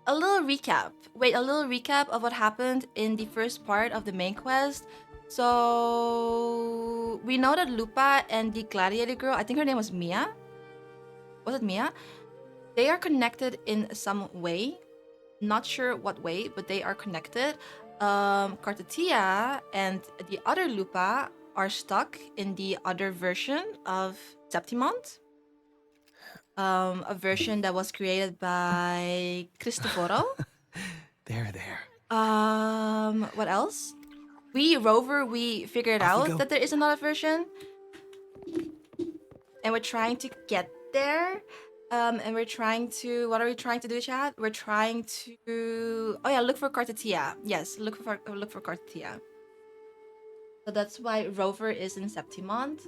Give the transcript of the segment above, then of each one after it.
a little recap. Wait, a little recap of what happened in the first part of the main quest. So we know that Lupa and the gladiator girl, I think her name was Mia. Was it Mia? They are connected in some way. Not sure what way, but they are connected. Cartetia and the other Lupa are stuck in the other version of Septimont. A version that was created by Christophoro. There. What else? We figured Off you out go. that there is another version. And we're trying to get there. And we're trying to, what are we trying to do, chat? We're trying to, oh yeah, look for Cartetia. Yes, look for Cartetia. So that's why Rover is in Septimont.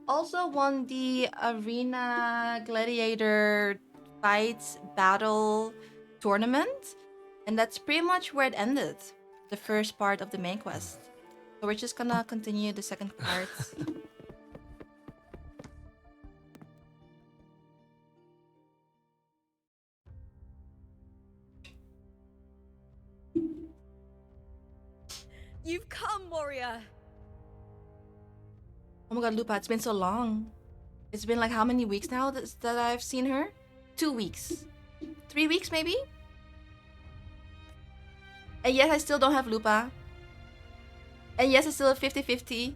Also won the Arena Gladiator Fights Battle Tournament. And that's pretty much where it ended. The first part of the main quest. So we're just gonna continue the second part. You've come, warrior! Oh my god, Lupa, it's been so long. It's been like how many weeks now that I've seen her? 2 weeks. 3 weeks maybe? And yes, I still don't have Lupa. And yes, it's still a 50-50.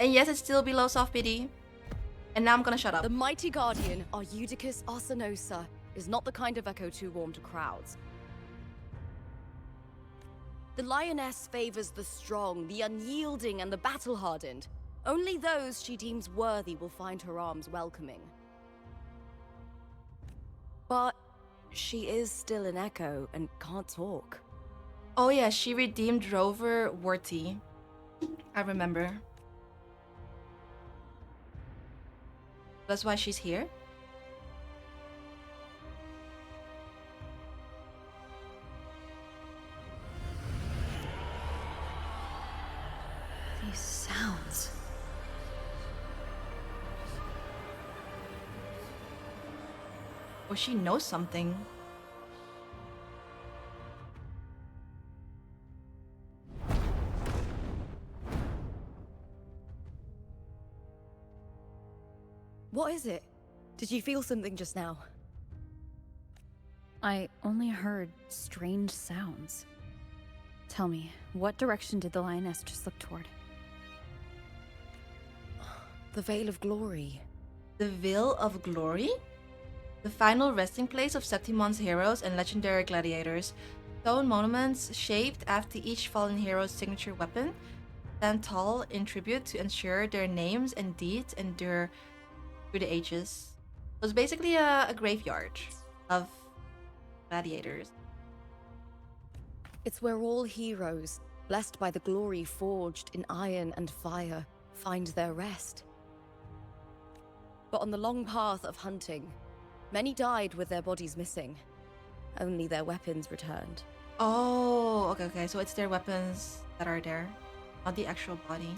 And yes, it's still below soft pity. And now I'm gonna shut up. The mighty guardian, our Eudicus Arsenosa, is not the kind of echo too warm to crowds. The lioness favors the strong, the unyielding, and the battle-hardened. Only those she deems worthy will find her arms welcoming. But she is still an echo and can't talk. Oh yeah, she redeemed Rover Worthy. I remember. That's why she's here? These sounds. Or she knows something. What is it? Did you feel something just now? I only heard strange sounds. Tell me, what direction did the lioness just look toward? The Vale of Glory. The Vale of Glory? The final resting place of Septimont's heroes and legendary gladiators. Stone monuments shaped after each fallen hero's signature weapon stand tall in tribute to ensure their names and deeds endure through the ages. So it's basically a graveyard of gladiators. It's where all heroes, blessed by the glory forged in iron and fire, find their rest. But on the long path of hunting, many died with their bodies missing. Only their weapons returned. Oh, okay. So it's their weapons that are there, not the actual body.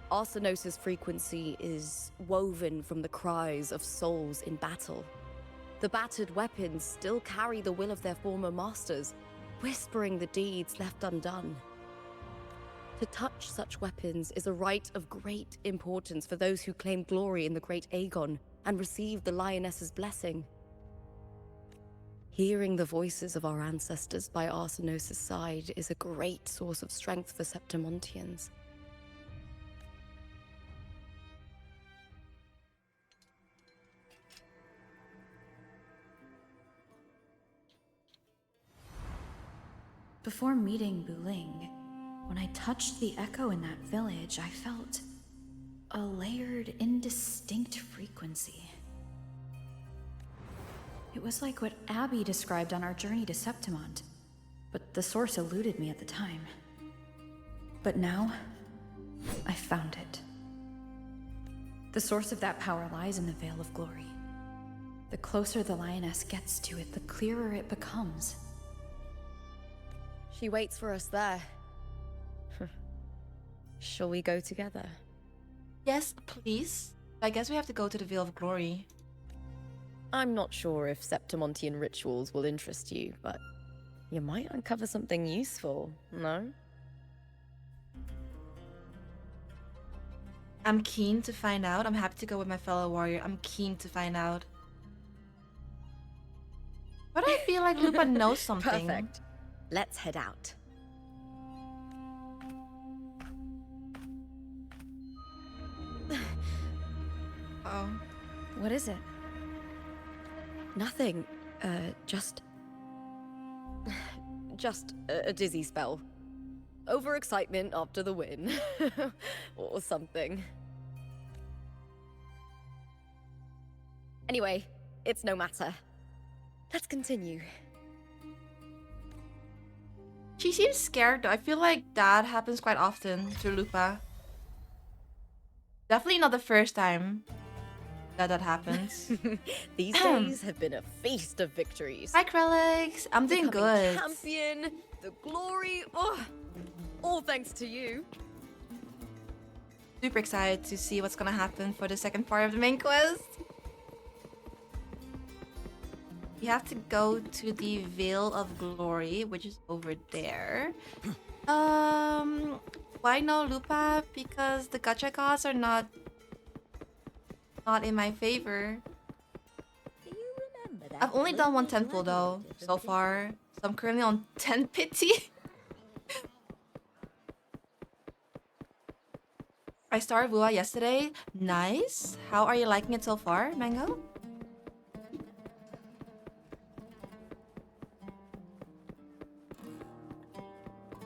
Arsenosa's frequency is woven from the cries of souls in battle. The battered weapons still carry the will of their former masters, whispering the deeds left undone. To touch such weapons is a rite of great importance for those who claim glory in the great Aegon and receive the lioness's blessing. Hearing the voices of our ancestors by Arsenosa's side is a great source of strength for Septimontians. Before meeting Buling, when I touched the echo in that village, I felt a layered, indistinct frequency. It was like what Abby described on our journey to Septimont, but the source eluded me at the time. But now, I found it. The source of that power lies in the Vale of Glory. The closer the lioness gets to it, the clearer it becomes. She waits for us there. Shall we go together? Yes, please. I guess we have to go to the Vale of Glory. I'm not sure if Septimontian rituals will interest you, but you might uncover something useful, no? I'm keen to find out. I'm happy to go with my fellow warrior. I'm keen to find out. But I feel like Lupa knows something. Perfect. Let's head out. Oh. What is it? Nothing. Just a dizzy spell. Overexcitement after the win. Or something. Anyway, it's no matter. Let's continue. She seems scared though. I feel like that happens quite often to Lupa. Definitely not the first time that happens. These days have been a feast of victories. Hi Krelix, I'm doing Becoming good. champion, the glory, all thanks to you. Super excited to see what's gonna happen for the second part of the main quest. We have to go to the Vale of Glory, which is over there. Why no Lupa? Because the gacha costs are not in my favor. Do you remember that? I've only done one temple though so far, so I'm currently on 10 pity. I started Wua yesterday. Nice. How are you liking it so far, Mango?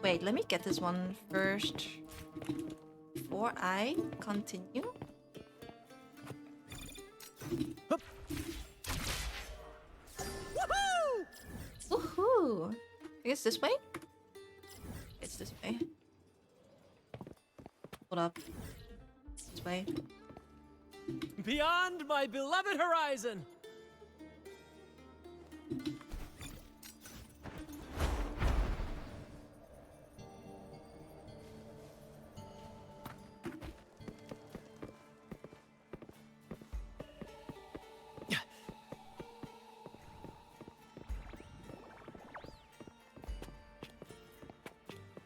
Wait, let me get this one first before I continue. Woohoo! I guess this way? It's this way. Hold up. This way. Beyond my beloved horizon!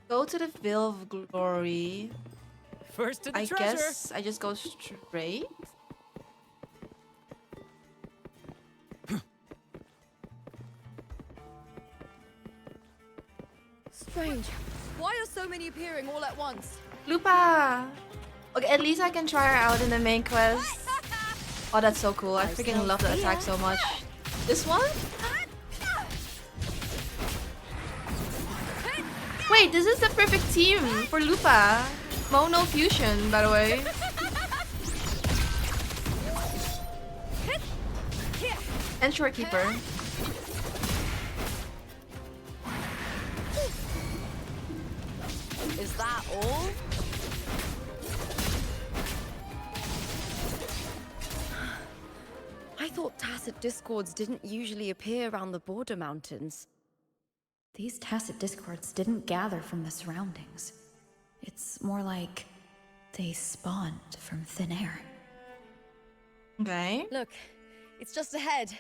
Go to the Vale of Glory. First to the I treasure! guess I just go straight. Strange. Why are so many appearing all at once? Lupa! Okay, at least I can try her out in the main quest. Oh, that's so cool. I freaking love the attack so much. This one? Wait, this is the perfect team for Lupa. Mono Fusion, by the way. And Shorekeeper. Is that all? I thought tacit discords didn't usually appear around the border mountains. These tacit discords didn't gather from the surroundings. It's more like they spawned from thin air. Okay. Look, it's just ahead.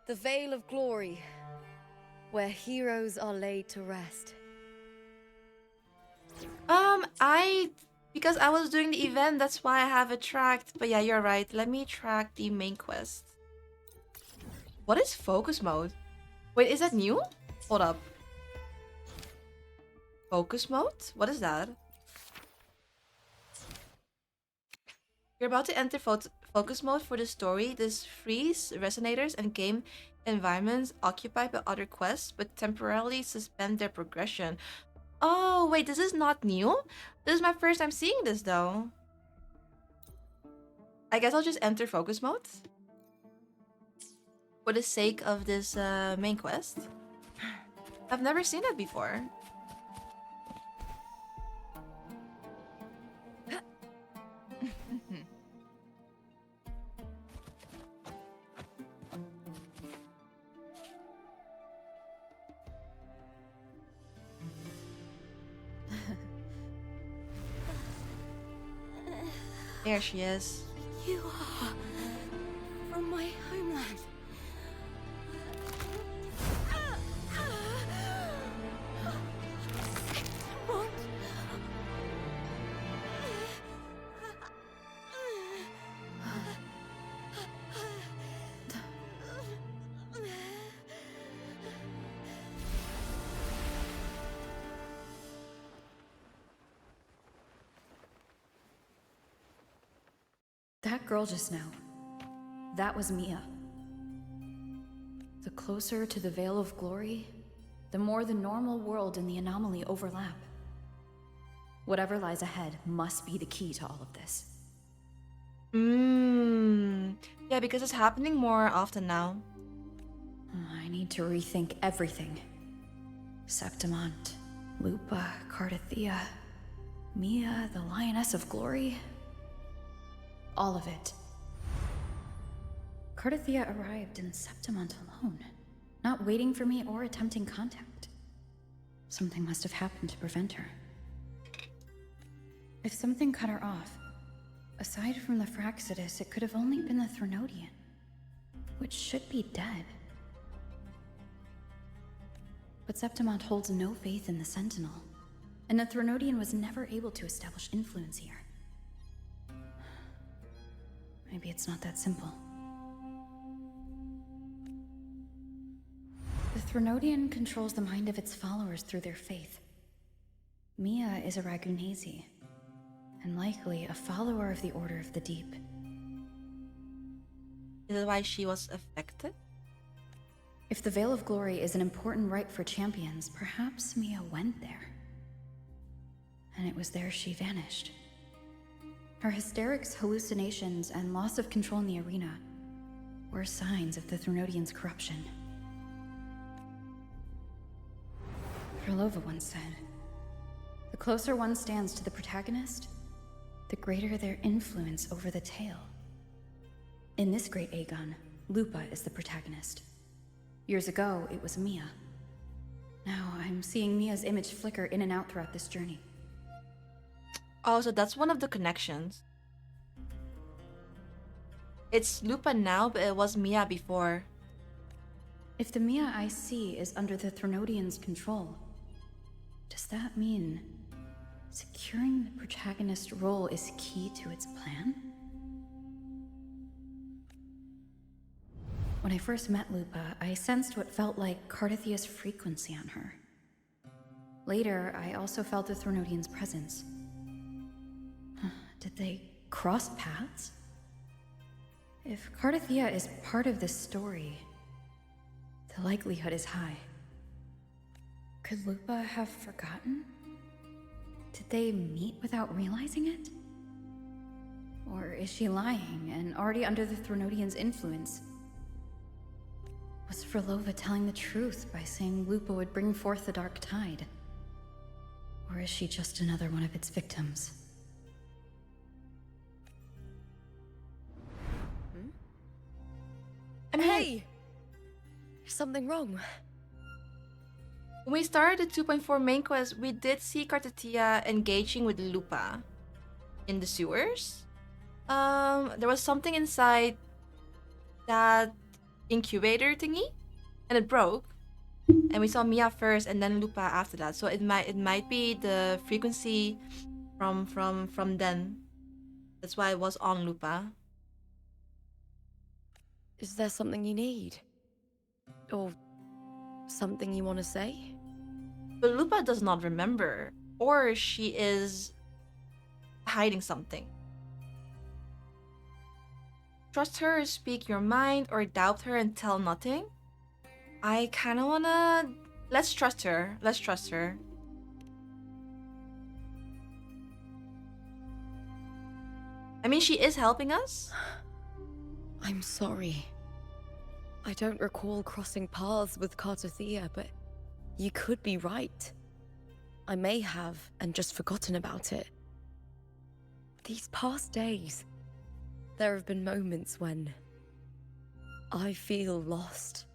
The Vale of Glory, where heroes are laid to rest. Because I was doing the event, that's why I have it tracked. But yeah, you're right. Let me track the main quest. What is focus mode? Wait, is that new? Hold up. Focus mode? What is that? You're about to enter focus mode for the story. This frees resonators and game environments occupied by other quests, but temporarily suspend their progression. Oh, wait, this is not new? This is my first time seeing this, though. I guess I'll just enter focus mode. For the sake of this main quest. I've never seen it before. There she is. You are from my homeland. That girl just now, that was Mia. The closer to the Veil of Glory, the more the normal world and the anomaly overlap. Whatever lies ahead must be the key to all of this. Yeah, because it's happening more often now. I need to rethink everything. Septimont, Lupa, Cardathea, Mia, the Lioness of Glory. All of it. Cardathea arrived in Septimont alone, not waiting for me or attempting contact. Something must have happened to prevent her. If something cut her off, aside from the Fraxidus, it could have only been the Threnodian, which should be dead. But Septimont holds no faith in the Sentinel, and the Threnodian was never able to establish influence here. Maybe it's not that simple. The Threnodian controls the mind of its followers through their faith. Mia is a Ragunasi, and likely a follower of the Order of the Deep. Is that why she was affected? If the Veil of Glory is an important rite for champions, perhaps Mia went there. And it was there she vanished. Her hysterics, hallucinations, and loss of control in the arena were signs of the Threnodian's corruption. Frolova once said, "The closer one stands to the protagonist, the greater their influence over the tale." In this great Aegon, Lupa is the protagonist. Years ago, it was Mia. Now I'm seeing Mia's image flicker in and out throughout this journey. Oh, so that's one of the connections. It's Lupa now, but it was Mia before. If the Mia I see is under the Threnodian's control, does that mean securing the protagonist role is key to its plan? When I first met Lupa, I sensed what felt like Cardathea's frequency on her. Later, I also felt the Threnodian's presence. Did they cross paths? If Cardathea is part of this story, the likelihood is high. Could Lupa have forgotten? Did they meet without realizing it? Or is she lying and already under the Threnodian's influence? Was Frolova telling the truth by saying Lupa would bring forth the Dark Tide? Or is she just another one of its victims? Hey! Is something wrong? When we started the 2.4 main quest, we did see Cardathea engaging with Lupa in the sewers. There was something inside that incubator thingy, and it broke. And we saw Mia first, and then Lupa after that. So it might be the frequency from then. That's why it was on Lupa. Is there something you need? Or something you want to say? But Lupa does not remember, or she is hiding something. Trust her, speak your mind, or doubt her and tell nothing? I kind of wanna... Let's trust her. Let's trust her. I mean, she is helping us. I'm sorry. I don't recall crossing paths with Cardathea, but you could be right. I may have and just forgotten about it. These past days, there have been moments when I feel lost,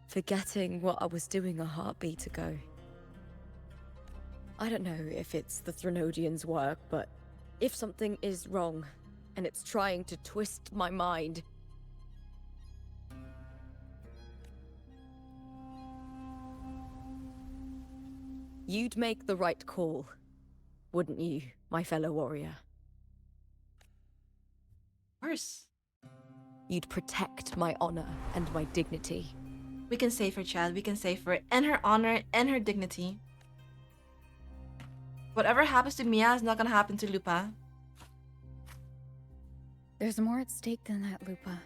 forgetting what I was doing a heartbeat ago. I don't know if it's the Threnodian's work, but if something is wrong, and it's trying to twist my mind, you'd make the right call, wouldn't you, my fellow warrior? Of course. You'd protect my honor and my dignity. We can save her, Chad. We can save her. And her honor and her dignity. Whatever happens to Mia is not gonna happen to Lupa. There's more at stake than that, Lupa.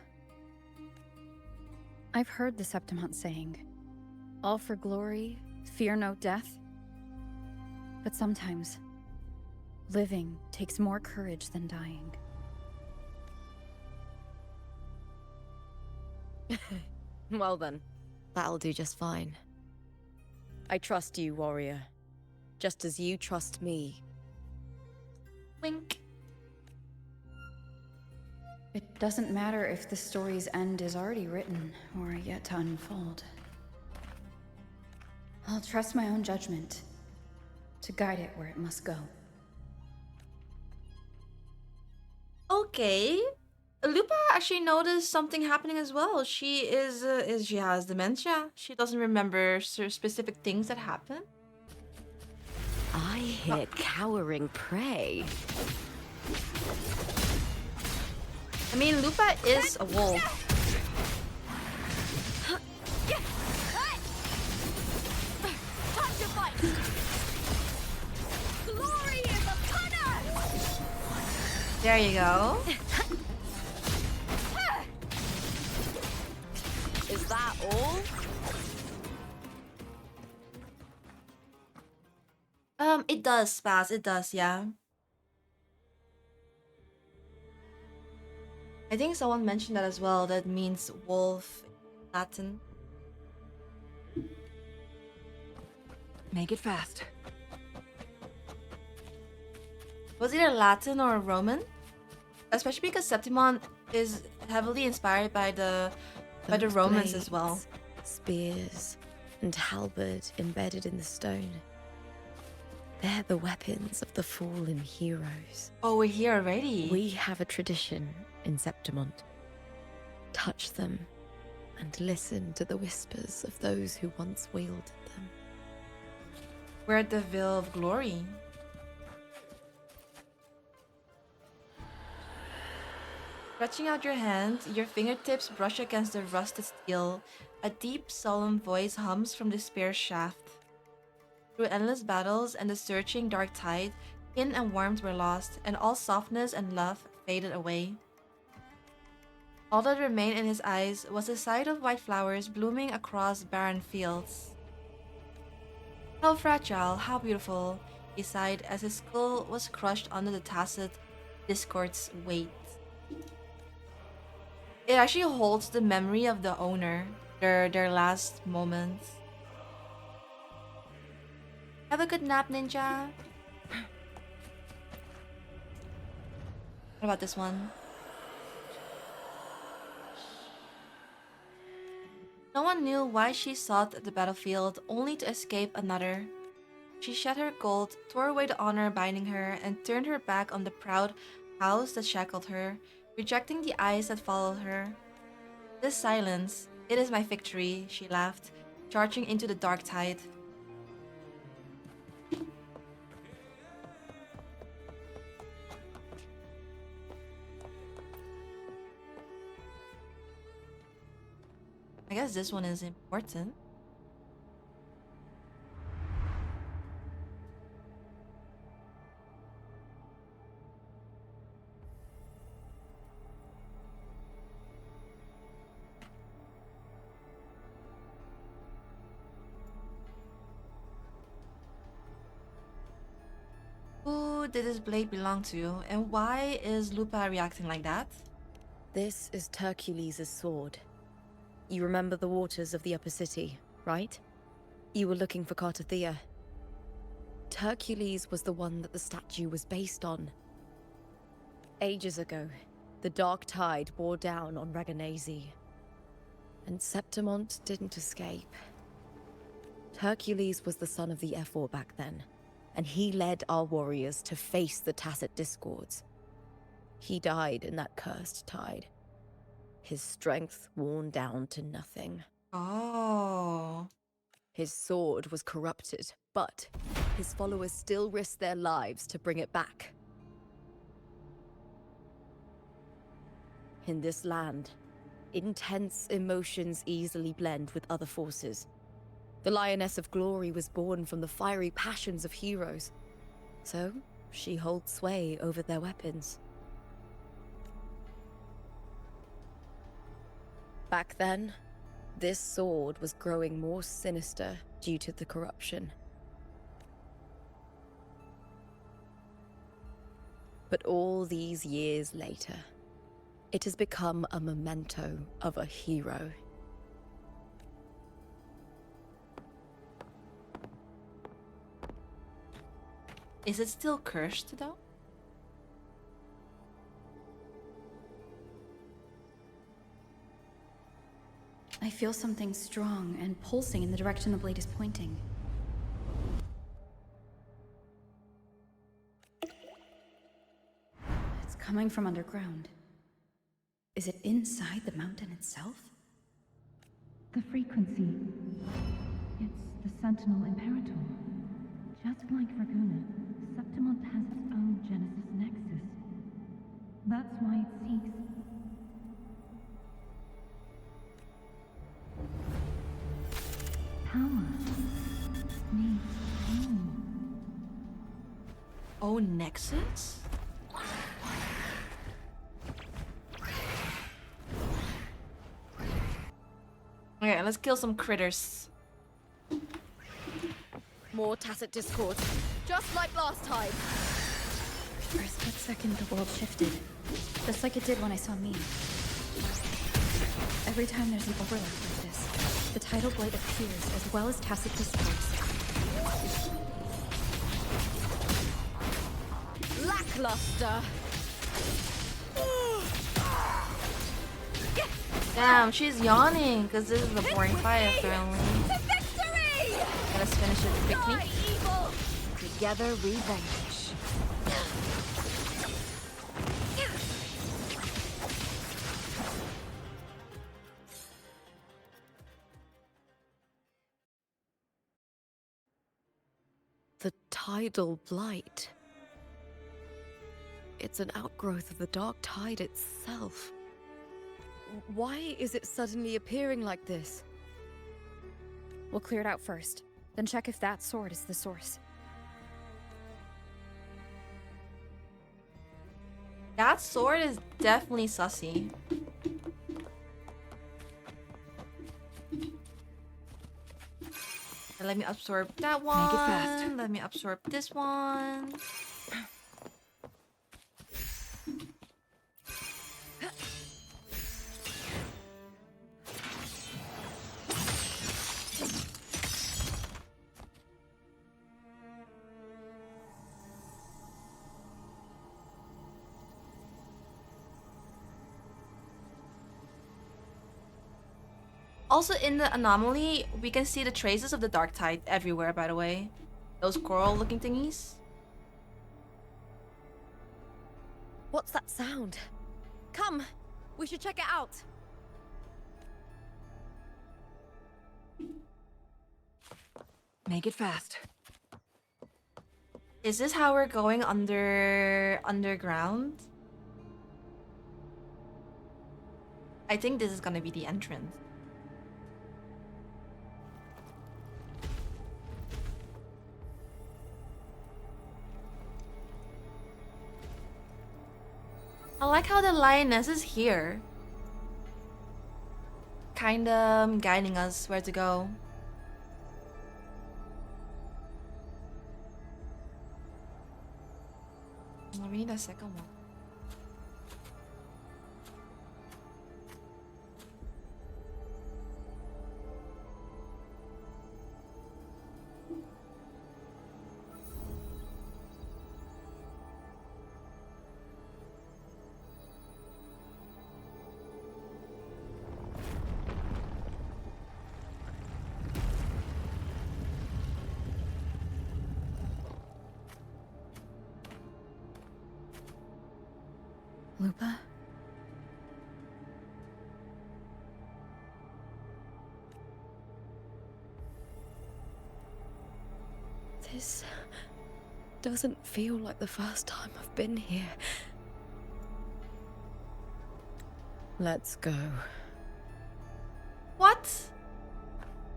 I've heard the Septimont saying, all for glory, fear no death. But sometimes, living takes more courage than dying. Well then, that'll do just fine. I trust you, warrior. Just as you trust me. Wink. It doesn't matter if the story's end is already written or yet to unfold. I'll trust my own judgment to guide it where it must go. Okay. Lupa actually noticed something happening as well. She she has dementia. She doesn't remember specific things that happen. I hear cowering prey. I mean, Lupa is a wolf. Time to fight! Glory is upon us! There you go. Is that all? It does, Spaz. It does, yeah. I think someone mentioned that as well. That means wolf in Latin. Make it fast. Was it either Latin or Roman? Especially because Septimon is heavily inspired by the Those Romans as well. blades, spears, and halberd embedded in the stone. They're the weapons of the fallen heroes. Oh, we're here already. We have a tradition in Septimont. Touch them and listen to the whispers of those who once wielded them. We're at the Veil of Glory. Stretching out your hand, your fingertips brush against the rusted steel. A deep, solemn voice hums from the spear shaft. Through endless battles and the searching dark tide, kin and warmth were lost, and all softness and love faded away. All that remained in his eyes was the sight of white flowers blooming across barren fields. How fragile, how beautiful, he sighed as his skull was crushed under the tacit discord's weight. It actually holds the memory of the owner, their last moments. Have a good nap, ninja. What about this one? No one knew why she sought the battlefield only to escape another. She shed her gold, tore away the honor binding her, and turned her back on the proud house that shackled her, rejecting the eyes that followed her. This silence, it is my victory, she laughed, charging into the dark tide. I guess this one is important. Who did this blade belong to, and why is Lupa reacting like that? This is Hercules' sword. You remember the waters of the upper city, right? You were looking for Cartothea. Hercules was the one that the statue was based on. Ages ago, the dark tide bore down on Reganese. And Septimont didn't escape. Hercules was the son of the Ephor back then, and he led our warriors to face the tacit discords. He died in that cursed tide. His strength worn down to nothing. Oh. His sword was corrupted, but his followers still risked their lives to bring it back. In this land, intense emotions easily blend with other forces. The Lioness of Glory was born from the fiery passions of heroes, so she holds sway over their weapons. Back then, this sword was growing more sinister due to the corruption. But all these years later, it has become a memento of a hero. Is it still cursed though? I feel something strong and pulsing in the direction the blade is pointing. It's coming from underground. Is it inside the mountain itself? The frequency. It's the Sentinel Imperator. Just like Raguna, Septimont has its own Genesis Nexus. That's why it seeks. Power. Needs pain. Oh, Nexus? Okay, let's kill some critters. More tacit discord, just like last time. For a split second, the world shifted. Just like it did when I saw me. Every time there's an overlap like this, the tidal blight appears as well as tacit discords. Lackluster. Damn, she's yawning because this is a boring fight apparently. To victory! Let's finish it quickly. Die, evil! Together, revenge. The tidal blight. It's an outgrowth of the dark tide itself. Why is it suddenly appearing like this? We'll clear it out first, then check if that sword is the source. That sword is definitely sussy. Let me absorb that one. Make it fast. Let me absorb this one. Also, in the anomaly, we can see the traces of the dark tide everywhere, by the way. Those coral-looking thingies. What's that sound? Come, we should check it out. Make it fast. Is this how we're going underground? I think this is gonna be the entrance. I like how the lioness is here. Kinda guiding us where to go. We need a second one. Lupa? This doesn't feel like the first time I've been here. Let's go. What?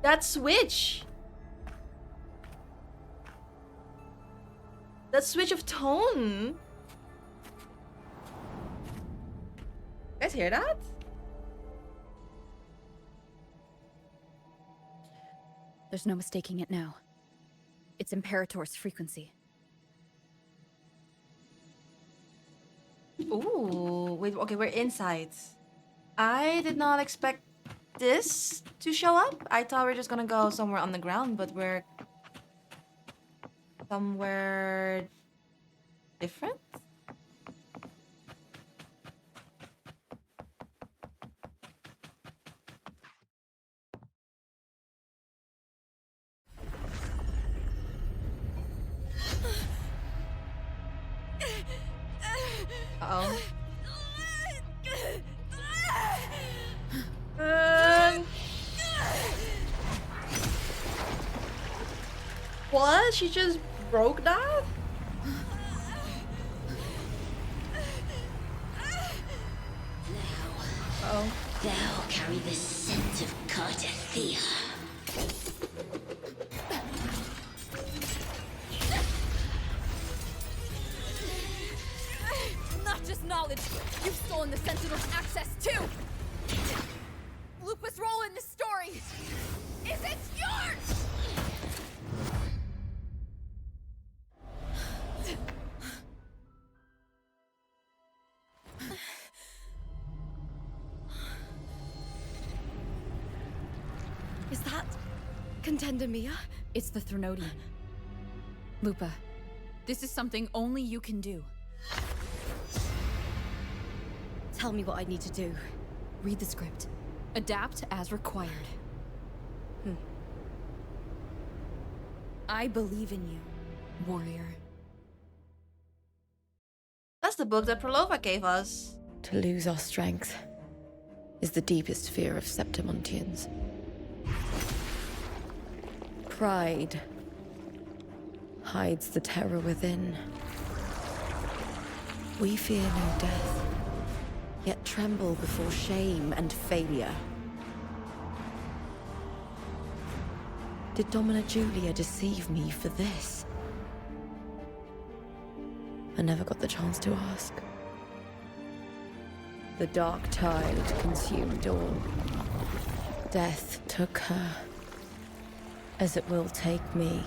That switch. That switch of tone. You guys hear that? There's no mistaking it now. It's Imperator's frequency. Ooh, wait, okay, we're inside. I did not expect this to show up. I thought we are just gonna go somewhere on the ground, but we're somewhere different. Uh-oh. What? She just broke that? Oh. Thou carry the scent of Cardathia. Not just knowledge, you've stolen the Sentinel's access too! Lupus' role in this story isn't yours! Is that Contender Mia? It's the Threnodian. Lupa, this is something only you can do. Tell me what I need to do. Read the script. Adapt as required. I believe in you, warrior. That's the book that Prolova gave us. To lose our strength is the deepest fear of Septimontians. Pride hides the terror within. We fear no death, yet tremble before shame and failure. Did Domina Julia deceive me for this? I never got the chance to ask. The dark tide consumed all. Death took her, as it will take me.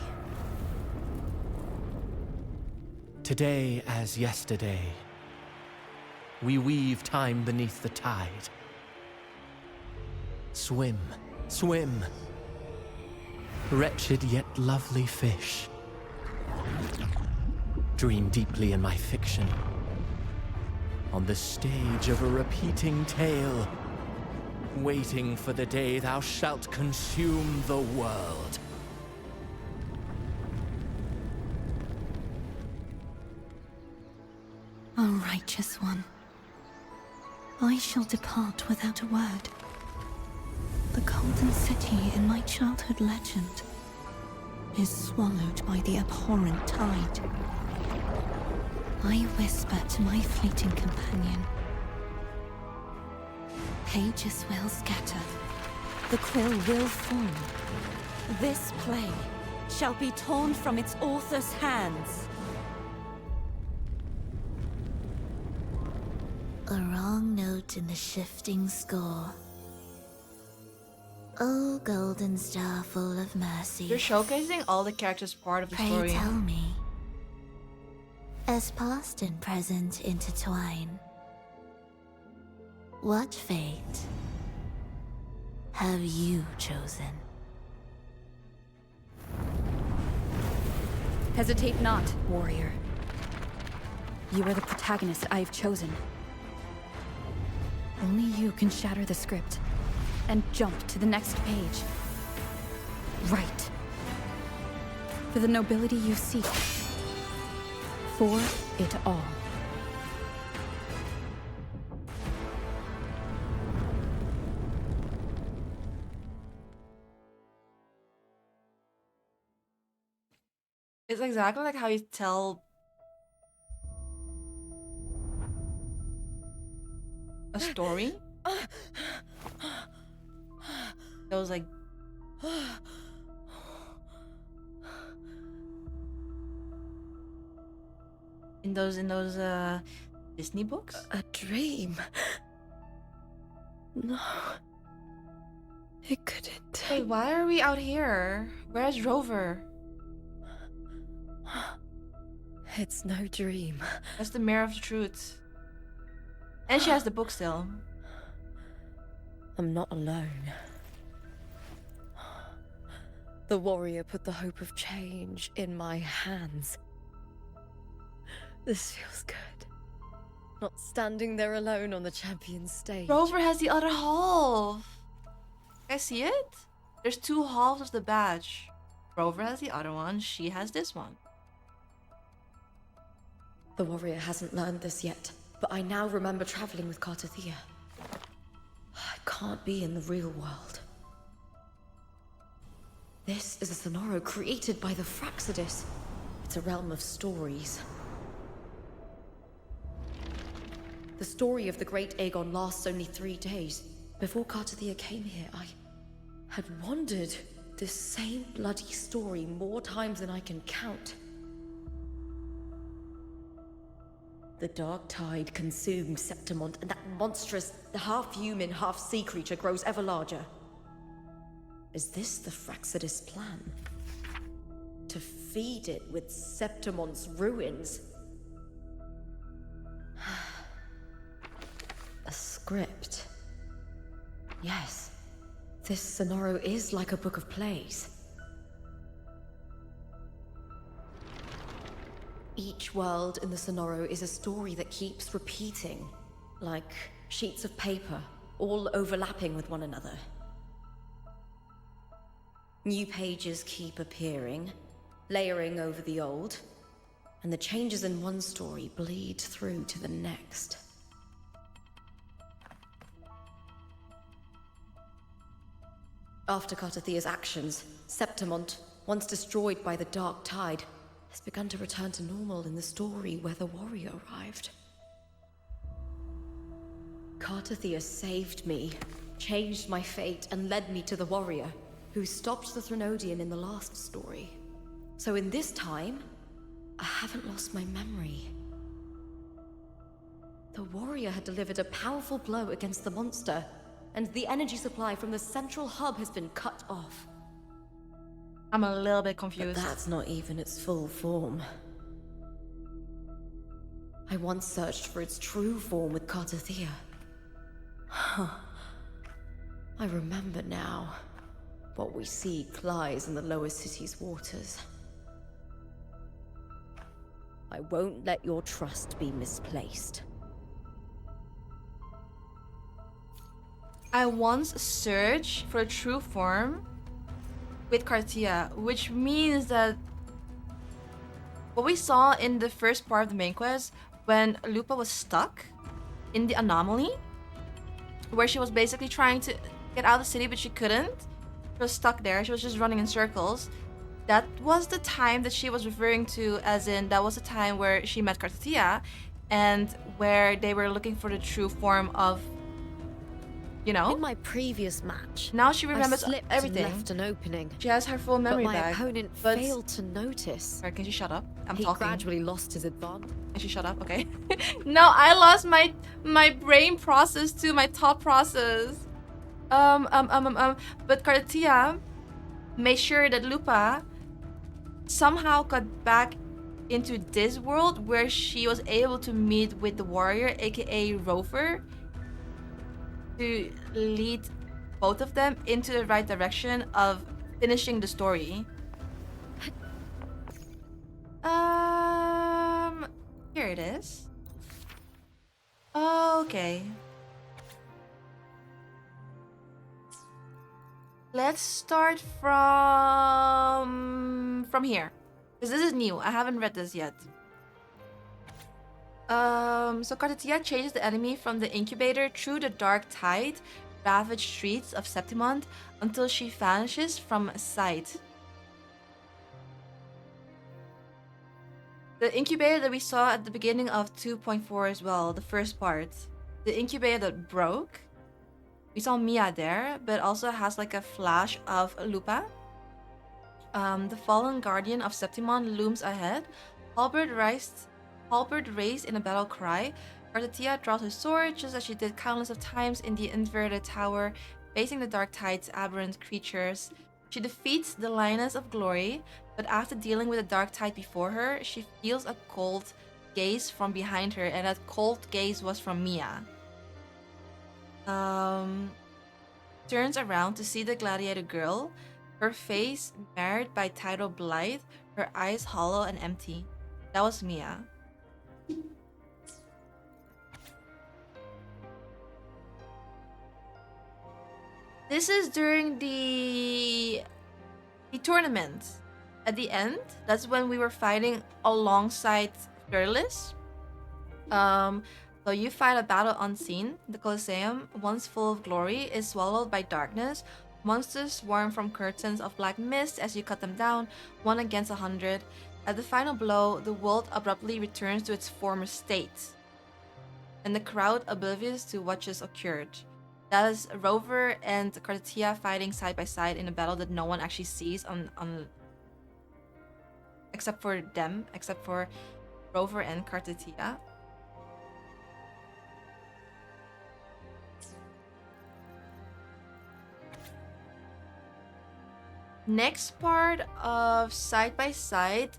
Today as yesterday, we weave time beneath the tide. Swim, swim. Wretched yet lovely fish. Dream deeply in my fiction. On the stage of a repeating tale, waiting for the day thou shalt consume the world. O righteous one, I shall depart without a word. The golden city in my childhood legend is swallowed by the abhorrent tide. I whisper to my fleeting companion. Pages will scatter. The quill will form. This play shall be torn from its author's hands. A wrong note in the shifting score. O golden star full of mercy. You're showcasing all the characters part of the Pray story. tell me, as past and present intertwine, what fate have you chosen? Hesitate not, warrior. You are the protagonist I have chosen. Only you can shatter the script and jump to the next page. Right. For the nobility you seek. For it all. It's exactly like how you tell a story. Those like in those Disney books. A dream. No. It couldn't. Wait, why are we out here? Where's Rover? It's no dream. That's the Mirror of Truth. And she has the book still. I'm not alone. The warrior put the hope of change in my hands. This feels good. Not standing there alone on the champion stage. Rover has the other half. I see it? There's 2 halves of the badge. Rover has the other one, she has this one. The warrior hasn't learned this yet, but I now remember traveling with Cartothea. I can't be in the real world. This is a Sonoro created by the Fraxidus. It's a realm of stories. The story of the Great Aegon lasts only 3 days. Before Cartothea came here, I had wandered this same bloody story more times than I can count. The dark tide consumed Septimont, and that monstrous, half-human, half-sea creature grows ever larger. Is this the Fraxidus plan? To feed it with Septimont's ruins? A script. Yes, this Sonoro is like a book of plays. Each world in the Sonoro is a story that keeps repeating, like sheets of paper, all overlapping with one another. New pages keep appearing, layering over the old, and the changes in one story bleed through to the next. After Cartothea's actions, Septimont, once destroyed by the dark tide, has begun to return to normal in the story where the warrior arrived. Cartothea saved me, changed my fate, and led me to the warrior, who stopped the Threnodian in the last story. So in this time, I haven't lost my memory. The warrior had delivered a powerful blow against the monster, and the energy supply from the central hub has been cut off. I'm a little bit But confused. that's not even its full form. I once searched for its true form with Cartothea. Huh. I remember now. What we see lies in the lower city's waters. I won't let your trust be misplaced. I once searched for a true form with Cartia, which means that what we saw in the first part of the main quest, when Lupa was stuck in the anomaly, where she was basically trying to get out of the city but she couldn't. She was stuck there, she was just running in circles. That was the time that she was referring to, as in that was the time where she met Cartia and where they were looking for the true form of, you know? In my previous match, Now she I remembers slipped everything. and left an opening. She has her full memory but my back. opponent but- failed to notice. Sorry, can you shut up? I'm He talking. gradually lost his advantage. Can she shut up? Okay. No, I lost my brain process too, my thought process. But Cartia made sure that Lupa somehow got back into this world where she was able to meet with the warrior, aka Rover, to lead both of them into the right direction of finishing the story. Here it is. Okay. Let's start from here, because this is new. I haven't read this yet. So Cartia chases the enemy from the incubator through the dark tide, ravaged streets of Septimont until she vanishes from sight. The incubator that we saw at the beginning of 2.4 as well, the first part. The incubator that broke. We saw Mia there, but also has like a flash of Lupa. The fallen guardian of Septimon looms ahead. Halberd raised in a battle cry. Cartia draws her sword just as she did countless of times in the inverted tower Facing the dark tide's aberrant creatures, she defeats the Lioness of Glory, but after dealing with the dark tide before her, she feels a cold gaze from behind her, and that cold gaze was from Mia. Turns around to see the gladiator girl, her face marred by tidal blight, her eyes hollow and empty. That was Mia. This is during the tournament. At the end, that's when we were fighting alongside Fearless. So you fight a battle unseen. The Colosseum, once full of glory, is swallowed by darkness. Monsters swarm from curtains of black mist as you cut them down, 1 against 100. At the final blow, the world abruptly returns to its former state, and the crowd oblivious to what just occurred. That is Rover and Cartia fighting side by side in a battle that no one actually sees except for them, except for Rover and Cartia. Next part of side by side,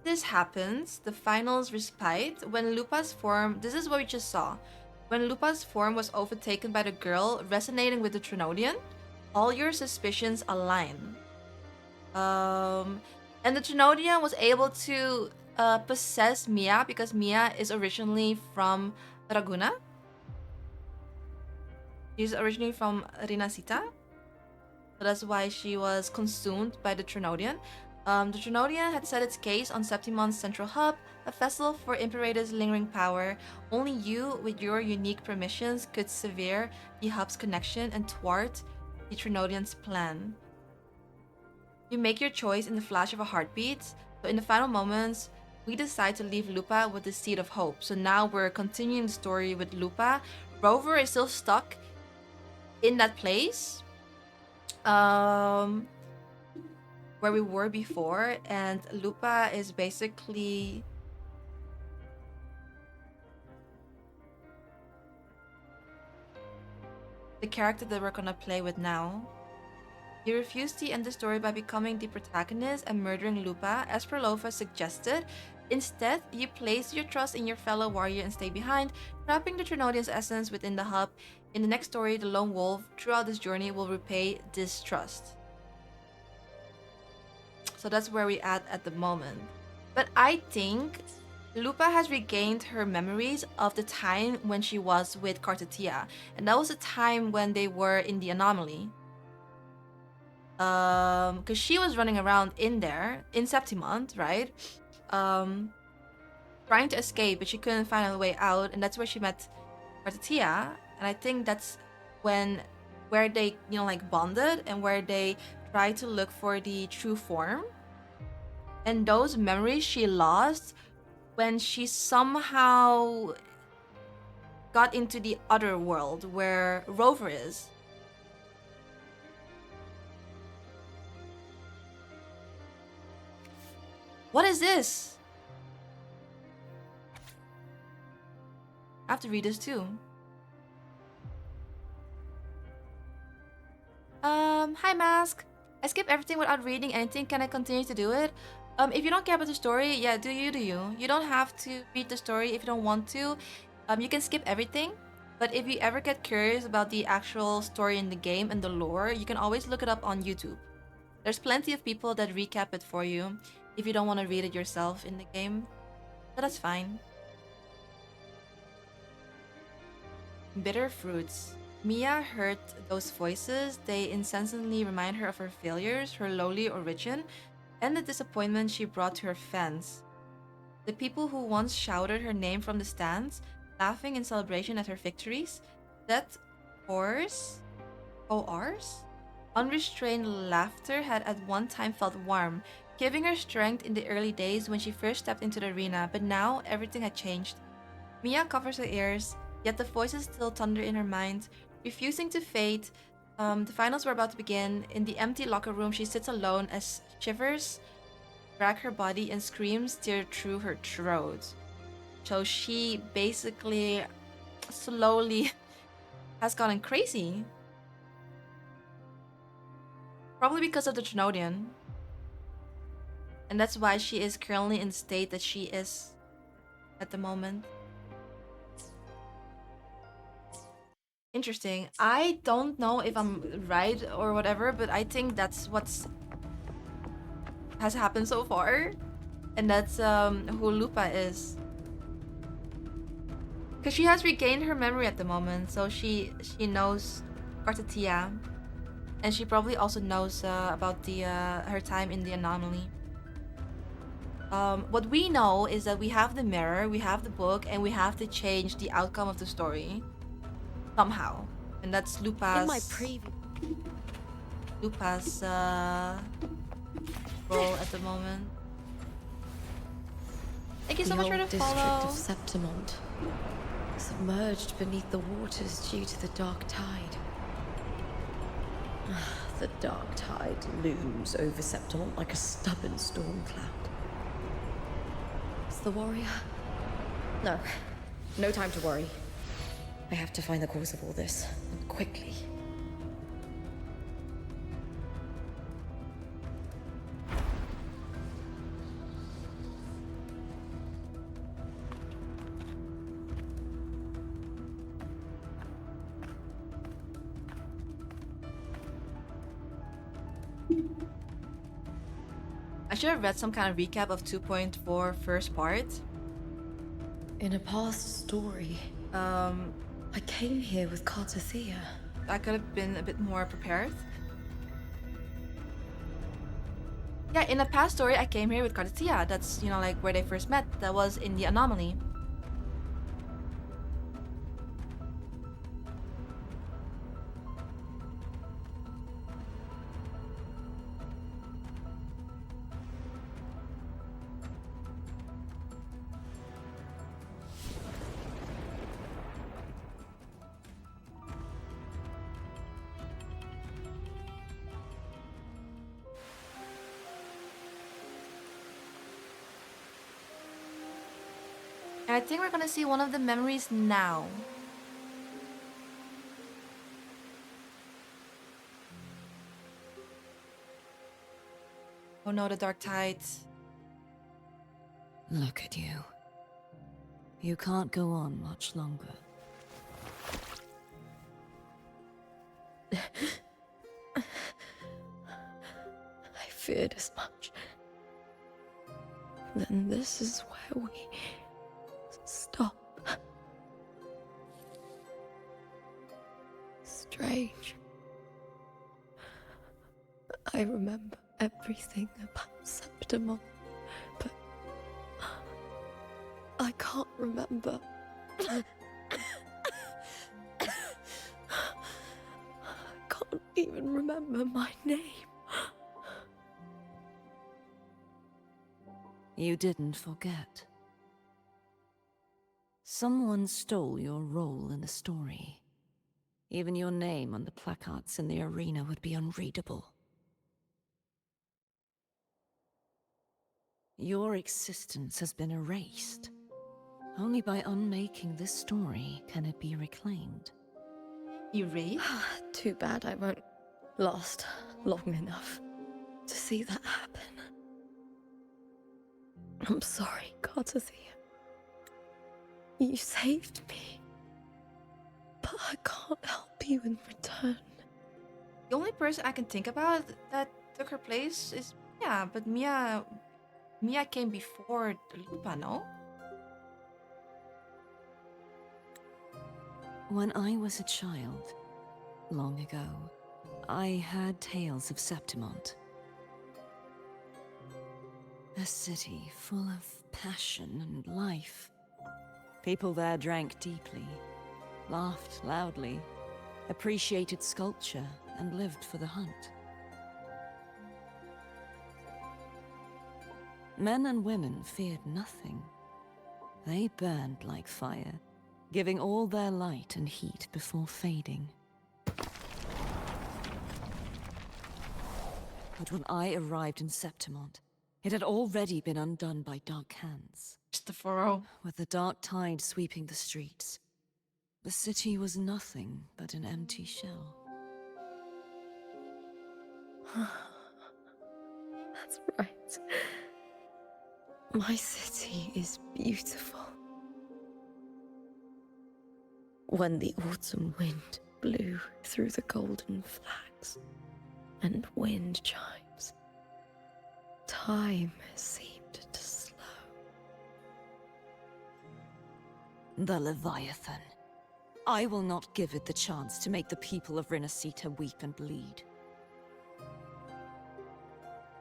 this happens. The finals respite when Lupa's form. This is what we just saw. When Lupa's form was overtaken by the girl, resonating with the Threnodian, all your suspicions align. And the Threnodian was able to possess Mia because Mia is originally from Raguna. She's originally from Rinascita. So that's why she was consumed by the Threnodian. The Threnodian had set its case on Septimon's central hub, a vessel for Imperator's lingering power. Only you, with your unique permissions, could sever the hub's connection and thwart the Threnodian's plan. You make your choice in the flash of a heartbeat, so in the final moments, we decide to leave Lupa with the seed of hope. So now we're continuing the story with Lupa. Rover is still stuck in that place where we were before, and Lupa is basically the character that we're gonna play with now. You refuse to end the story by becoming the protagonist and murdering Lupa, as Perlova suggested. Instead, you place your trust in your fellow warrior and stay behind, trapping the Threnodian's essence within the hub. In the next story, the Lone Wolf, throughout this journey, will repay this trust. So that's where we're at the moment. But I think Lupa has regained her memories of the time when she was with Cartatia. And that was the time when they were in the anomaly. Because she was running around in there, in Septimont, right? Trying to escape, but she couldn't find a way out. And that's where she met Cartatia. And I think that's where they, like bonded and where they tried to look for the true form. And those memories she lost when she somehow got into the other world where Rover is. What is this? I have to read this too. Hi Mask. I skip everything without reading anything. Can I continue to do it? If you don't care about the story, yeah, do you. You don't have to read the story if you don't want to. You can skip everything. But if you ever get curious about the actual story in the game and the lore, you can always look it up on YouTube. There's plenty of people that recap it for you if you don't want to read it yourself in the game. But that's fine. Bitter fruits. Mia heard those voices. They incessantly remind her of her failures, her lowly origin, and the disappointment she brought to her fans. The people who once shouted her name from the stands, laughing in celebration at her victories, that ORs? Unrestrained laughter had at one time felt warm, giving her strength in the early days when she first stepped into the arena, but now everything had changed. Mia covers her ears, yet the voices still thunder in her mind, refusing to fade. The finals were about to begin. In the empty locker room, she sits alone as shivers drag her body and screams tear through her throat. So she basically slowly has gotten crazy. Probably because of the Threnodian. And that's why she is currently in the state that she is at the moment. Interesting. I don't know if I'm right or whatever, but I think that's what's has happened so far. And that's who Lupa is. Because she has regained her memory at the moment, so she knows Kartatia. And she probably also knows about the her time in the anomaly. What we know is that we have the mirror, we have the book, and we have to change the outcome of the story somehow, and that's In my previous Lupa's role at the moment. Thank you so much for the old district follow. of Septimont, submerged beneath the waters due to the dark tide. The dark tide looms over Septimont like a stubborn storm cloud. Is the warrior? No. No time to worry. I have to find the cause of all this, and quickly. I should have read some kind of recap of 2.4 first part. In a past story, I came here with Kartathea. I could have been a bit more prepared. Yeah, in a past story, I came here with Kartatia. That's, you know, like where they first met. That was in the anomaly. And I think we're gonna see one of the memories now. Oh no, the dark tides. Look at you. You can't go on much longer. I feared as much. Then this is where we stop. Strange. I remember everything about Septimon, but I can't remember. I can't even remember my name. You didn't forget. Someone stole your role in the story. Even your name on the placards in the arena would be unreadable. Your existence has been erased. Only by unmaking this story can it be reclaimed. Erased? Too bad I won't last long enough to see that happen. I'm sorry, Kartathea. You saved me. But I can't help you in return. The only person I can think about that took her place is Mia, but Mia came before Lupa, no? When I was a child, long ago, I heard tales of Septimont. A city full of passion and life. People there drank deeply, laughed loudly, appreciated sculpture, and lived for the hunt. Men and women feared nothing. They burned like fire, giving all their light and heat before fading. But when I arrived in Septimont, it had already been undone by dark hands. Christophoro. With the dark tide sweeping the streets, the city was nothing but an empty shell. That's right. My city is beautiful. When the autumn wind blew through the golden flags and wind chimes, time seemed to slow. The Leviathan. I will not give it the chance to make the people of Rinascita weep and bleed.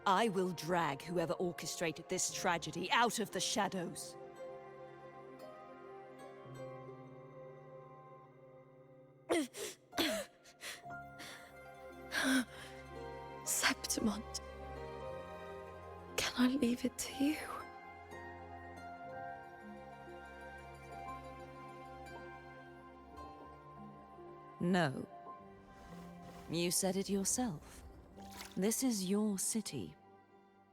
I will drag whoever orchestrated this tragedy out of the shadows. Septimont, can I leave it to you? No. You said it yourself. This is your city.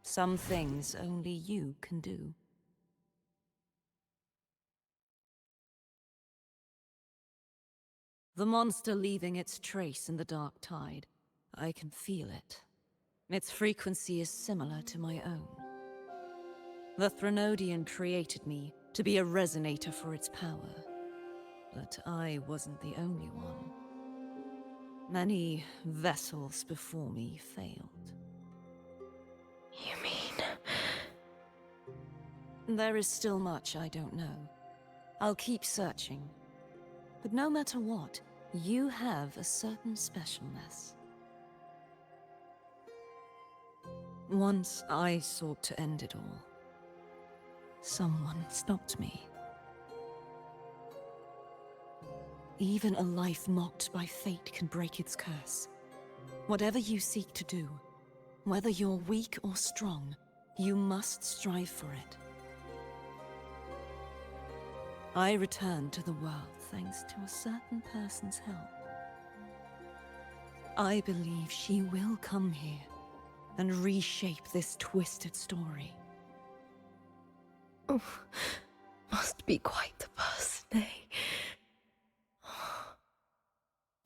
Some things only you can do. The monster leaving its trace in the dark tide. I can feel it. Its frequency is similar to my own. The Threnodian created me to be a resonator for its power. But I wasn't the only one. Many vessels before me failed. You mean... There is still much I don't know. I'll keep searching. But no matter what, you have a certain specialness. Once I sought to end it all. Someone stopped me. Even a life mocked by fate can break its curse. Whatever you seek to do, whether you're weak or strong, you must strive for it. I returned to the world thanks to a certain person's help. I believe she will come here and reshape this twisted story. Oh, must be quite the person, eh?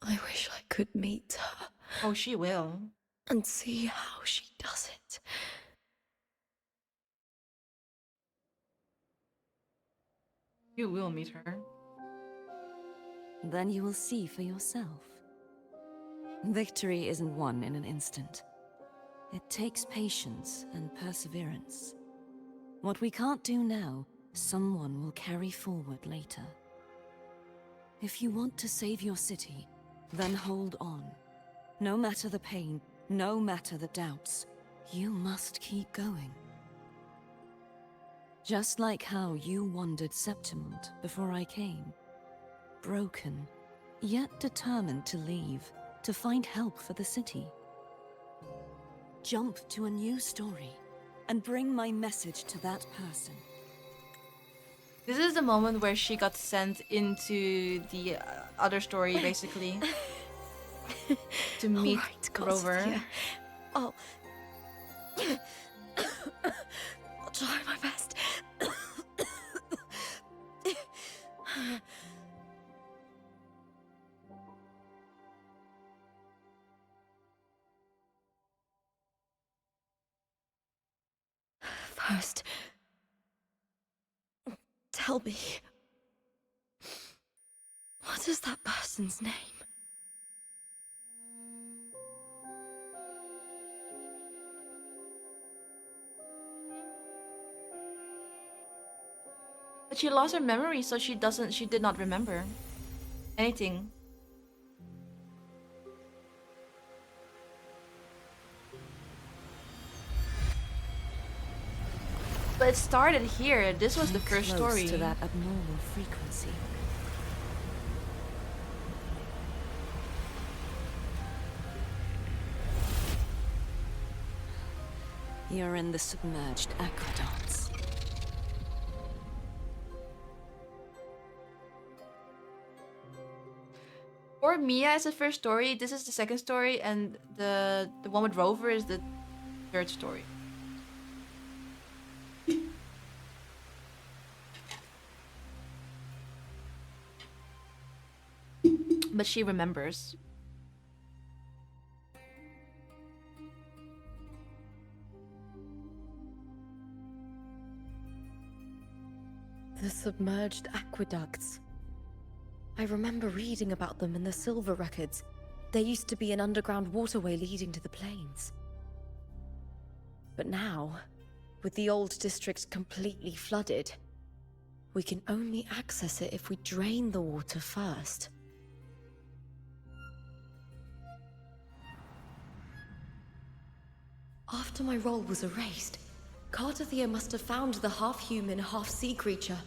I wish I could meet her. Oh, she will. And see how she does it. You will meet her. Then you will see for yourself. Victory isn't won in an instant. It takes patience and perseverance. What we can't do now, someone will carry forward later. If you want to save your city, then hold on. No matter the pain, no matter the doubts, you must keep going. Just like how you wandered Septimont before I came. Broken, yet determined to leave, to find help for the city. Jump to a new story, and bring my message to that person. This is the moment where she got sent into the other story, basically. To meet Rover. Yeah. I'll try my best. First, tell me, what is that person's name? But she lost her memory, so she did not remember anything. But it started here. This was the first Close story. to that abnormal frequency. You're in the submerged aqueducts. For Mia is the first story. This is the second story, and the one with Rover is the third story. But she remembers. The submerged aqueducts. I remember reading about them in the silver records. There used to be an underground waterway leading to the plains. But now, with the old district completely flooded, we can only access it if we drain the water first. After my role was erased, Cartothea must have found the half-human, half-sea creature,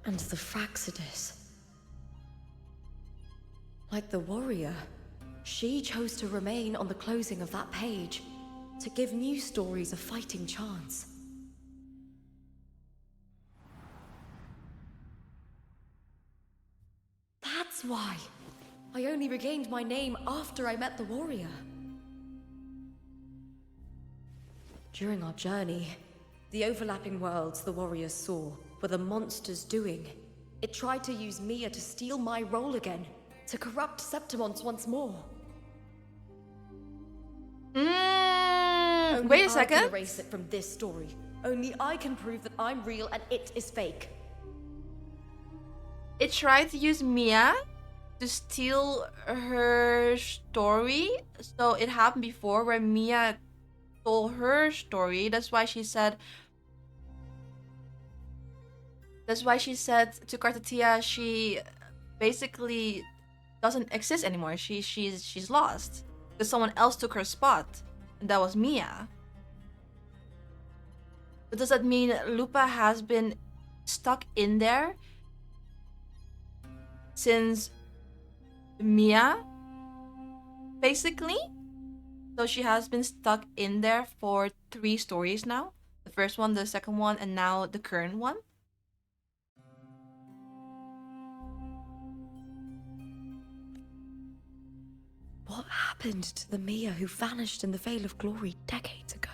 and the Fraxidus. Like the warrior, she chose to remain on the closing of that page, to give new stories a fighting chance. That's why I only regained my name after I met the warrior. During our journey, the overlapping worlds the warriors saw were the monsters doing. It tried to use Mia to steal my role again, to corrupt Septimons once more. Only Wait a I second. can erase it from this story. Only I can prove that I'm real and it is fake. It tried to use Mia to steal her story. So it happened before where Mia told her story. That's why she said to Cartothea she basically doesn't exist anymore. She's lost. Because someone else took her spot. And that was Mia. But does that mean Lupa has been stuck in there since Mia, basically? So she has been stuck in there for 3 stories now. The first one, the second one, and now the current one. What happened to the Mia who vanished in the Veil of Glory decades ago?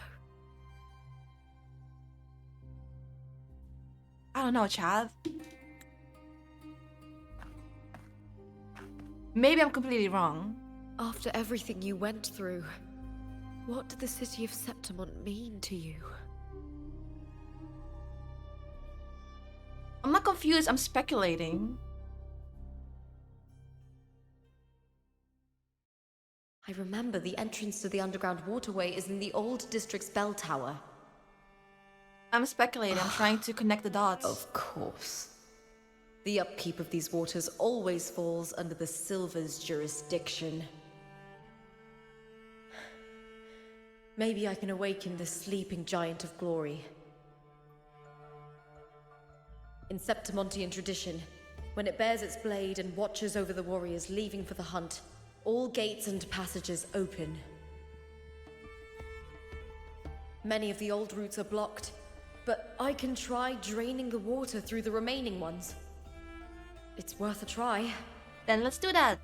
I don't know, Chad. Maybe I'm completely wrong. After everything you went through, what did the city of Septimont mean to you? I'm not confused, I'm speculating. I remember the entrance to the underground waterway is in the old district's bell tower. I'm speculating, I'm trying to connect the dots. Of course. The upkeep of these waters always falls under the Silver's jurisdiction. Maybe I can awaken the sleeping giant of glory. In Septimontian tradition, when it bears its blade and watches over the warriors leaving for the hunt, all gates and passages open. Many of the old routes are blocked, but I can try draining the water through the remaining ones. It's worth a try. Then let's do that.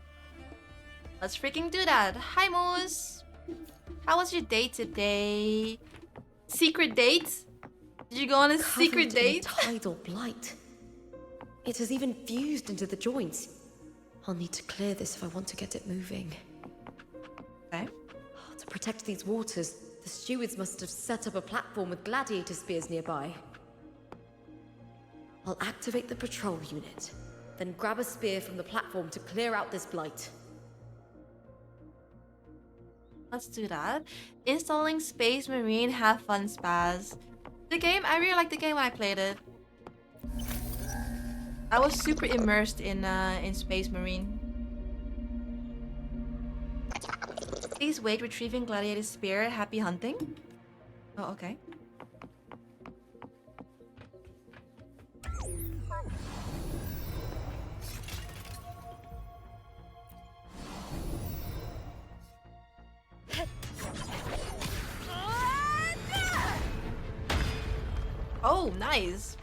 Let's freaking do that. Hi, Moose. How was your date today? Secret date? Did you go on a secret Covered in date? tidal blight. It has even fused into the joints. I'll need to clear this if I want to get it moving. Okay. To protect these waters, the stewards must have set up a platform with gladiator spears nearby. I'll activate the patrol unit, then grab a spear from the platform to clear out this blight. Let's do that. Installing Space Marine, have fun, Spaz. The game, I really liked the game when I played it. I was super immersed in Space Marine. Please wait, retrieving gladiator spear. Happy hunting. Oh, okay. Oh, nice.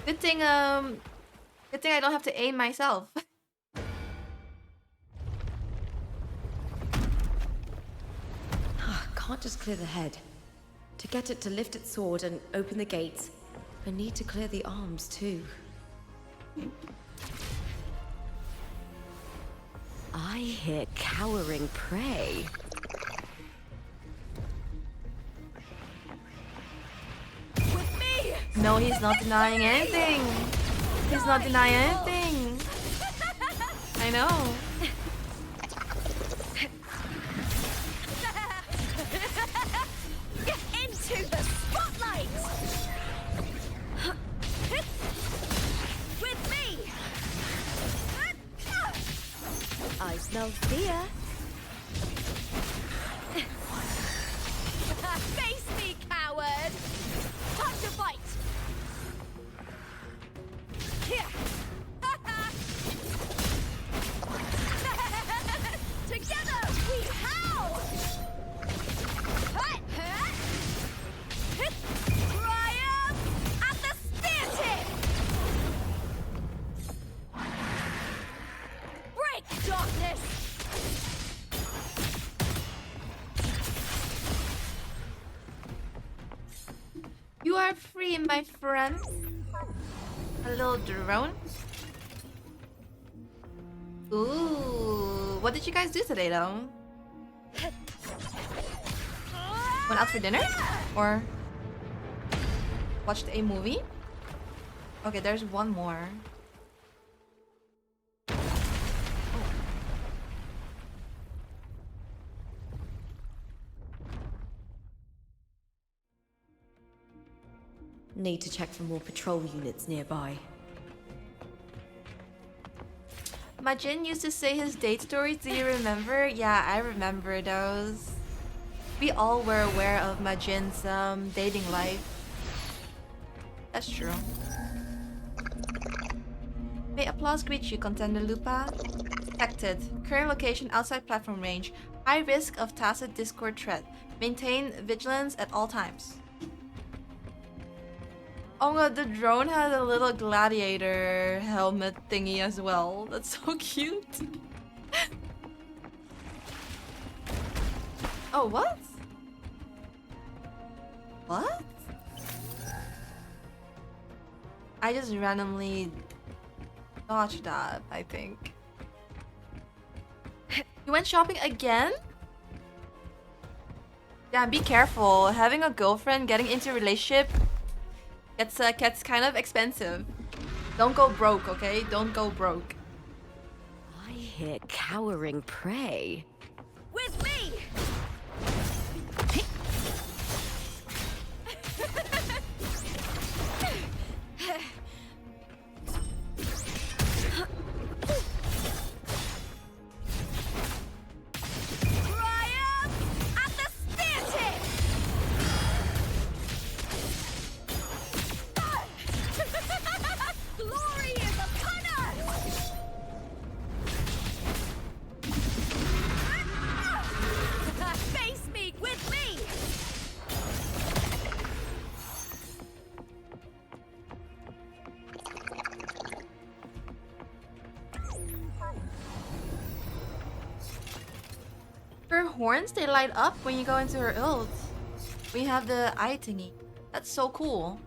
Good thing I don't have to aim myself. Can't just clear the head. To get it to lift its sword and open the gates, I need to clear the arms too. I hear cowering prey. With me! No, he's not denying anything. He's not denying anything. I know. Get into the spotlight! With me! I smell fear. Face me, coward! Time to fight! Here! Together we howl! Triumph at the spear tip! Break darkness! You are free, my friend. A little drone. Ooh, what did you guys do today, though? Went out for dinner? Or watched a movie? Okay, there's one more. Need to check for more patrol units nearby. Majin used to say his date stories, do you remember? Yeah, I remember those. We all were aware of Majin's dating life. That's true. May applause greet you, Contender Lupa. Detected. Current location outside platform range. High risk of tacit Discord threat. Maintain vigilance at all times. Oh my god, the drone has a little gladiator helmet thingy as well. That's so cute. Oh, what? What? I just randomly dodged that, I think. You went shopping again? Yeah, be careful. Having a girlfriend, getting into a relationship gets kind of expensive. Don't go broke, okay? Don't go broke. I hear cowering prey. With me! Triumph at the spear tip! Glory is upon us! Face me with me! Her horns, they light up when you go into her ult. We have the eye thingy. That's so cool.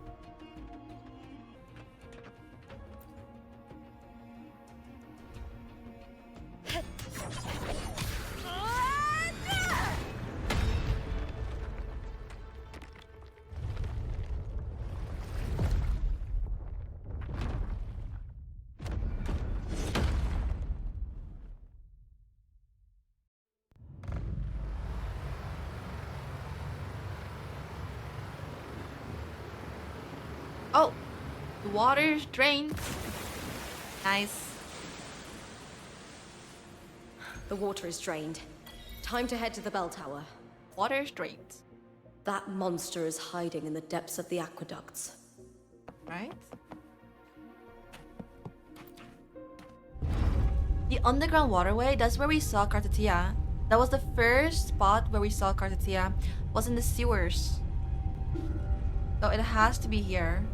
Oh, the water's drained. Nice. The water is drained. Time to head to the bell tower. Water's drained. That monster is hiding in the depths of the aqueducts. Right? The underground waterway, that's where we saw Kartatia. That was the first spot where we saw Kartatia. Was in the sewers. So it has to be here.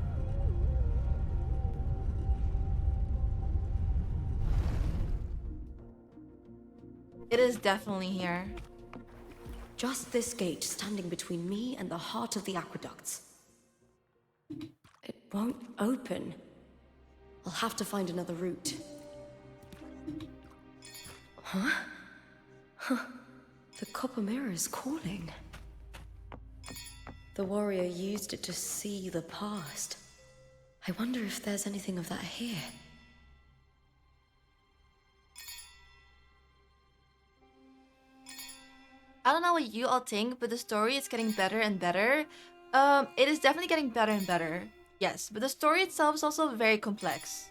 It is definitely here. Just this gate standing between me and the heart of the aqueducts. It won't open. I'll have to find another route. Huh? Huh. The copper mirror is calling. The warrior used it to see the past. I wonder if there's anything of that here. I don't know what you all think, but the story is getting better and better. It is definitely getting better and better. Yes, but the story itself is also very complex.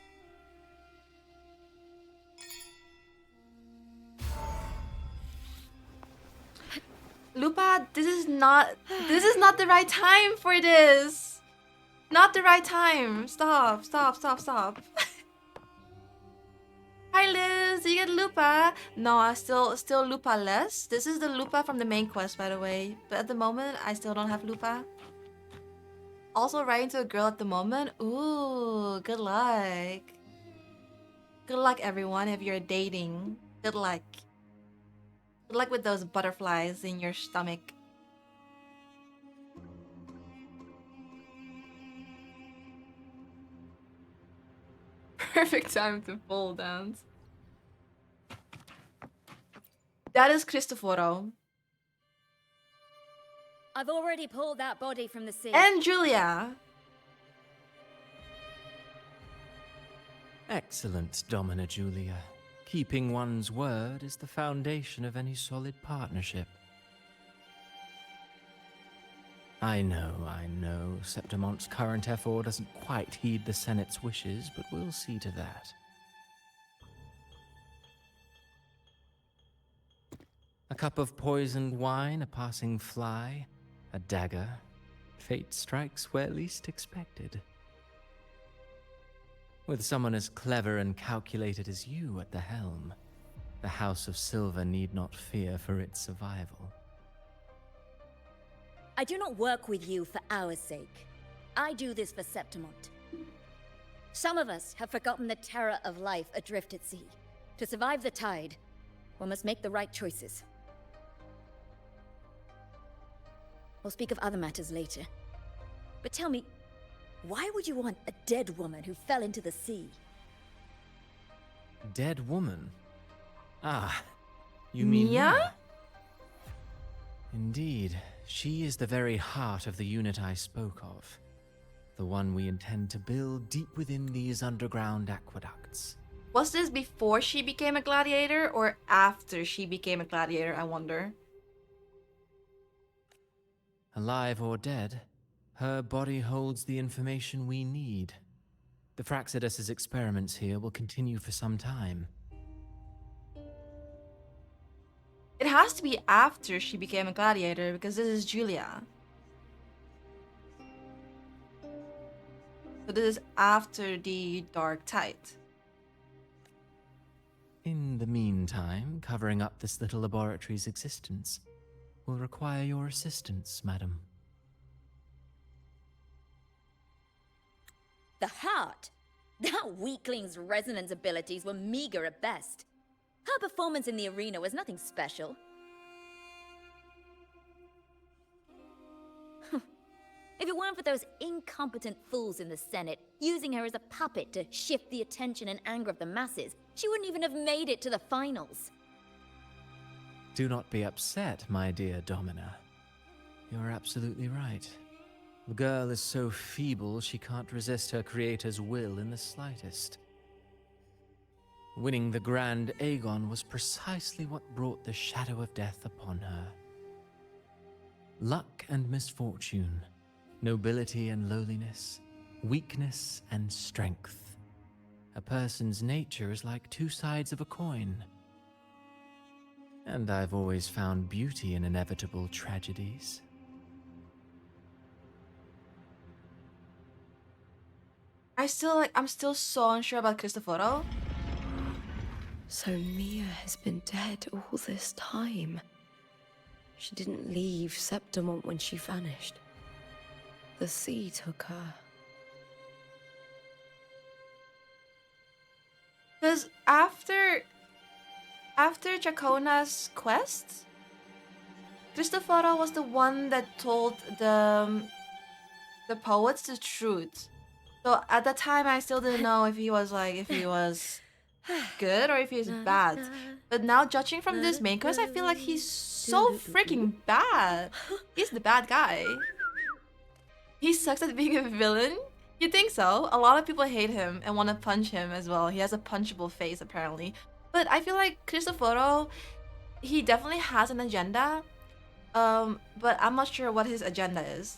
Lupa, this is not the right time for this. Not the right time. Stop. Hi Liz, you get Lupa. No, I still Lupa less. This is the Lupa from the main quest, by the way. But at the moment, I still don't have Lupa. Also writing to a girl at the moment. Ooh, good luck. Good luck, everyone, if you're dating. Good luck. Good luck with those butterflies in your stomach. Perfect time to pole dance. That is Christophoro. I've already pulled that body from the sea. And Julia. Excellent, Domina Julia. Keeping one's word is the foundation of any solid partnership. I know. Septimonte's current effort doesn't quite heed the Senate's wishes, but we'll see to that. A cup of poisoned wine, a passing fly, a dagger. Fate strikes where least expected. With someone as clever and calculated as you at the helm, the House of Silver need not fear for its survival. I do not work with you for our sake. I do this for Septimont. Some of us have forgotten the terror of life adrift at sea. To survive the tide, one must make the right choices. We'll speak of other matters later. But tell me, why would you want a dead woman who fell into the sea? Dead woman? Ah, you mean Mia? Mia? Indeed, she is the very heart of the unit I spoke of. The one we intend to build deep within these underground aqueducts. Was this before she became a gladiator or after she became a gladiator, I wonder? Alive or dead, her body holds the information we need. The Fraxidus's experiments here will continue for some time. It has to be after she became a gladiator because this is Julia. So this is after the Dark Tide. In the meantime, covering up this little laboratory's existence will require your assistance, madam. The heart? That weakling's resonance abilities were meager at best. Her performance in the arena was nothing special. If it weren't for those incompetent fools in the Senate using her as a puppet to shift the attention and anger of the masses, she wouldn't even have made it to the finals. Do not be upset, my dear Domina. You're absolutely right. The girl is so feeble she can't resist her creator's will in the slightest. Winning the Grand Aegon was precisely what brought the shadow of death upon her. Luck and misfortune, nobility and lowliness, weakness and strength. A person's nature is like two sides of a coin. And I've always found beauty in inevitable tragedies. I'm still so unsure about Christophoro. So Mia has been dead all this time. She didn't leave Septimont when she vanished. The sea took her. Because after Chacona's quest, Christophoro was the one that told the poets the truth. So at that time, I still didn't know if he was good or if he was bad. But now, judging from this main quest, I feel like he's so freaking bad. He's the bad guy. He sucks at being a villain. You think so? A lot of people hate him and want to punch him as well. He has a punchable face apparently. But I feel like Christophoro, he definitely has an agenda. But I'm not sure what his agenda is.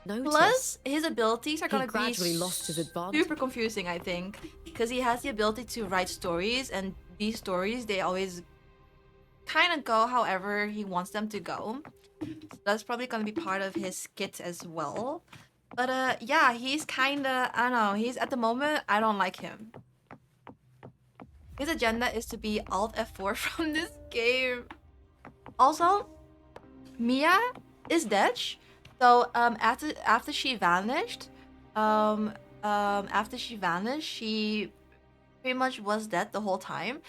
Notice Plus, his abilities are he gonna be gradually lost his advantage. super confusing, I think, because he has the ability to write stories, and these stories they always kind of go however he wants them to go. So that's probably gonna be part of his skit as well. But yeah, he's kind of, I don't know. He's at the moment I don't like him. His agenda is to be Alt F4 from this game. Also, Mia is dead. So after she vanished, she pretty much was dead the whole time.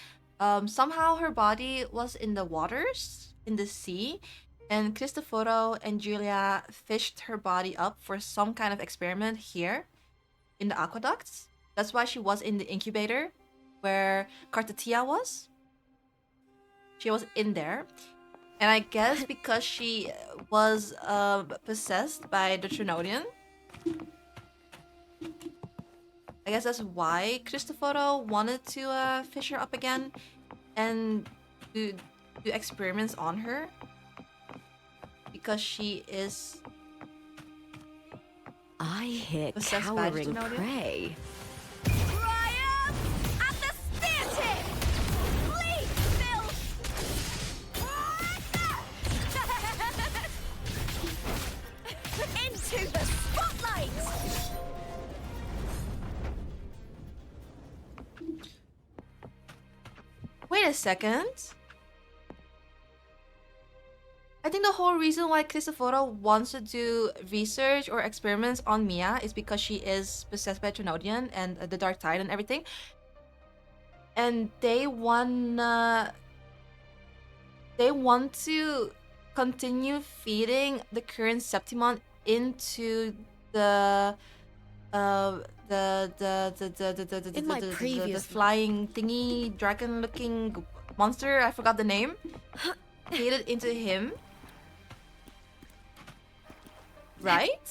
Somehow her body was in the waters, in the sea, and Cristoforo and Julia fished her body up for some kind of experiment here in the aqueducts. That's why she was in the incubator where Cartatia was. She was in there. And I guess because she was possessed by the Threnodian, I guess that's why Christophoro wanted to fish her up again and do experiments on her. Because she is I hear possessed by the cowering Threnodian. prey. Triumph at the spear tip! Please, Phil! Into the spotlight! Wait a second. I think the whole reason why Cristoforo wants to do research or experiments on Mia is because she is possessed by Threnodian and the Dark Tide and everything. And they want to continue feeding the current Septimon into the flying thingy dragon looking monster. I forgot the name. Feed it into him. Right?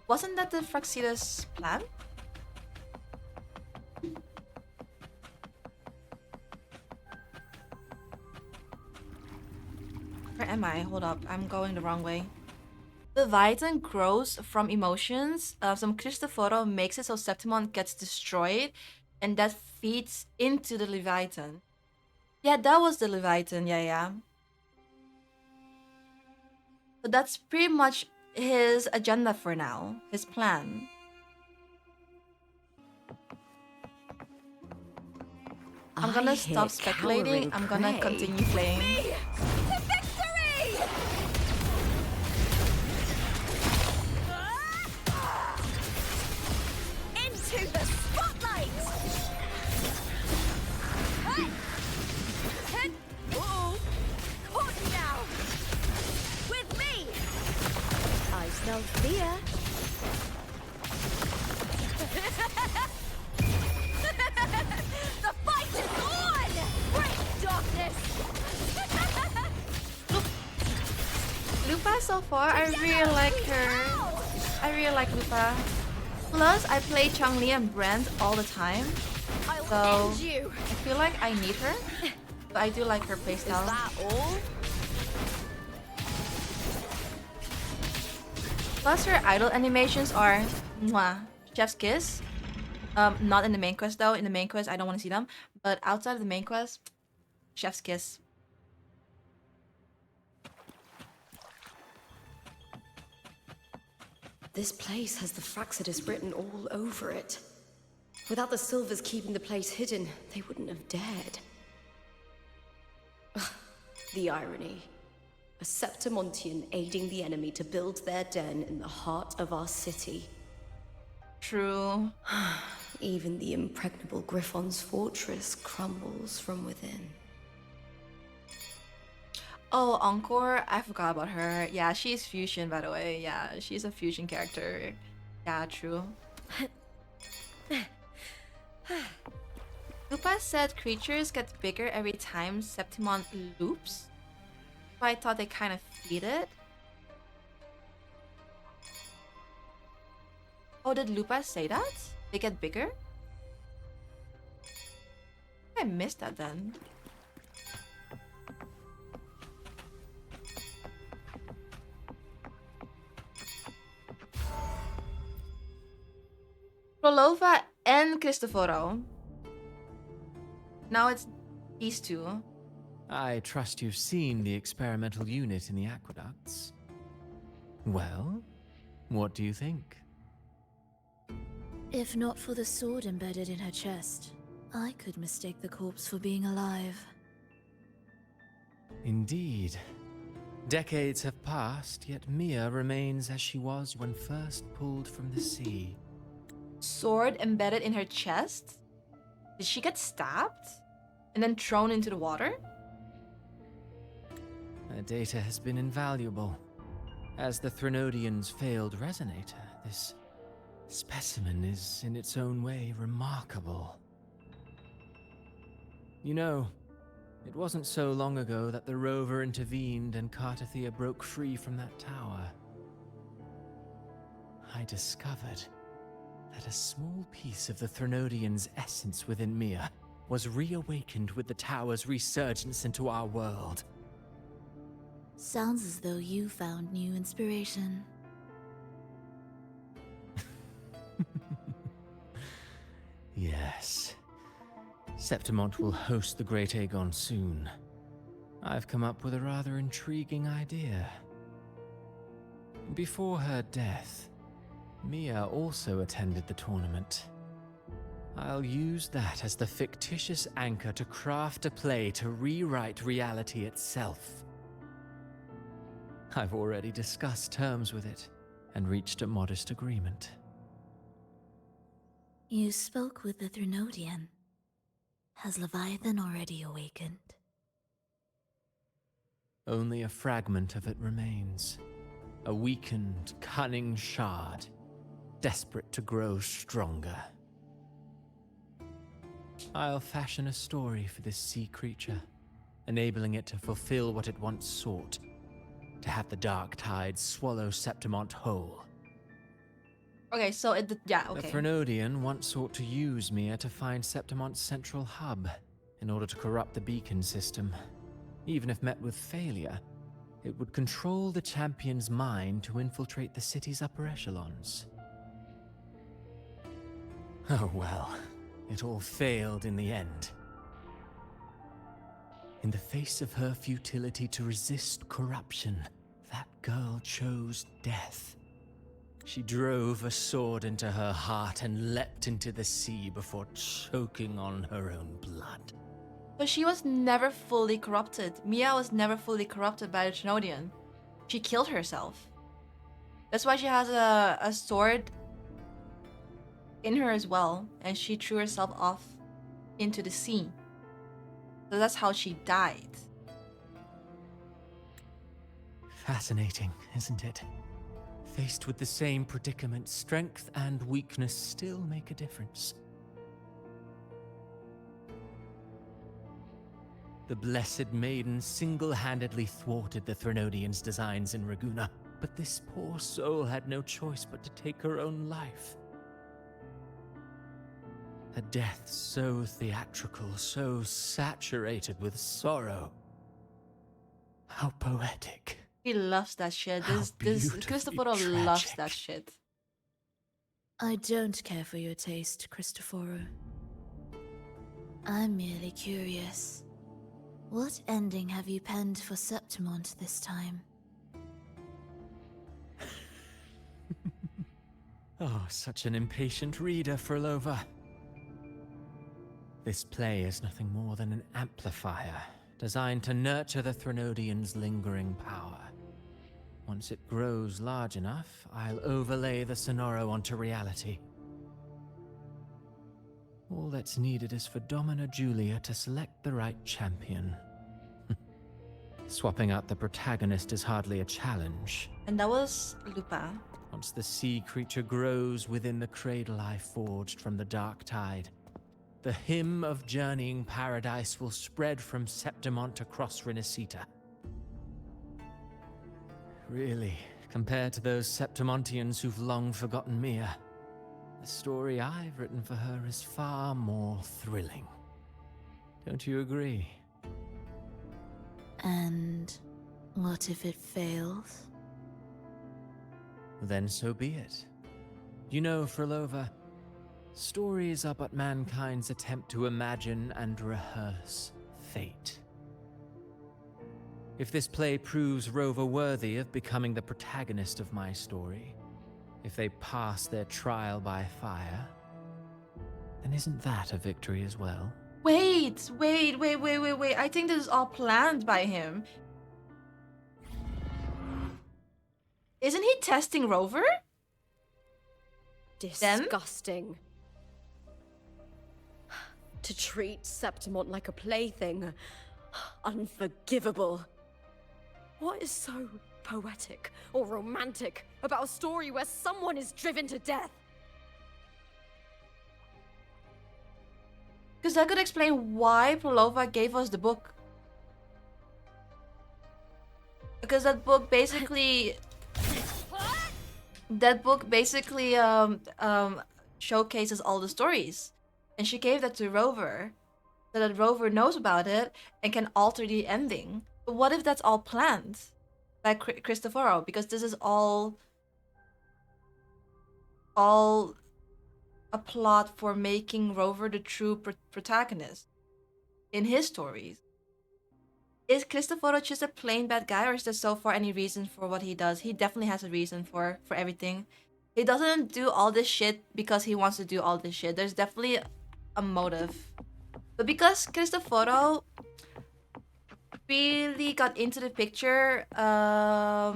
Wasn't that the Fraxida's plan? Where am I? Hold up, I'm going the wrong way. The Leviathan grows from emotions. Some Cristoforo makes it so Septimon gets destroyed, and that feeds into the Leviathan. Yeah, that was the Leviathan, yeah. So that's pretty much his agenda for now, his plan. I'm gonna stop speculating. I'm gonna continue playing. To victory! Into the spotlight! Uh-oh. Caught now! With me! I smell fear. The fight is on! Break darkness! Lupa so far, I really like her. I really like Lupa. Plus, I play Changli and Brand all the time. So, I feel like I need her. But I do like her playstyle. Is that all? Plus, her idol animations are mwah, chef's kiss. Not in the main quest though. In the main quest, I don't want to see them. But outside of the main quest, chef's kiss. This place has the Fraxidus written all over it. Without the Silvers keeping the place hidden, they wouldn't have dared. Ugh, the irony. A Septimontian aiding the enemy to build their den in the heart of our city. True. Even the impregnable Griffon's fortress crumbles from within. Oh, Encore, I forgot about her. Yeah, she's fusion, by the way. Yeah, she's a fusion character. Yeah, true. Lupa said creatures get bigger every time Septimon loops. So I thought they kind of feed it. Oh, did Lupa say that? They get bigger? I missed that then. Prolova and Christophoro. Now it's these two. I trust you've seen the experimental unit in the aqueducts. Well, what do you think? If not for the sword embedded in her chest, I could mistake the corpse for being alive. Indeed. Decades have passed, yet Mia remains as she was when first pulled from the sea. Sword embedded in her chest? Did she get stabbed? And then thrown into the water? Her data has been invaluable. As the Threnodian's failed resonator, this specimen is in its own way remarkable. You know, it wasn't so long ago that the rover intervened and Cartathea broke free from that tower. I discovered that a small piece of the Threnodian's essence within Mia was reawakened with the tower's resurgence into our world. Sounds as though you found new inspiration. Yes. Septimont will host the Great Aegon soon. I've come up with a rather intriguing idea. Before her death, Mia also attended the tournament. I'll use that as the fictitious anchor to craft a play to rewrite reality itself. I've already discussed terms with it and reached a modest agreement. You spoke with the Threnodian. Has Leviathan already awakened? Only a fragment of it remains. A weakened, cunning shard, desperate to grow stronger. I'll fashion a story for this sea creature, enabling it to fulfill what it once sought, to have the dark tide swallow Septimont whole. Okay, so yeah, okay. The Threnodian once sought to use Mia to find Septimont's central hub in order to corrupt the beacon system. Even if met with failure, it would control the champion's mind to infiltrate the city's upper echelons. Oh well, it all failed in the end. In the face of her futility to resist corruption, that girl chose death. She drove a sword into her heart and leapt into the sea before choking on her own blood. But she was never fully corrupted. Mia was never fully corrupted by the Threnodian. She killed herself. That's why she has a sword in her as well, and she threw herself off into the sea. So that's how she died. Fascinating, isn't it? Faced with the same predicament, strength and weakness still make a difference. The Blessed Maiden single-handedly thwarted the Threnodian's designs in Raguna, but this poor soul had no choice but to take her own life. A death so theatrical, so saturated with sorrow. How poetic. He loves that shit. This Christophoro loves that shit. I don't care for your taste, Christophoro. I'm merely curious. What ending have you penned for Septimont this time? Oh, such an impatient reader, Frolova. This play is nothing more than an amplifier, designed to nurture the Threnodian's lingering power. Once it grows large enough, I'll overlay the Sonoro onto reality. All that's needed is for Domina Julia to select the right champion. Swapping out the protagonist is hardly a challenge. And that was Lupa. Once the sea creature grows within the cradle I forged from the dark tide, the hymn of journeying paradise will spread from Septimont across Rinascita. Really, compared to those Septimontians who've long forgotten Mia, The story I've written for her is far more thrilling. Don't you agree? And what if it fails? Then so be it. You know, Frolova, stories are but mankind's attempt to imagine and rehearse fate. If this play proves Rover worthy of becoming the protagonist of my story, if they pass their trial by fire, then isn't that a victory as well? Wait. I think this is all planned by him. Isn't he testing Rover? Disgusting. To treat Septimont like a plaything. Unforgivable. What is so poetic or romantic about a story where someone is driven to death? Because that could explain why Prolova gave us the book. Because that book basically... showcases all the stories. And she gave that to Rover, so that Rover knows about it and can alter the ending. But what if that's all planned by Christophoro? Because this is all a plot for making Rover the true protagonist in his stories. Is Christophoro just a plain bad guy, or is there so far any reason for what he does? He definitely has a reason for everything. He doesn't do all this shit because he wants to do all this shit. There's definitely a motive. But because Christophoro really got into the picture a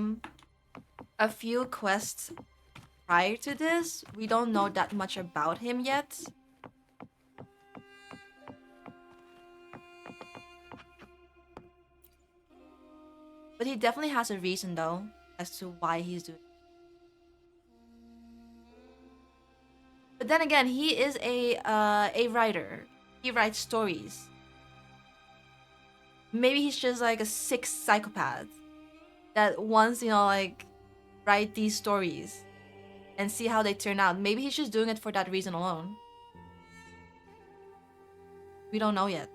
few quests prior to this, we don't know that much about him yet. But he definitely has a reason, though, as to why he's doing it. But then again, he is a writer. He writes stories. Maybe he's just like a sick psychopath that wants, like, write these stories and see how they turn out. Maybe he's just doing it for that reason alone. We don't know yet.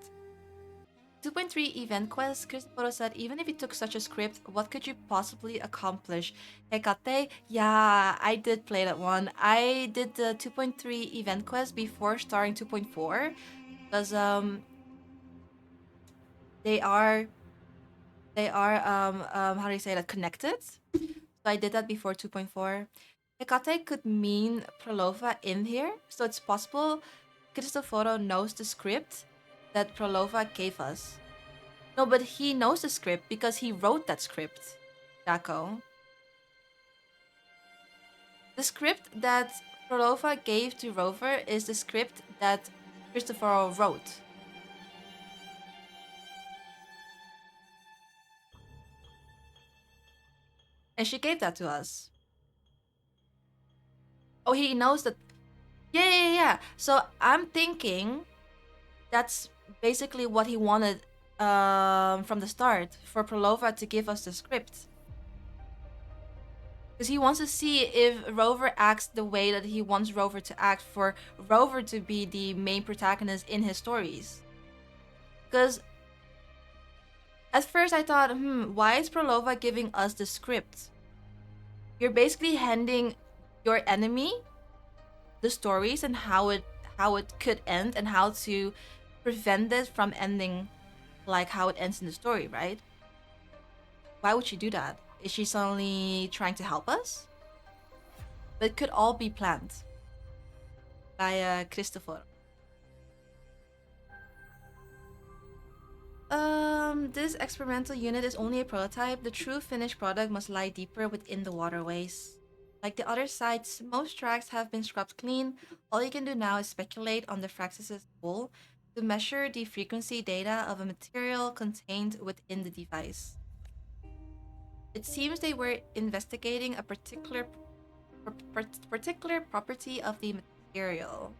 2.3 event quest. Christophoro said, even if you took such a script, what could you possibly accomplish? Hecate? Yeah, I did play that one. I did the 2.3 event quest before starting 2.4 because they are how do you say that, connected. So I did that before 2.4. Hecate could mean Prolova in here, so it's possible Christophoro knows the script that Prolova gave us. No, but he knows the script because he wrote that script, Jaco. The script that Prolova gave to Rover is the script that Christophoro wrote. And she gave that to us. Oh, he knows that. Yeah. So I'm thinking that's basically what he wanted from the start, for Prolova to give us the script. Because he wants to see if Rover acts the way that he wants Rover to act, for Rover to be the main protagonist in his stories. Because at first I thought, why is Prolova giving us the script? You're basically handing your enemy the stories and how it could end and how to prevent it from ending like how it ends in the story, right? Why would she do that? Is she suddenly trying to help us? But it could all be planned by Christophoro. This experimental unit is only a prototype. The true finished product must lie deeper within the waterways. Like the other sites, most tracks have been scrubbed clean. All you can do now is speculate on the Fraxis' role to measure the frequency data of a material contained within the device. It seems they were investigating a particular property of the material.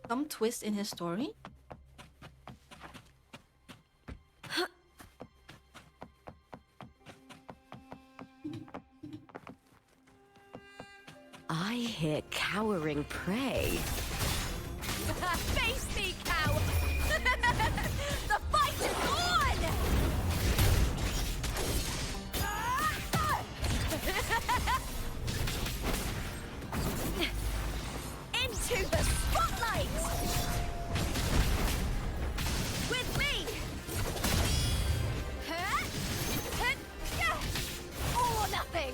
some twist in his story. I hear cowering prey. Face me, cow! The fight is on! Into the spotlight! With me! All or nothing!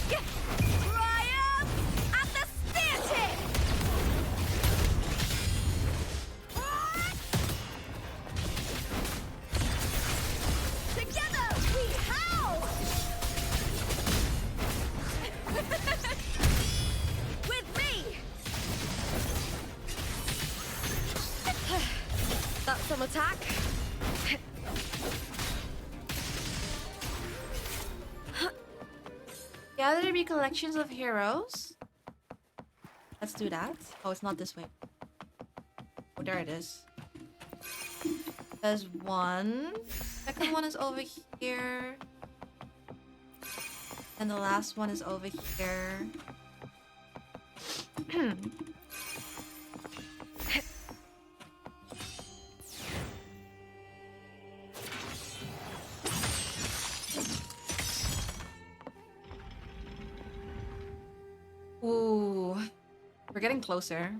Triumph at the spear tip! Together we howl! With me! That's some attack. Gather to be collections of heroes. Let's do that. Oh, it's not this way. Oh, there it is. There's one. Second one is over here. And the last one is over here. Ooh, we're getting closer.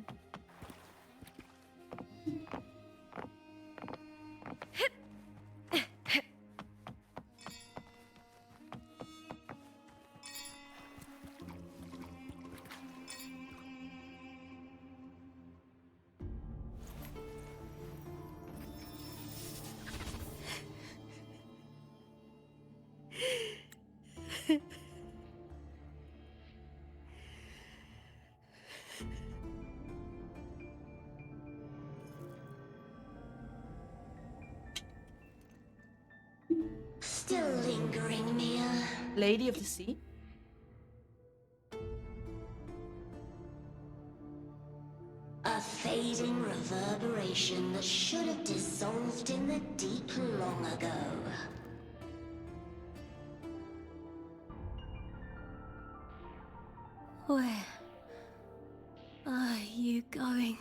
Still lingering, Mia. Lady of the Sea. A fading reverberation that should have dissolved in the deep long ago. Where are you going?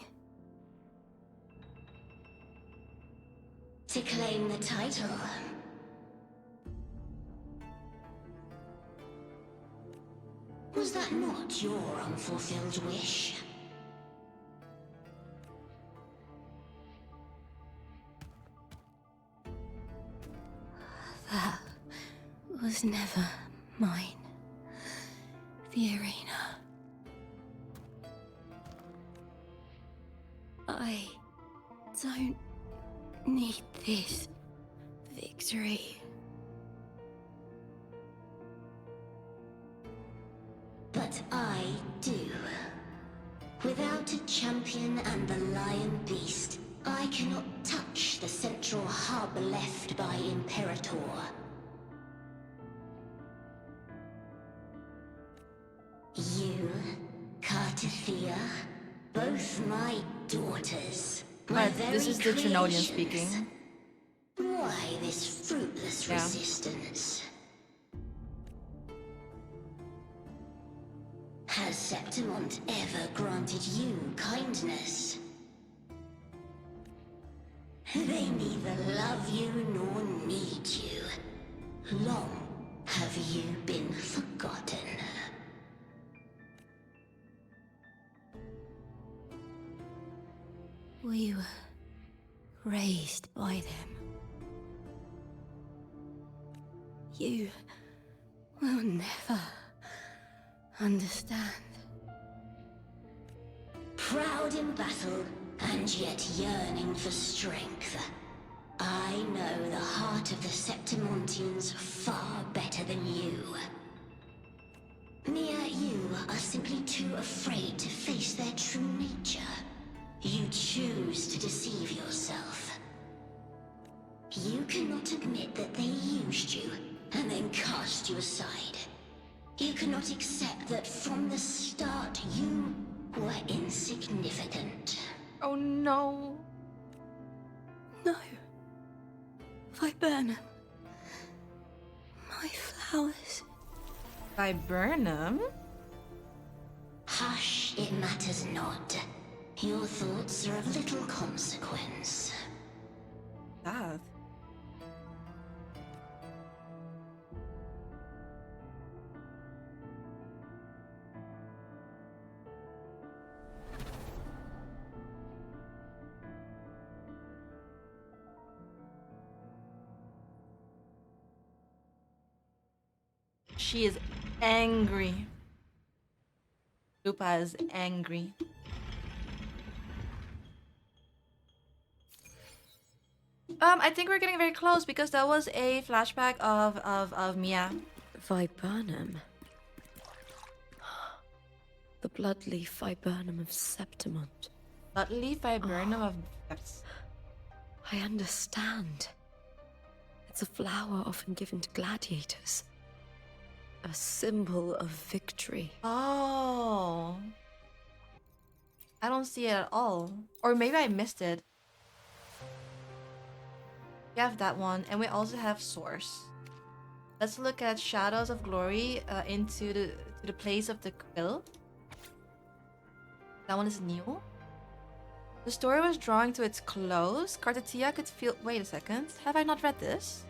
To claim the title. Was that not your unfulfilled wish? That was never mine. The arena. I don't need this victory. But I do. Without a champion and the lion beast, I cannot touch the central hub left by Imperator. You, Cartithia, both my daughters. My Right, this is the very Threnodian creations. speaking. Why this fruitless Yeah. resistance? Has Septimont ever granted you kindness? They neither love you nor need you. Long have you been forgotten. We were raised by them. You will never understand. Proud in battle, and yet yearning for strength. I know the heart of the Septimontians far better than you. Mia, you are simply too afraid to face their true nature. You choose to deceive yourself. You cannot admit that they used you, and then cast you aside. You cannot accept that from the start you were insignificant. Oh no. No. Viburnum. My flowers. Viburnum? Hush, it matters not. Your thoughts are of little consequence. That. She is angry. Lupa is angry. I think we're getting very close because that was a flashback of Mia. Viburnum. The bloodleaf viburnum of Septimont. Bloodleaf viburnum of I understand. It's a flower often given to gladiators. A symbol of victory. Oh. I don't see it at all. Or maybe I missed it. We have that one, and we also have Source. Let's look at Shadows of Glory into the place of the quill. That one is new. The story was drawing to its close. Cartetia could feel... Wait a second. Have I not read this?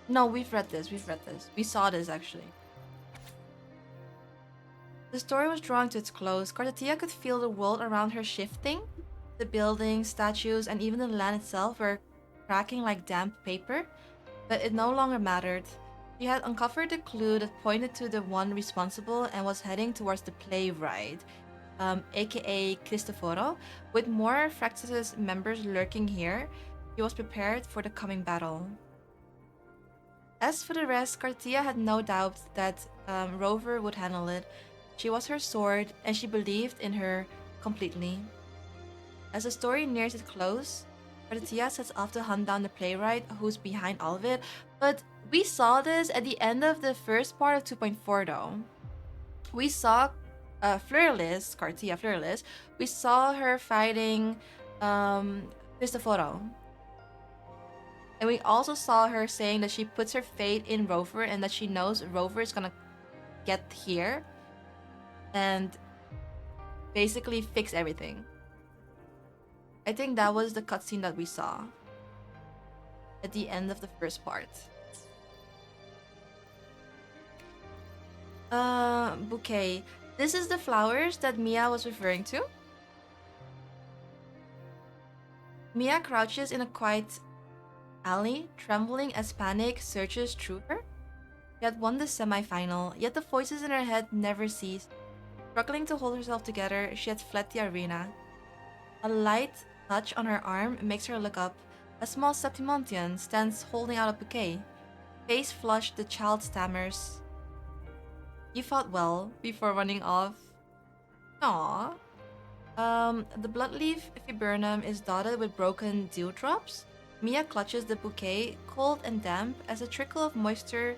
No, we've read this. We saw this, actually. The story was drawing to its close. Cartetia could feel the world around her shifting. The buildings, statues, and even the land itself were cracking like damp paper, but it no longer mattered. She had uncovered a clue that pointed to the one responsible and was heading towards the playwright, aka Christophoro. With more Fraxis members lurking here, he was prepared for the coming battle. As for the rest, Cartia had no doubt that Rover would handle it. She was her sword, and she believed in her completely. As the story nears its close, Cartia sets off to hunt down the playwright who's behind all of it. But we saw this at the end of the first part of 2.4 though. We saw Fleurless, Cartia Fleurless. We saw her fighting Christophoro. And we also saw her saying that she puts her faith in Rover and that she knows Rover is gonna get here and basically fix everything. I think that was the cutscene that we saw at the end of the first part. Bouquet. This is the flowers that Mia was referring to. Mia crouches in a quiet alley, trembling as panic surges through her. She had won the semi-final, yet the voices in her head never ceased. Struggling to hold herself together, she had fled the arena. A light touch on her arm makes her look up. A small Septimontian stands holding out a bouquet. Face flushed, the child stammers. You fought well before running off. Aww. The bloodleaf viburnum is dotted with broken dewdrops. Mia clutches the bouquet, cold and damp, as a trickle of moisture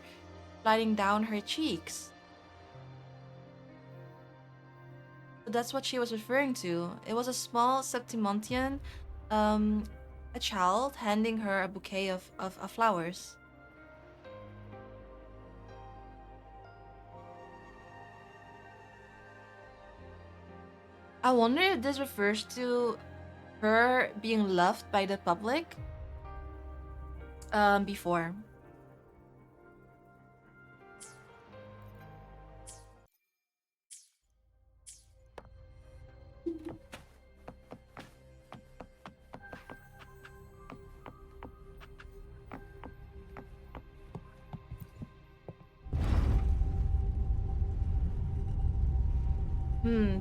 sliding down her cheeks. So that's what she was referring to. It was a small Septimontian, a child, handing her a bouquet of flowers. I wonder if this refers to her being loved by the public before.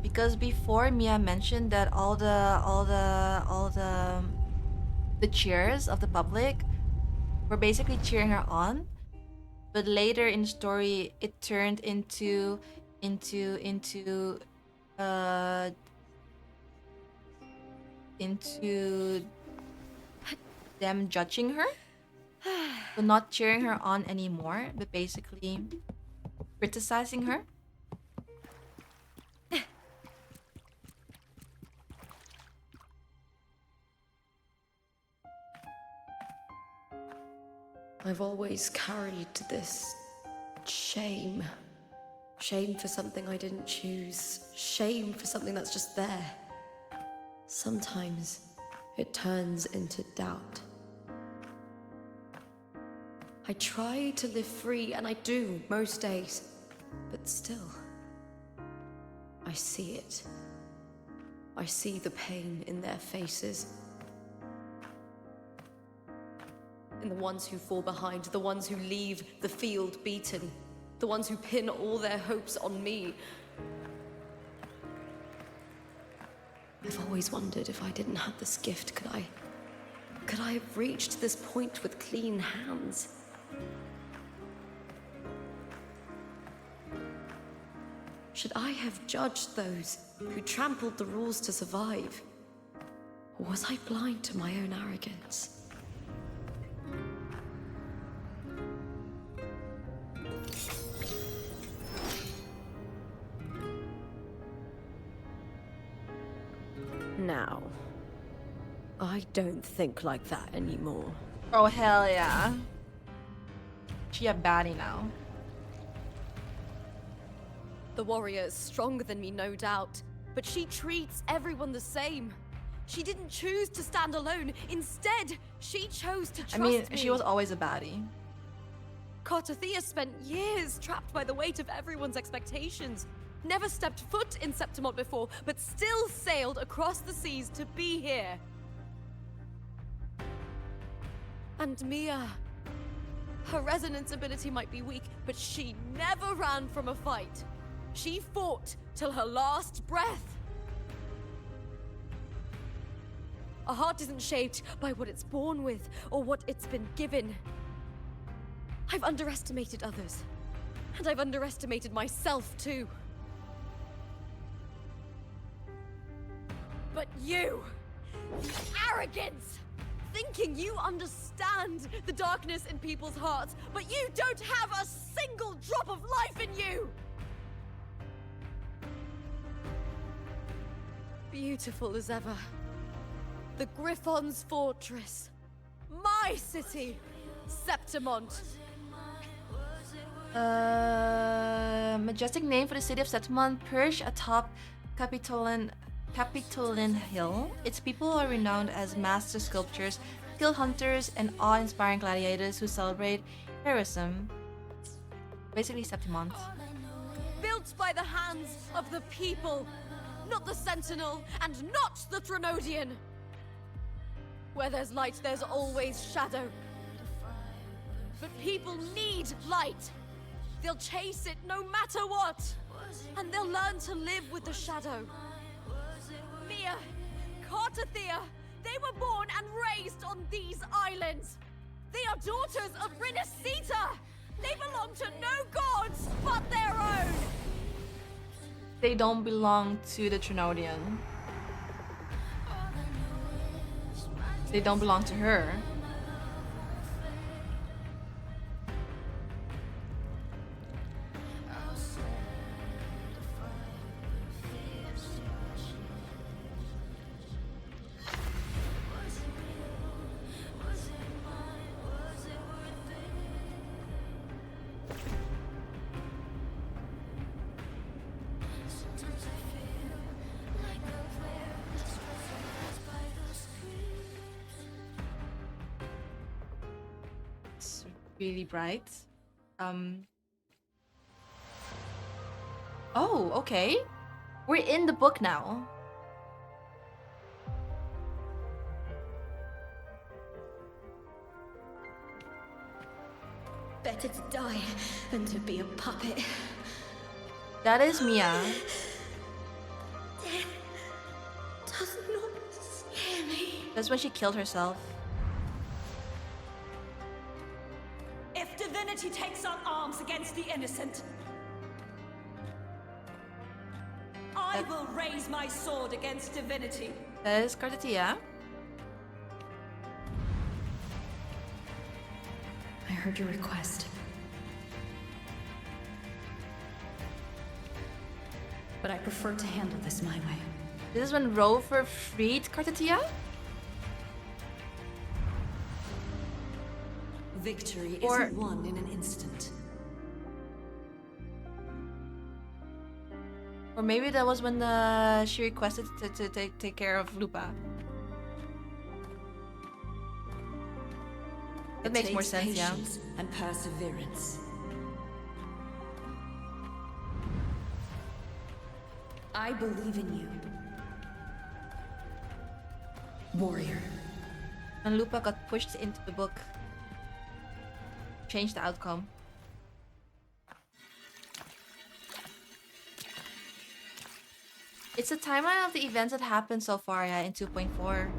Because before Mia mentioned that all the cheers of the public were basically cheering her on, but later in the story it turned into uh into them judging her. So not cheering her on anymore, but basically criticizing her. I've always carried this shame. Shame for something I didn't choose. Shame for something that's just there. Sometimes it turns into doubt. I try to live free, and I do most days. But still, I see it. I see the pain in their faces. In the ones who fall behind, the ones who leave the field beaten, the ones who pin all their hopes on me. I've always wondered if I didn't have this gift, could I have reached this point with clean hands? Should I have judged those who trampled the rules to survive? Or was I blind to my own arrogance? Now, I don't think like that anymore. Oh, hell yeah. She a baddie now. The warrior is stronger than me, no doubt, but she treats everyone the same. She didn't choose to stand alone. Instead, she chose to trust me. She was always a baddie. Cartothea spent years trapped by the weight of everyone's expectations. Never stepped foot in Septimont before, but still sailed across the seas to be here. And Mia, her resonance ability might be weak, but she never ran from a fight. She fought till her last breath. A heart isn't shaped by what it's born with or what it's been given. I've underestimated others, and I've underestimated myself too. But you, arrogance, thinking you understand the darkness in people's hearts, but you don't have a single drop of life in you! Beautiful as ever. The Griffon's fortress. My city, Septimont. Majestic name for the city of Septimont, perched atop Capitoline Hill. Its people are renowned as master sculptors, skilled hunters, and awe-inspiring gladiators who celebrate heroism. Basically, Septimont. Built by the hands of the people, not the Sentinel, and not the Threnodian. Where there's light, there's always shadow. But people need light. They'll chase it no matter what. And they'll learn to live with the shadow. Mia, Cartothea, they were born and raised on these islands. They are daughters of Rinascita. They belong to no gods but their own. They don't belong to the Threnodian. They don't belong to her. Really bright. Oh, okay. We're in the book now. Better to die than to be a puppet. That is Mia. Death does not scare me. That's when she killed herself. If divinity takes up arms against the innocent, I will raise my sword against divinity. That is Cartothea. heard your request. But I prefer to handle this my way. This is when Rover freed Cartatia? Victory Or- isn't won in an instant. Or maybe that was when she requested to take care of Lupa. That makes more sense, yeah. Patience and perseverance. I believe in you. Warrior. And Lupa got pushed into the book. Changed the outcome. It's a timeline of the events that happened so far, yeah, in 2.4.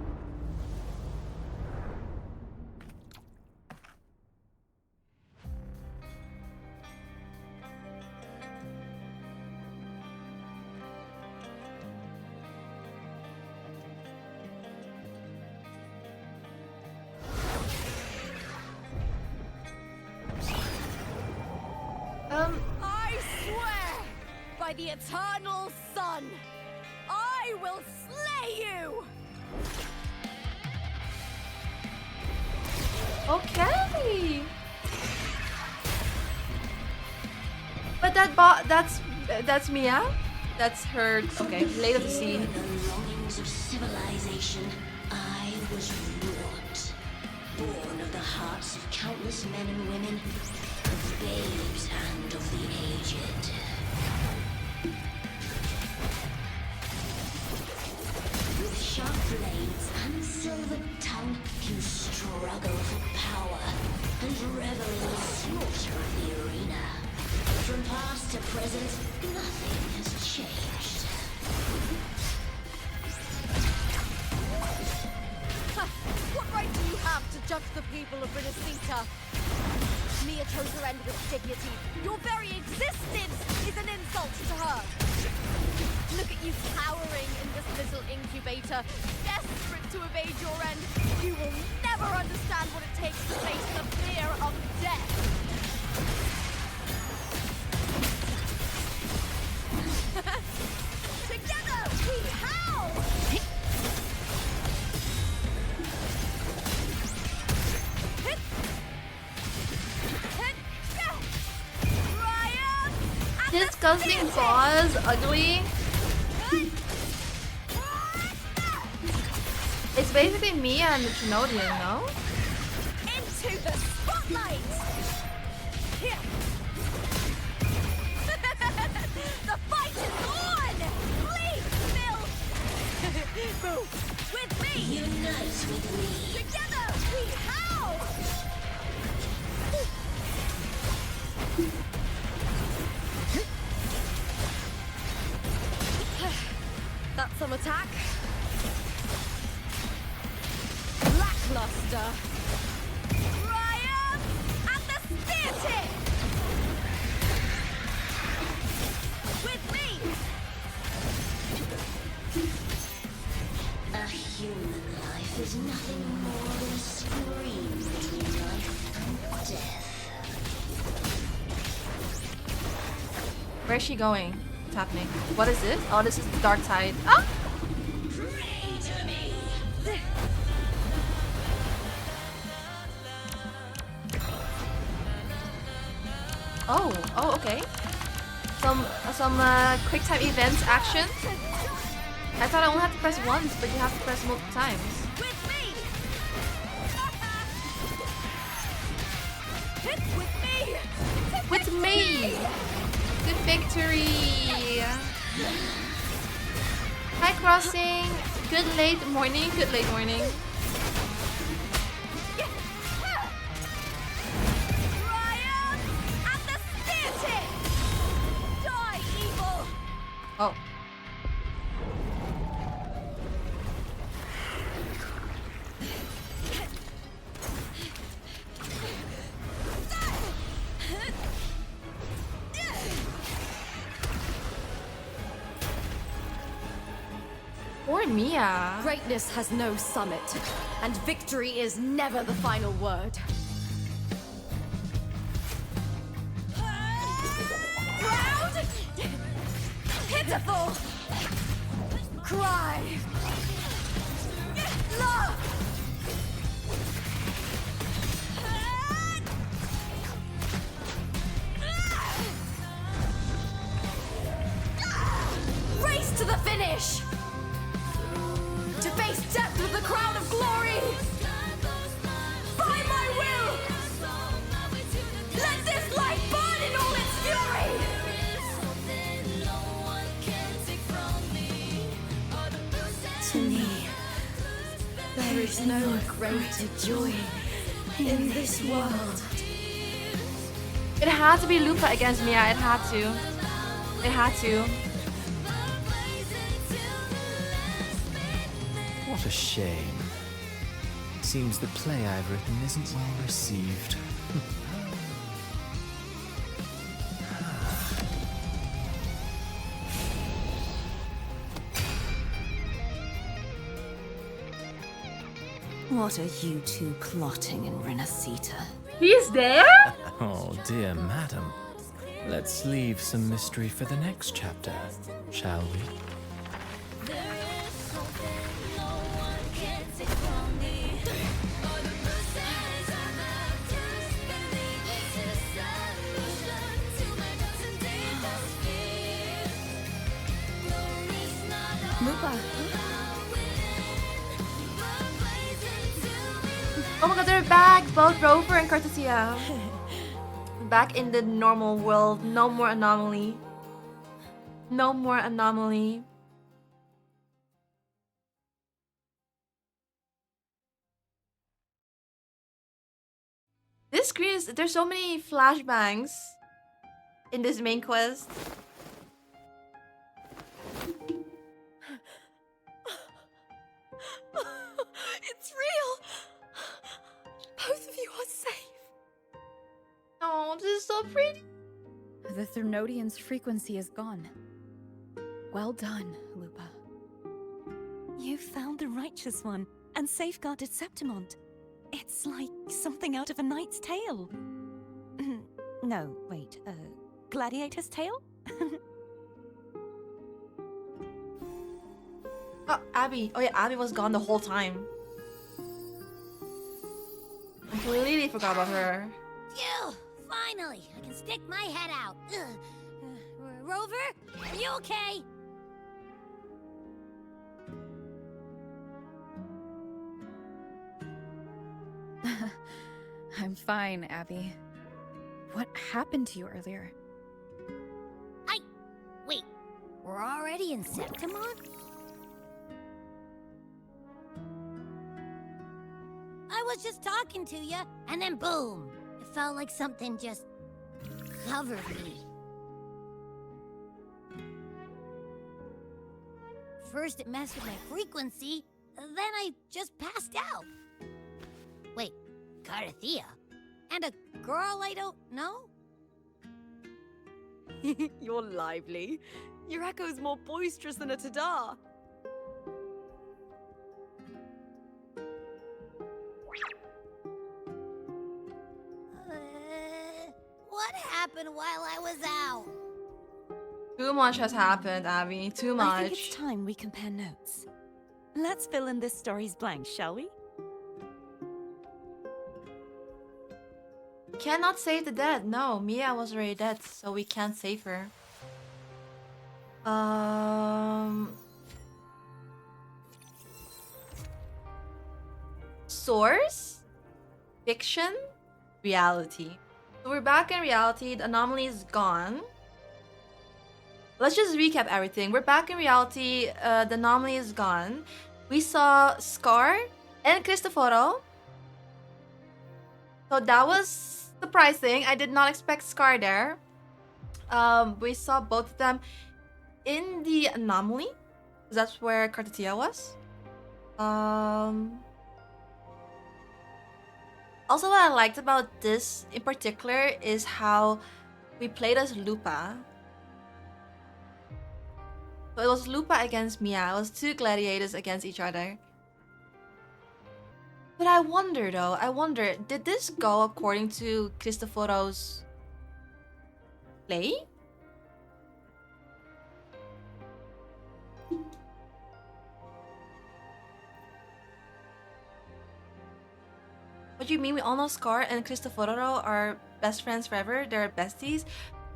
I swear by the eternal sun, I will slay you! Okay. But that's Mia. That's her. Okay, late of the sea. The longings of civilization, I was wrought. Born of the hearts of countless men and women, of babes and of the aged. With sharp blades and silver tongue, you struggle for power and revel in the slaughter of the arena. From past to present, nothing has changed. What right do you have to judge the people of Rinascita? Mia chose her end with dignity. Your very existence is an insult to her. Look at you cowering in this little incubator, desperate to evade your end. You will never understand what it takes to face the fear of death. Together, we howl! Disgusting boss, ugly. It's basically Mia and the Threnodian, no? Into the spotlight! Here! The fight is on! Please, Bill! Move! With me! Unite with me. Together, we howl! That's some attack. Lackluster. Ryan! And the spear tip! With me! A human life is nothing more than a scream between life and death. Where's she going? What's happening? What is this? Oh, this is the dark side. Ah! Pray to me. Oh, okay. Some quick time events action. I thought I only had to press once, but you have to press multiple times. With me! With me! With me! Good victory! Hi, Crossing. Good late morning. Good late morning. Ryan! And the spear tip! Die, evil! Oh. Poor Mia. Greatness has no summit, and victory is never the final word. pitiful cry. Love. Race to the finish. To face death with the crown of glory. By my will. Let this light burn in all its fury. To me, there is no greater joy in this world. It had to be Lupa against Mia. It had to. It had to. What a shame. Seems the play I've written isn't well received. What are you two plotting in Rinascita? He's there? Oh, dear madam. Let's leave some mystery for the next chapter, shall we? Lupa. Oh my god, they're back! Both Rover and Cartesia. Back in the normal world. No more anomaly. No more anomaly. This screen is... There's so many flashbangs in this main quest. It's real. Both of you are safe. Oh, this is so pretty. The Threnodian's frequency is gone. Well done, Lupa. You found the righteous one and safeguarded Septimont. It's like something out of a knight's tale. No, wait, gladiator's tale? Oh, Abby. Oh yeah, Abby was gone the whole time. I completely forgot about her. Phew! Finally, I can stick my head out. Rover, are you okay? I'm fine, Abby. What happened to you earlier? Wait, we're already in Septimont? I was just talking to you, and then boom! It felt like something just covered me. First it messed with my frequency, then I just passed out. Wait, Carthea? And a girl I don't know? You're lively. Your echo's more boisterous than a Tadar. What happened while I was out? Too much has happened, Abby. Too much. I think it's time we compare notes. Let's fill in this story's blanks, shall we? Cannot save the dead. No, Mia was already dead, so we can't save her. Source? Fiction? Reality. So we're back in reality. The anomaly is gone. Let's just recap everything. We're back in reality. The anomaly is gone. We saw Scar and Christophoro. So that was surprising. I did not expect Scar there. We saw both of them in the anomaly. That's where Cartesia was. Also, what I liked about this in particular is how we played as Lupa. So it was Lupa against Mia. It was two gladiators against each other. But I wonder though, did this go according to Christophoro's play? What do you mean? We all know Scar and Christophoro are best friends forever. They're besties.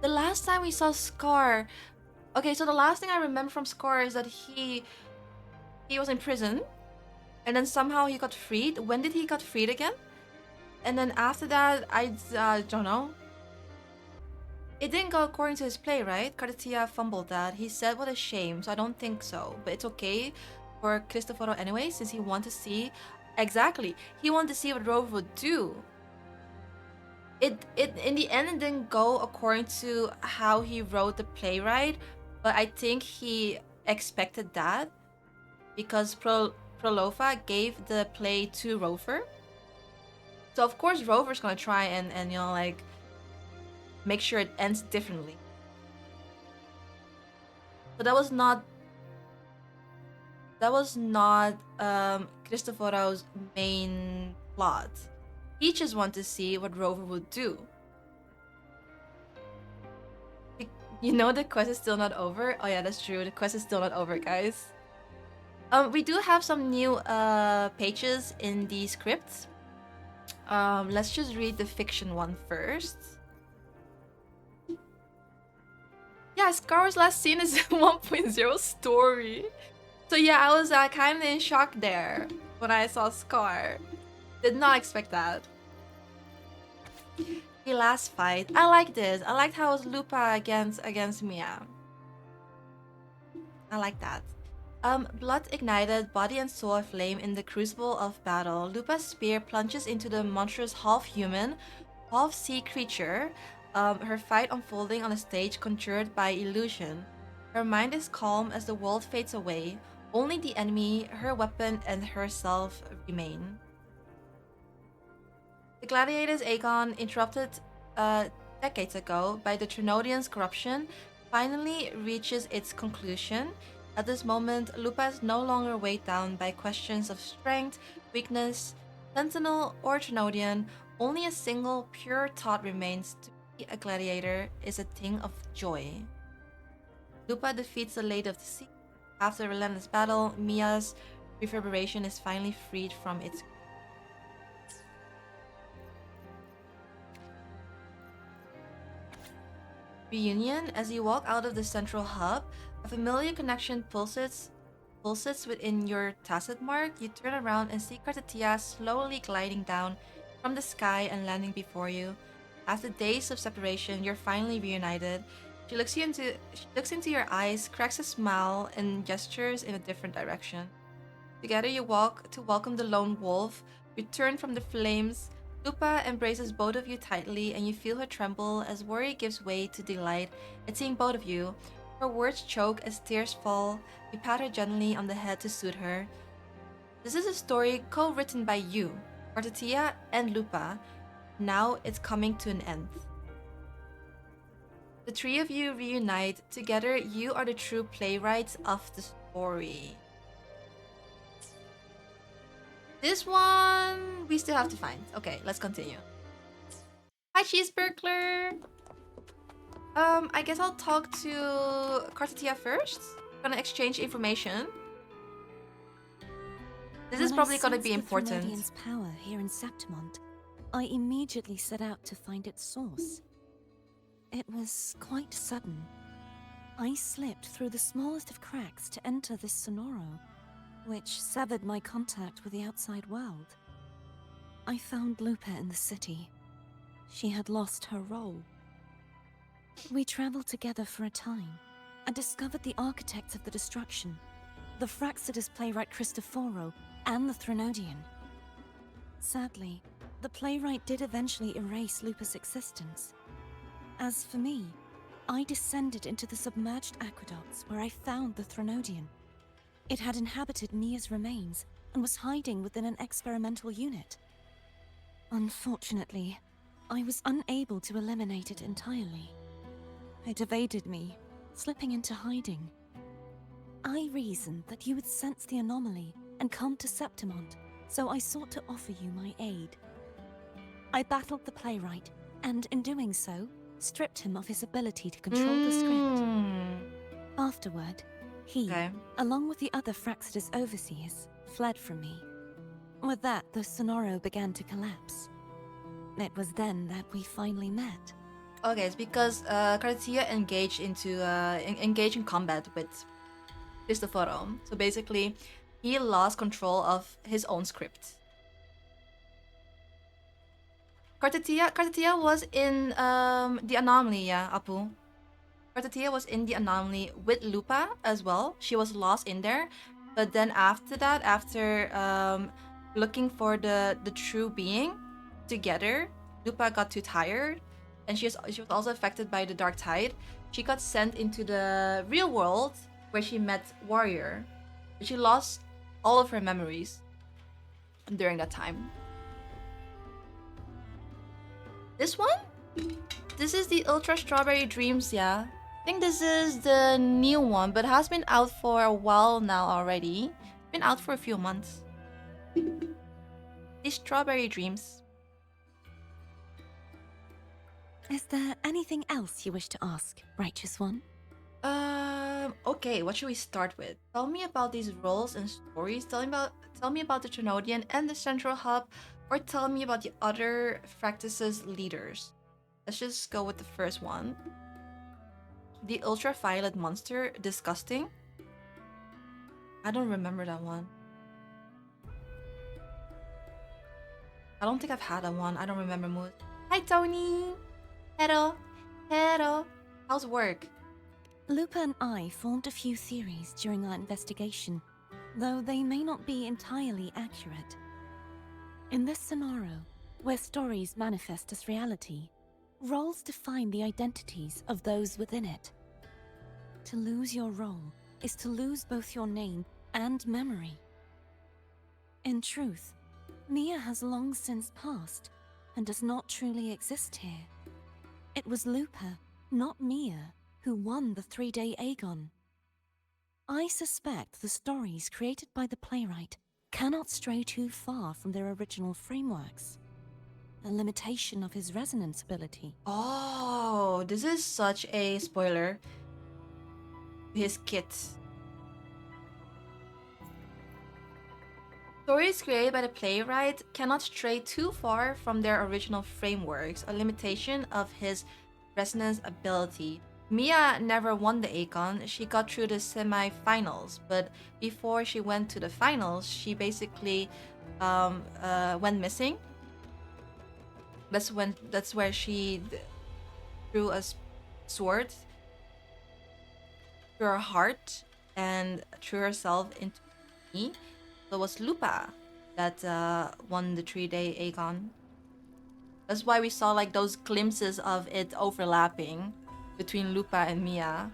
The last time we saw Scar, okay, so the last thing I remember from Scar is that he was in prison, and then somehow he got freed. When did he got freed again? And then after that, I don't know. It didn't go according to his play, right? Cartier fumbled that. He said, "What a shame." So I don't think so, but it's okay for Christophoro anyway, since he wanted to see. Exactly, he wanted to see what Rover would do. It in the end, it didn't go according to how he wrote the playwright, but I think he expected that because Prolofa gave the play to Rover. So of course Rover's gonna try and like make sure it ends differently. But that was not Christophoro's main plot. He just wanted to see what Rover would do. You know the quest is still not over? Oh yeah, that's true. The quest is still not over, guys. We do have some new pages in the script. Let's just read the fiction one first. Yeah, Scar's last scene is 1.0 story. So yeah, I was kind of in shock there when I saw Scar. Did not expect that. The last fight. I like this. I liked how it was Lupa against Mia. I like that. Blood ignited, body and soul aflame in the crucible of battle. Lupa's spear plunges into the monstrous half-human, half-sea creature. Her fight unfolding on a stage conjured by illusion. Her mind is calm as the world fades away. Only the enemy, her weapon, and herself remain. The gladiator's Aegon, interrupted decades ago by the Threnodian's corruption, finally reaches its conclusion. At this moment, Lupa is no longer weighed down by questions of strength, weakness, sentinel, or Threnodian. Only a single pure thought remains: to be a gladiator is a thing of joy. Lupa defeats the Lady of the Sea. After a relentless battle, Mia's reverberation is finally freed from its reunion. As you walk out of the central hub, a familiar connection pulsates within your tacit mark. You turn around and see Cartitia slowly gliding down from the sky and landing before you. After days of separation, you're finally reunited. She looks into your eyes, cracks a smile, and gestures in a different direction. Together you walk to welcome the lone wolf, return from the flames. Lupa embraces both of you tightly, and you feel her tremble as worry gives way to delight at seeing both of you. Her words choke as tears fall. You pat her gently on the head to soothe her. This is a story co-written by you, Cartitia, and Lupa. Now it's coming to an end. The three of you reunite. Together, you are the true playwrights of the story. This one, we still have to find. Okay, let's continue. Hi, Cheeseburglar! I guess I'll talk to Cartitia first. Gonna exchange information. This is probably gonna be important. When I sensed the Threnodian's power here in Septimont, I immediately set out to find its source. It was quite sudden. I slipped through the smallest of cracks to enter this Sonoro, which severed my contact with the outside world. I found Lupa in the city. She had lost her role. We traveled together for a time, and discovered the architects of the destruction, the Fraxidus playwright Christophoro, and the Threnodian. Sadly, the playwright did eventually erase Lupa's existence. As for me, I descended into the submerged aqueducts where I found the Threnodian. It had inhabited Mia's remains and was hiding within an experimental unit. Unfortunately, I was unable to eliminate it entirely. It evaded me, slipping into hiding. I reasoned that you would sense the anomaly and come to Septimont, so I sought to offer you my aid. I battled the playwright, and in doing so, stripped him of his ability to control the script. Afterward, he, along with the other Fraxidus overseers, fled from me. With that, the Sonoro began to collapse. It was then that we finally met. Okay, it's because Cartia engaged in combat with Christophoro. So basically, he lost control of his own script. Cartia was in the anomaly, yeah, Apu. Cartia was in the anomaly with Lupa as well. She was lost in there, but then after that, after looking for the true being together, Lupa got too tired, and she was also affected by the dark tide. She got sent into the real world where she met Warrior. She lost all of her memories during that time. This one? This is the Ultra Strawberry Dreams, yeah. I think this is the new one, but has been out for a while now already. Been out for a few months. These Strawberry Dreams. Is there anything else you wish to ask, Righteous One? Okay, what should we start with? Tell me about these roles and stories. Tell me about the Threnodian and the Central Hub, or tell me about the other Fractus's leaders. Let's just go with the first one. The ultraviolet monster, disgusting. I don't remember that one. I don't think I've had that one. I don't remember Mood. Hi Tony! Hello! Hello! How's work? Lupa and I formed a few theories during our investigation, though they may not be entirely accurate. In this scenario, where stories manifest as reality, roles define the identities of those within it. To lose your role is to lose both your name and memory. In truth, Mia has long since passed and does not truly exist here. It was Lupa, not Mia, who won the 3-day Aegon. I suspect the stories created by the playwright cannot stray too far from their original frameworks. A limitation of his resonance ability. Oh, this is such a spoiler. His kit. Stories created by the playwright cannot stray too far from their original frameworks, a limitation of his resonance ability. Mia never won the Aegon. She got through the semi-finals, but before she went to the finals, she basically went missing. That's where she threw a sword through her heart and threw herself into me. So it was Lupa that won the 3-day Aegon. That's why we saw like those glimpses of it overlapping between Lupa and Mia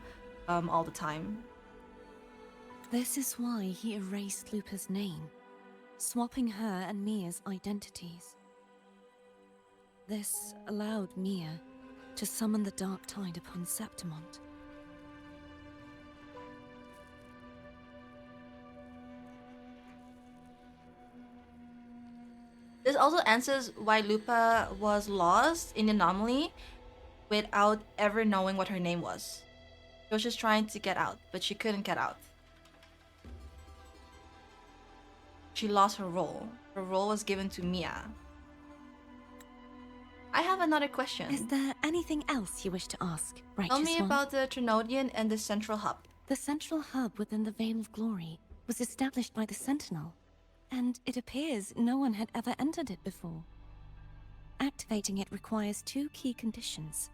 all the time. This is why he erased Lupa's name, swapping her and Mia's identities. This allowed Mia to summon the dark tide upon Septimont. This also answers why Lupa was lost in the anomaly without ever knowing what her name was. She was just trying to get out, but she couldn't get out. She lost her role. Her role was given to Mia. I have another question. Is there anything else you wish to ask, Righteous Tell me One? about the Threnodian and the Central Hub. The Central Hub within the Vale of Glory was established by the Sentinel, and it appears no one had ever entered it before. Activating it requires 2 key conditions.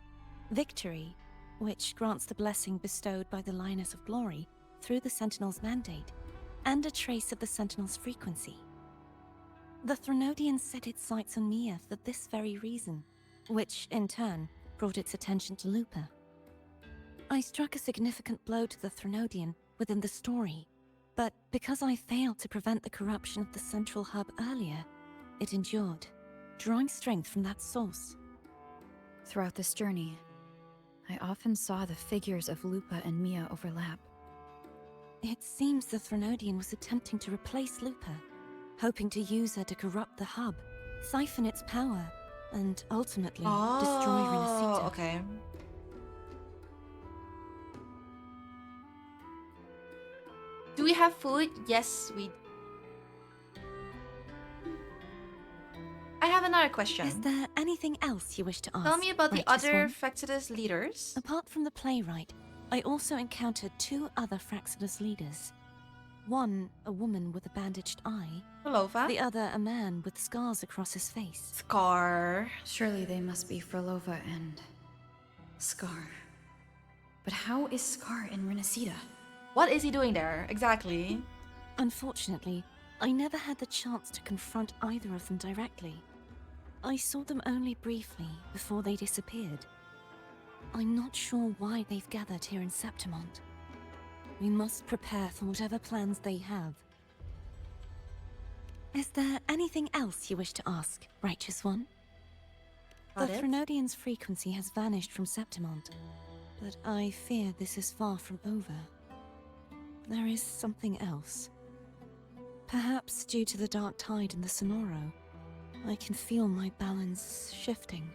Victory, which grants the blessing bestowed by the Lioness of Glory through the Sentinel's mandate, and a trace of the Sentinel's frequency. The Threnodian set its sights on Mia for this very reason, which, in turn, brought its attention to Lupa. I struck a significant blow to the Threnodian within the story, but because I failed to prevent the corruption of the Central Hub earlier, it endured, drawing strength from that source. Throughout this journey, I often saw the figures of Lupa and Mia overlap. It seems the Threnodian was attempting to replace Lupa, hoping to use her to corrupt the hub, siphon its power, and ultimately destroy Rinascita. Okay. Do we have food? Yes, we do. I have another question. Is there anything else you wish to ask? Tell me about the Righteous other One? Fractsidus leaders. Apart from the playwright, I also encountered 2 other Fractsidus leaders. One, a woman with a bandaged eye. Prolova. The other, a man with scars across his face. Scar. Surely they must be Frolova and Scar. But how is Scar in Rinascita? What is he doing there, exactly? Unfortunately, I never had the chance to confront either of them directly. I saw them only briefly before they disappeared. I'm not sure why they've gathered here in Septimont. We must prepare for whatever plans they have. Is there anything else you wish to ask, Righteous One? The Threnodian's frequency has vanished from Septimont, but I fear this is far from over. There is something else. Perhaps due to the dark tide in the Sonoro, I can feel my balance shifting.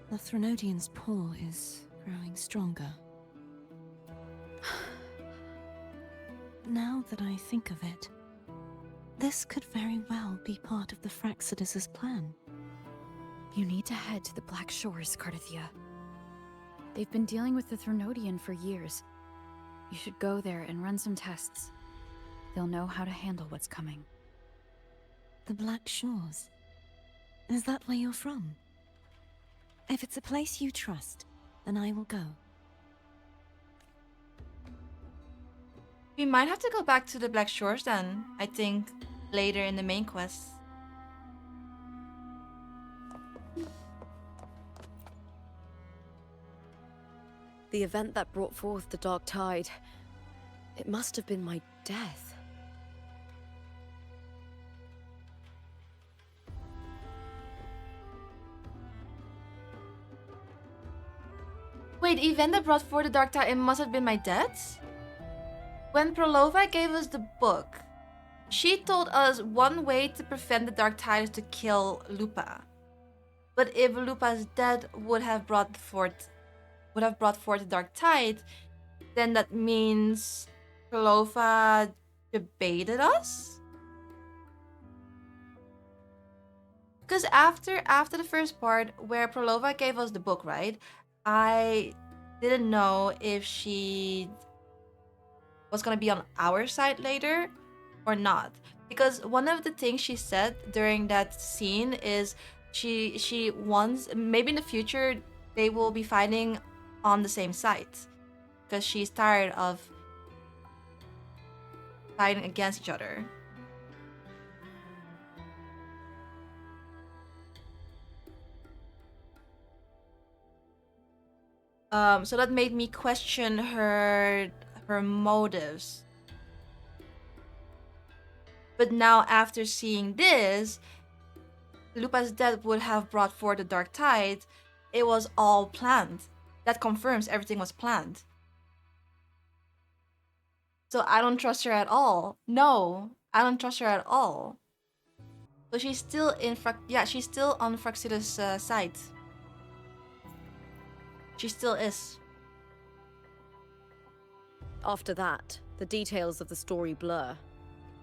The Threnodian's pull is growing stronger. Now that I think of it, this could very well be part of the Fractsidus' plan. You need to head to the Black Shores, Cardathia. They've been dealing with the Threnodian for years. You should go there and run some tests. They'll know how to handle what's coming. The Black Shores? Is that where you're from? If it's a place you trust, then I will go. We might have to go back to the Black Shores then, I think, later in the main quest. The event that brought forth the dark tide, it must have been my death. Wait, the event that brought forth the dark tide, it must have been my death? When Prolova gave us the book, she told us one way to prevent the dark tide is to kill Lupa. But if Lupa's death would have brought forth the dark tide, then that means Prolova debated us? Because after the first part where Prolova gave us the book, right? I didn't know if she was gonna be on our side later or not, because one of the things she said during that scene is she wants, maybe in the future they will be fighting on the same side because she's tired of fighting against each other. So that made me question her motives. But now, after seeing this, Lupa's death would have brought forth the dark tide. It was all planned. That confirms everything was planned. So I don't trust her at all. No, I don't trust her at all. So she's still she's still on Fractsidus' side. She still is. After that, the details of the story blur.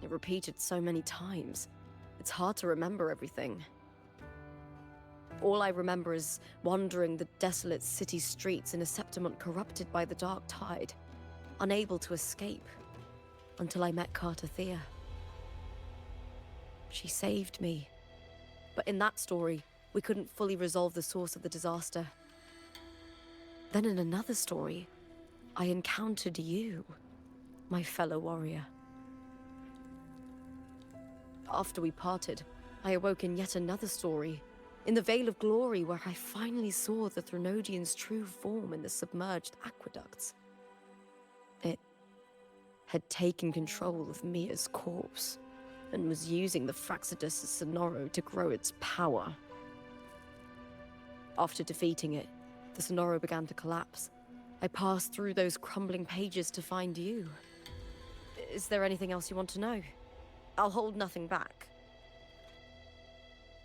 It repeated so many times. It's hard to remember everything. All I remember is wandering the desolate city streets in a Septimont corrupted by the dark tide, unable to escape, until I met Cardathia. She saved me. But in that story, we couldn't fully resolve the source of the disaster. Then in another story, I encountered you, my fellow warrior. After we parted, I awoke in yet another story, in the Vale of Glory, where I finally saw the Threnodian's true form in the submerged aqueducts. It had taken control of Mia's corpse, and was using the Fractsidus' Sonoro to grow its power. After defeating it, the Sonoro began to collapse. I passed through those crumbling pages to find you. Is there anything else you want to know? I'll hold nothing back.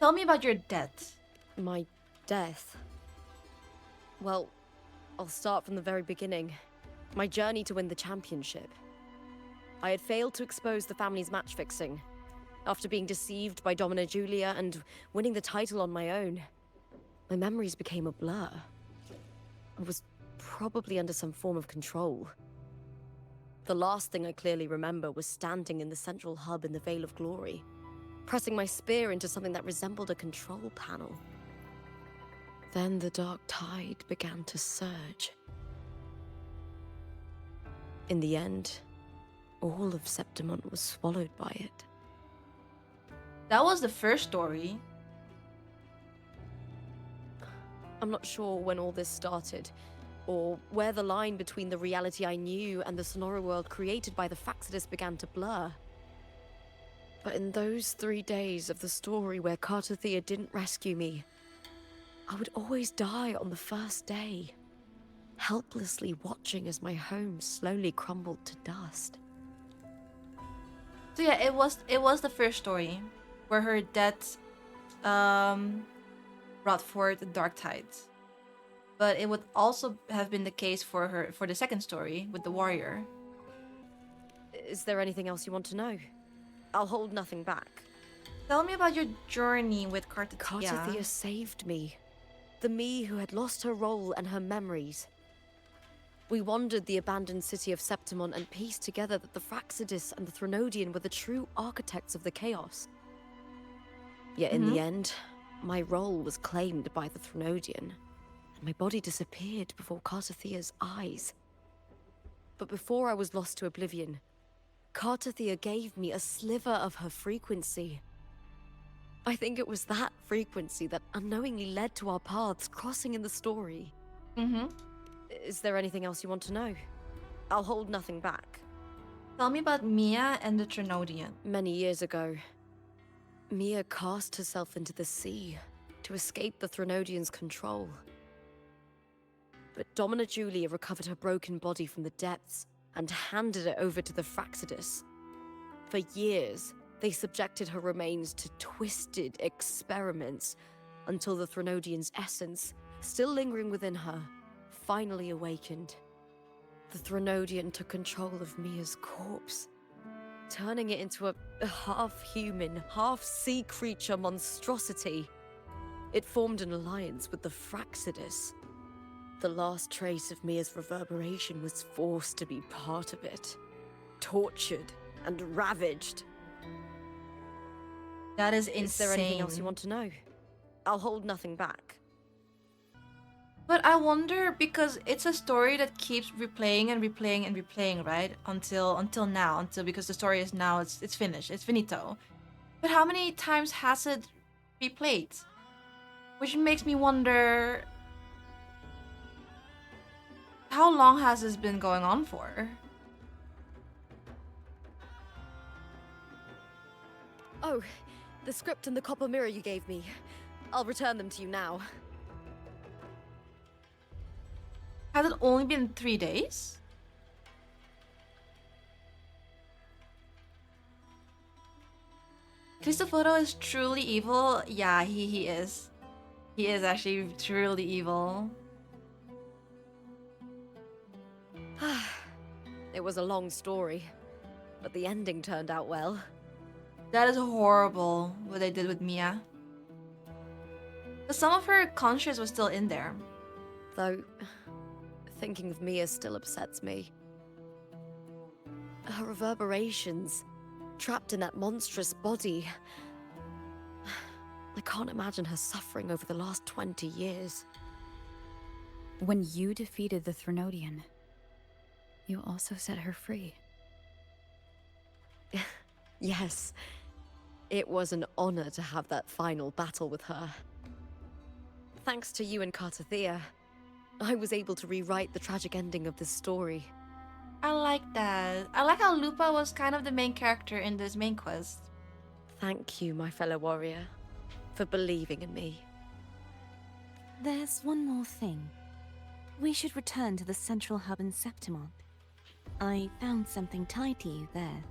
Tell me about your death. My death? Well, I'll start from the very beginning. My journey to win the championship. I had failed to expose the family's match fixing. After being deceived by Domina Julia and winning the title on my own, my memories became a blur. I was probably under some form of control. The last thing I clearly remember was standing in the central hub in the Vale of Glory, pressing my spear into something that resembled a control panel. Then the dark tide began to surge. In the end, all of Septimont was swallowed by it. That was the first story. I'm not sure when all this started, or where the line between the reality I knew and the Sonora world created by the Faxidus began to blur. But in those 3 days of the story where Cartothea didn't rescue me, I would always die on the first day, helplessly watching as my home slowly crumbled to dust. So yeah, it was the first story where her death brought forth the dark tides. But it would also have been the case for the second story with the warrior. Is there anything else you want to know? I'll hold nothing back. Tell me about your journey with Cartothea. Cartothea saved me. The me who had lost her role and her memories. We wandered the abandoned city of Septimont and pieced together that the Fraxidus and the Threnodian were the true architects of the chaos. Yet in the end, my role was claimed by the Threnodian, and my body disappeared before Cartothea's eyes. But before I was lost to oblivion, Cartothea gave me a sliver of her frequency. I think it was that frequency that unknowingly led to our paths crossing in the story. Is there anything else you want to know? I'll hold nothing back. Tell me about Mia and the Threnodian. Many years ago, Mia cast herself into the sea to escape the Threnodian's control. But Domina Julia recovered her broken body from the depths and handed it over to the Fraxidus. For years, they subjected her remains to twisted experiments until the Threnodian's essence, still lingering within her, finally awakened. The Threnodian took control of Mia's corpse, turning it into a half-human, half-sea creature monstrosity. It formed an alliance with the Fraxidus. The last trace of Mia's reverberation was forced to be part of it, tortured and ravaged. That is insane. Is there anything else you want to know? I'll hold nothing back. But I wonder, because it's a story that keeps replaying and replaying and replaying, right? Until now, because the story is now it's finished, it's finito. But how many times has it replayed? Which makes me wonder, how long has this been going on for? Oh, the script and the copper mirror you gave me. I'll return them to you now. Has it only been 3 days? Christophoro is truly evil. Yeah, he is. He is actually truly evil. It was a long story, but the ending turned out well. That is horrible, what they did with Mia. But some of her conscience was still in there. Though, thinking of Mia still upsets me. Her reverberations, trapped in that monstrous body. I can't imagine her suffering over the last 20 years. When you defeated the Threnodian, you also set her free. Yes, it was an honor to have that final battle with her. Thanks to you and Cartothea, I was able to rewrite the tragic ending of this story. I like that. I like how Lupa was kind of the main character in this main quest. Thank you, my fellow warrior, for believing in me. There's one more thing. We should return to the central hub in Septimont. I found something tied to you there.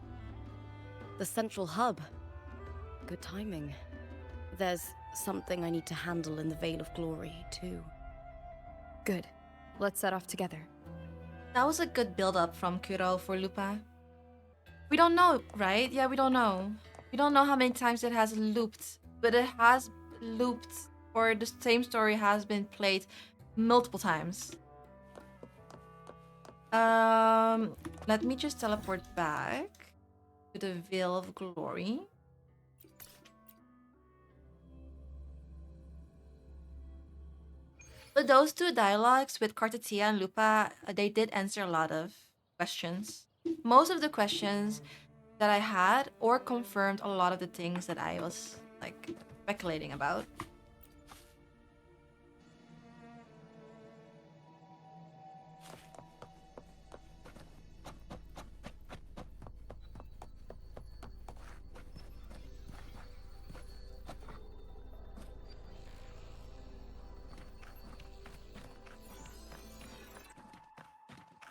The central hub. Good timing. There's something I need to handle in the Vale of Glory, too. Good. Let's set off together. That was a good build-up from Kuro for Lupa. We don't know, right? Yeah, we don't know. We don't know how many times it has looped, but it has looped, or the same story has been played multiple times. Let me just teleport back to the Veil of Glory. But those two dialogues with Cartetia and Lupa, they did answer a lot of questions. Most of the questions that I had, or confirmed a lot of the things that I was like speculating about.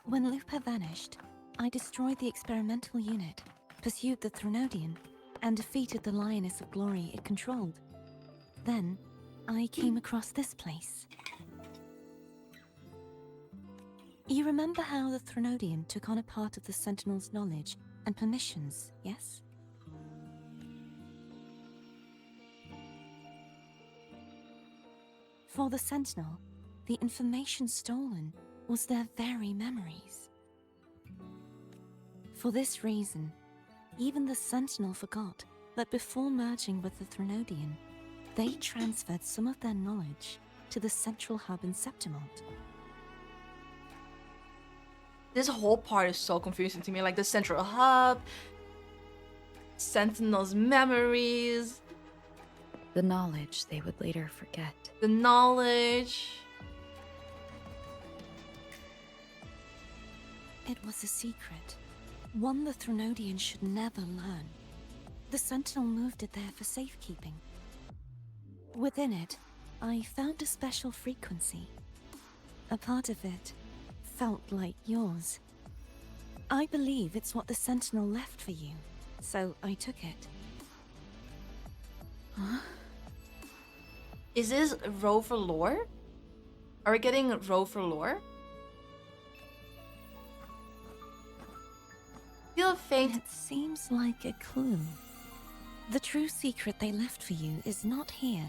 When Lupa vanished, I destroyed the experimental unit, pursued the Threnodian, and defeated the Lioness of Glory it controlled. Then, I came across this place. You remember how the Threnodian took on a part of the Sentinel's knowledge and permissions, yes? For the Sentinel, the information stolen was their very memories. For this reason, even the Sentinel forgot that before merging with the Threnodian, they transferred some of their knowledge to the central hub in Septimont. This whole part is so confusing to me, like the central hub, Sentinel's memories, The knowledge they would later forget. the knowledge. It was a secret, one the Threnodian should never learn. The Sentinel moved it there for safekeeping. Within it, I found a special frequency. A part of it felt like yours. I believe it's what the Sentinel left for you, so I took it. Huh? Is this rover lore? Are we getting rover lore? Feel faint. It seems like a clue. The true secret they left for you is not here,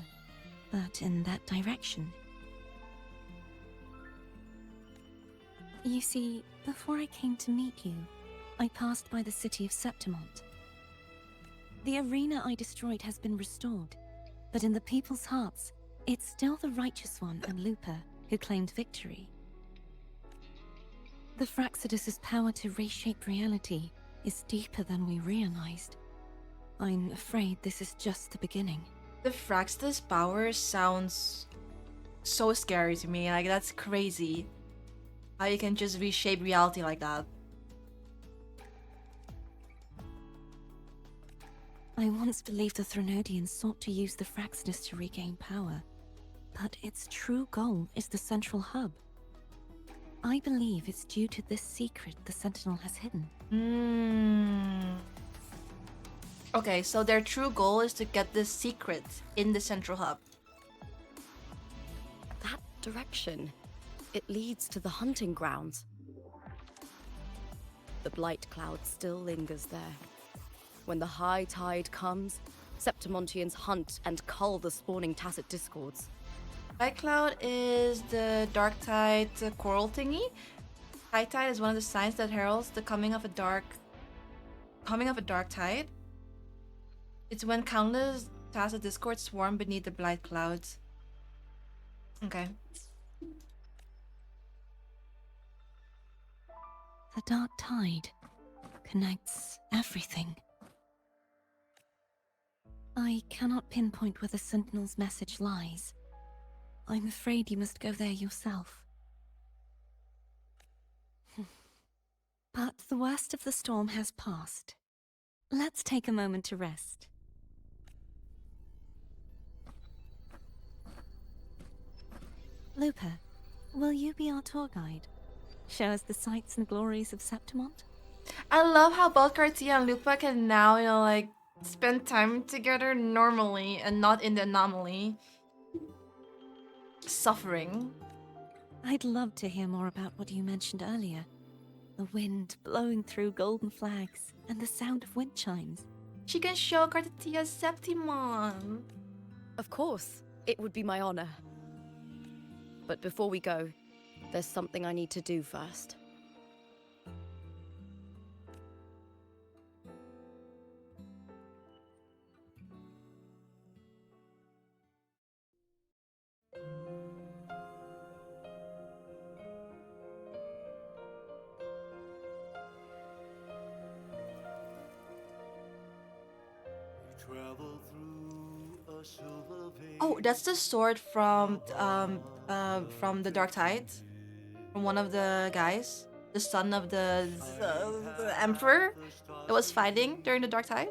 but in that direction. You see, before I came to meet you, I passed by the city of Septimont. The arena I destroyed has been restored, but in the people's hearts, it's still the Righteous One and Lupa who claimed victory. The Fraxidus' power to reshape reality is deeper than we realized. I'm afraid this is just the beginning. The Fraxidus power sounds so scary to me. Like, that's crazy. How you can just reshape reality like that. I once believed the Threnodians sought to use the Fraxidus to regain power, but its true goal is the central hub. I believe it's due to this secret the Sentinel has hidden. Okay, so their true goal is to get this secret in the central hub. That direction, it leads to the hunting grounds. The blight cloud still lingers there. When the high tide comes, Septimontians hunt and cull the spawning tacit discords. White Cloud is the dark tide coral thingy. High tide is one of the signs that heralds the coming of a dark tide. It's when countless tacit discords swarm beneath the blight clouds. Okay. The dark tide connects everything. I cannot pinpoint where the Sentinel's message lies. I'm afraid you must go there yourself. But the worst of the storm has passed. Let's take a moment to rest. Lupa, will you be our tour guide? Show us the sights and glories of Septimont? I love how both Cartia and Lupa can now, like, spend time together normally and not in the anomaly. Suffering. I'd love to hear more about what you mentioned earlier. The wind blowing through golden flags and the sound of wind chimes. she can show Cartetia Septimon. Of course, it would be my honor. But before we go, there's something I need to do first. Oh, that's the sword from the Dark Tide, from one of the guys, the son of the emperor that was fighting during the Dark Tide.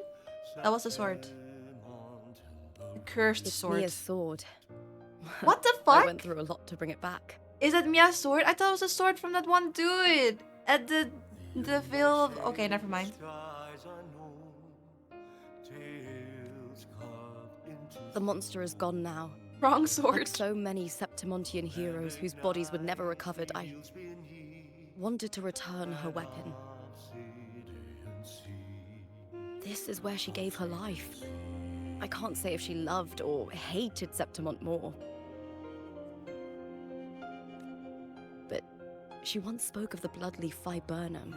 That was the sword. The cursed It's sword. Mia's sword. What the I fuck? went through a lot to bring it back. Is that Mia's sword? I thought it was a sword from that one dude at the Vale of... Okay, never mind. The monster is gone now. Wrong sword. Like so many Septimontian heroes whose bodies were never recovered, I wanted to return her weapon. This is where she gave her life. I can't say if she loved or hated Septimont more. But she once spoke of the bloodleaf viburnum.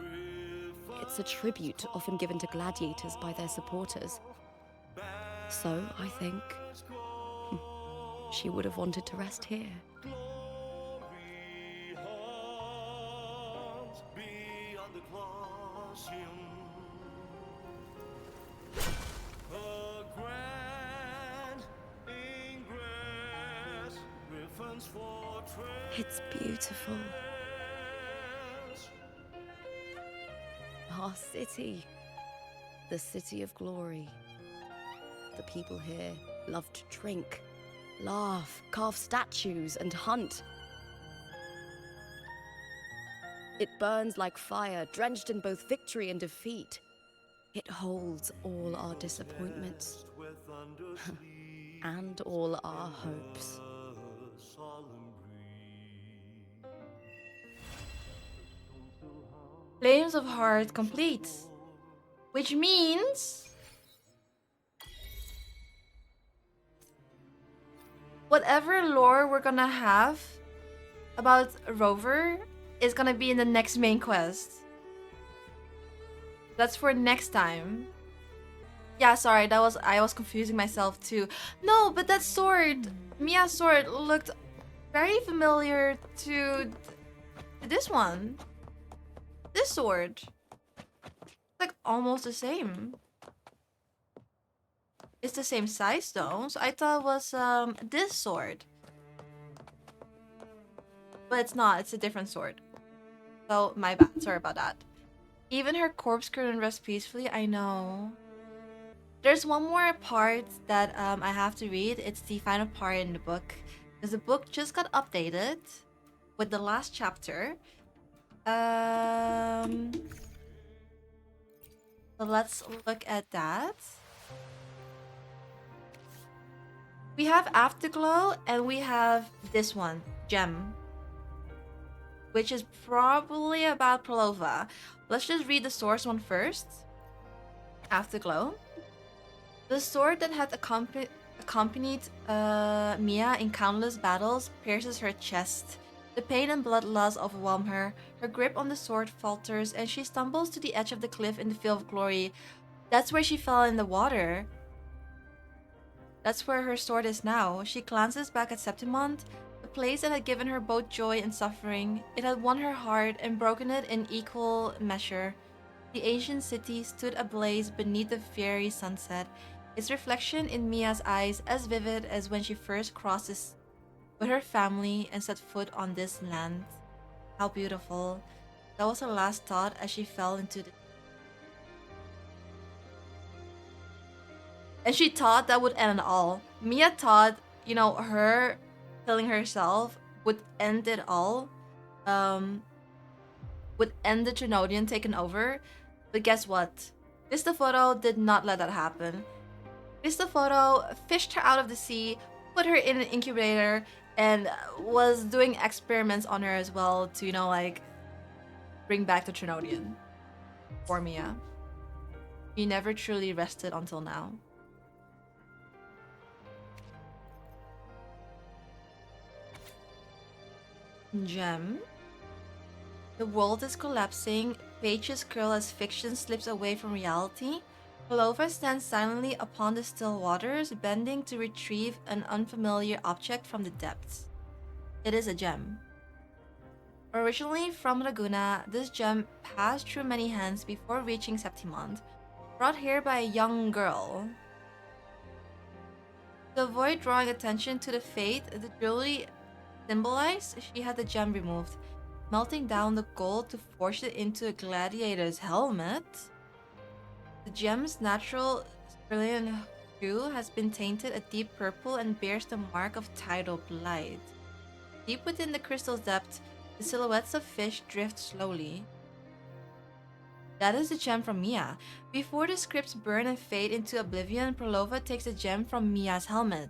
It's a tribute often given to gladiators by their supporters. So, I think she would have wanted to rest here. It's beautiful. Our city. The city of glory. The people here love to drink, laugh, carve statues, and hunt. It burns like fire, drenched in both victory and defeat. It holds all our disappointments and all our hopes. Flames of Heart complete. Which means... whatever lore we're gonna have about Rover is gonna be in the next main quest. That's for next time. Yeah, sorry, I was confusing myself too. No, but that sword, Mia's sword, looked very familiar to this one. This sword. Like almost the same. It's the same size though, so I thought it was this sword. But it's not, it's a different sword. So my bad, sorry about that. Even her corpse couldn't rest peacefully, I know. There's one more part that I have to read. It's the final part in the book. Because the book just got updated with the last chapter. So let's look at that. We have Afterglow and we have this one, Gem. Which is probably about Prolova. Let's just read the source one first. Afterglow. The sword that had accompanied Mia in countless battles pierces her chest. The pain and bloodlust overwhelm her. Her grip on the sword falters and she stumbles to the edge of the cliff in the field of glory. That's where she fell in the water. That's where her sword is now. She glances back at Septimont, the place that had given her both joy and suffering. It had won her heart and broken it in equal measure. The ancient city stood ablaze beneath the fiery sunset, its reflection in Mia's eyes as vivid as when she first crossed this with her family and set foot on this land. How beautiful. That was her last thought as she fell into the... And she thought that would end it all. Mia thought, you know, her killing herself would end it all. Would end the Threnodian taking over. But guess what? Christophoro did not let that happen. Christophoro fished her out of the sea, put her in an incubator, and was doing experiments on her as well to, you know, like, bring back the Threnodian for Mia. You never truly rested until now. Gem. The world is collapsing. Pages curl as fiction slips away from reality. Pelova stands silently upon the still waters, bending to retrieve an unfamiliar object from the depths. It is a gem. Originally from Laguna, this gem passed through many hands before reaching Septimond, brought here by a young girl. To avoid drawing attention to the fate the jewelry symbolized, she had the gem removed, melting down the gold to forge it into a gladiator's helmet. The gem's natural cerulean hue has been tainted a deep purple and bears the mark of tidal blight. Deep within the crystal's depth, the silhouettes of fish drift slowly. That is the gem from Mia. Before the scripts burn and fade into oblivion, Prolova takes the gem from Mia's helmet.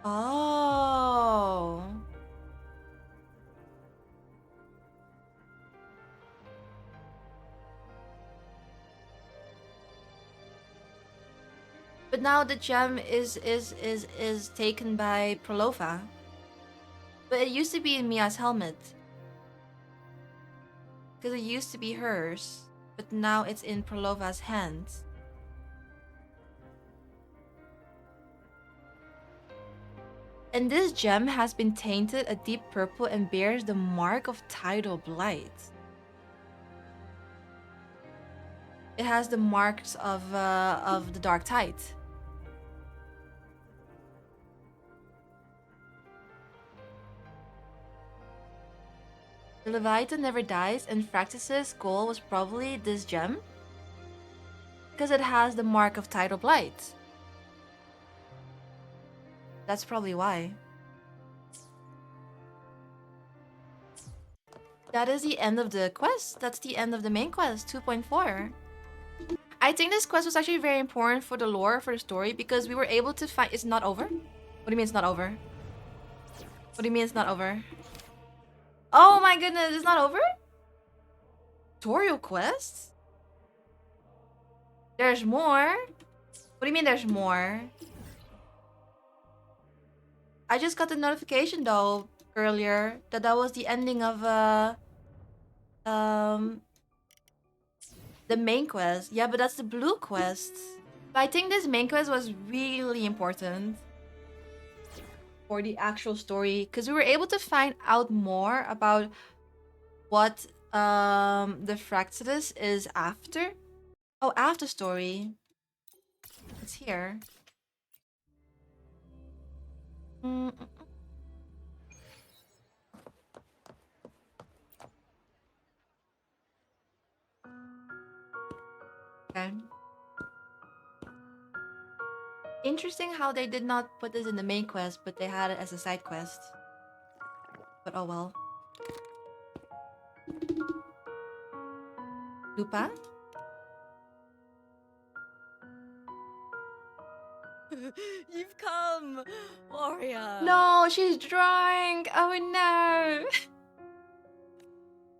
Oh. But now the gem is taken by Prolova. But it used to be in Mia's helmet. Because it used to be hers. But now it's in Prolova's hands. And this gem has been tainted a deep purple and bears the mark of tidal blight. It has the marks of the dark tide. The Leviathan never dies, and Fractus's goal was probably this gem, because it has the mark of tidal blight. That's probably why. That is the end of the quest. That's the end of the main quest, 2.4. I think this quest was actually very important for the lore, for the story, because we were able to find... It's not over? What do you mean it's not over? What do you mean it's not over? Oh my goodness, it's not over? Tutorial quests? There's more? What do you mean there's more? I just got the notification though earlier that that was the ending of the main quest. Yeah, but that's the blue quest. But I think this main quest was really important for the actual story, because we were able to find out more about what the Fractus is after. Oh, after story. It's here. Okay. Interesting how they did not put this in the main quest, but they had it as a side quest. But oh well. Lupa? You've come, warrior. No, she's drunk. Oh no.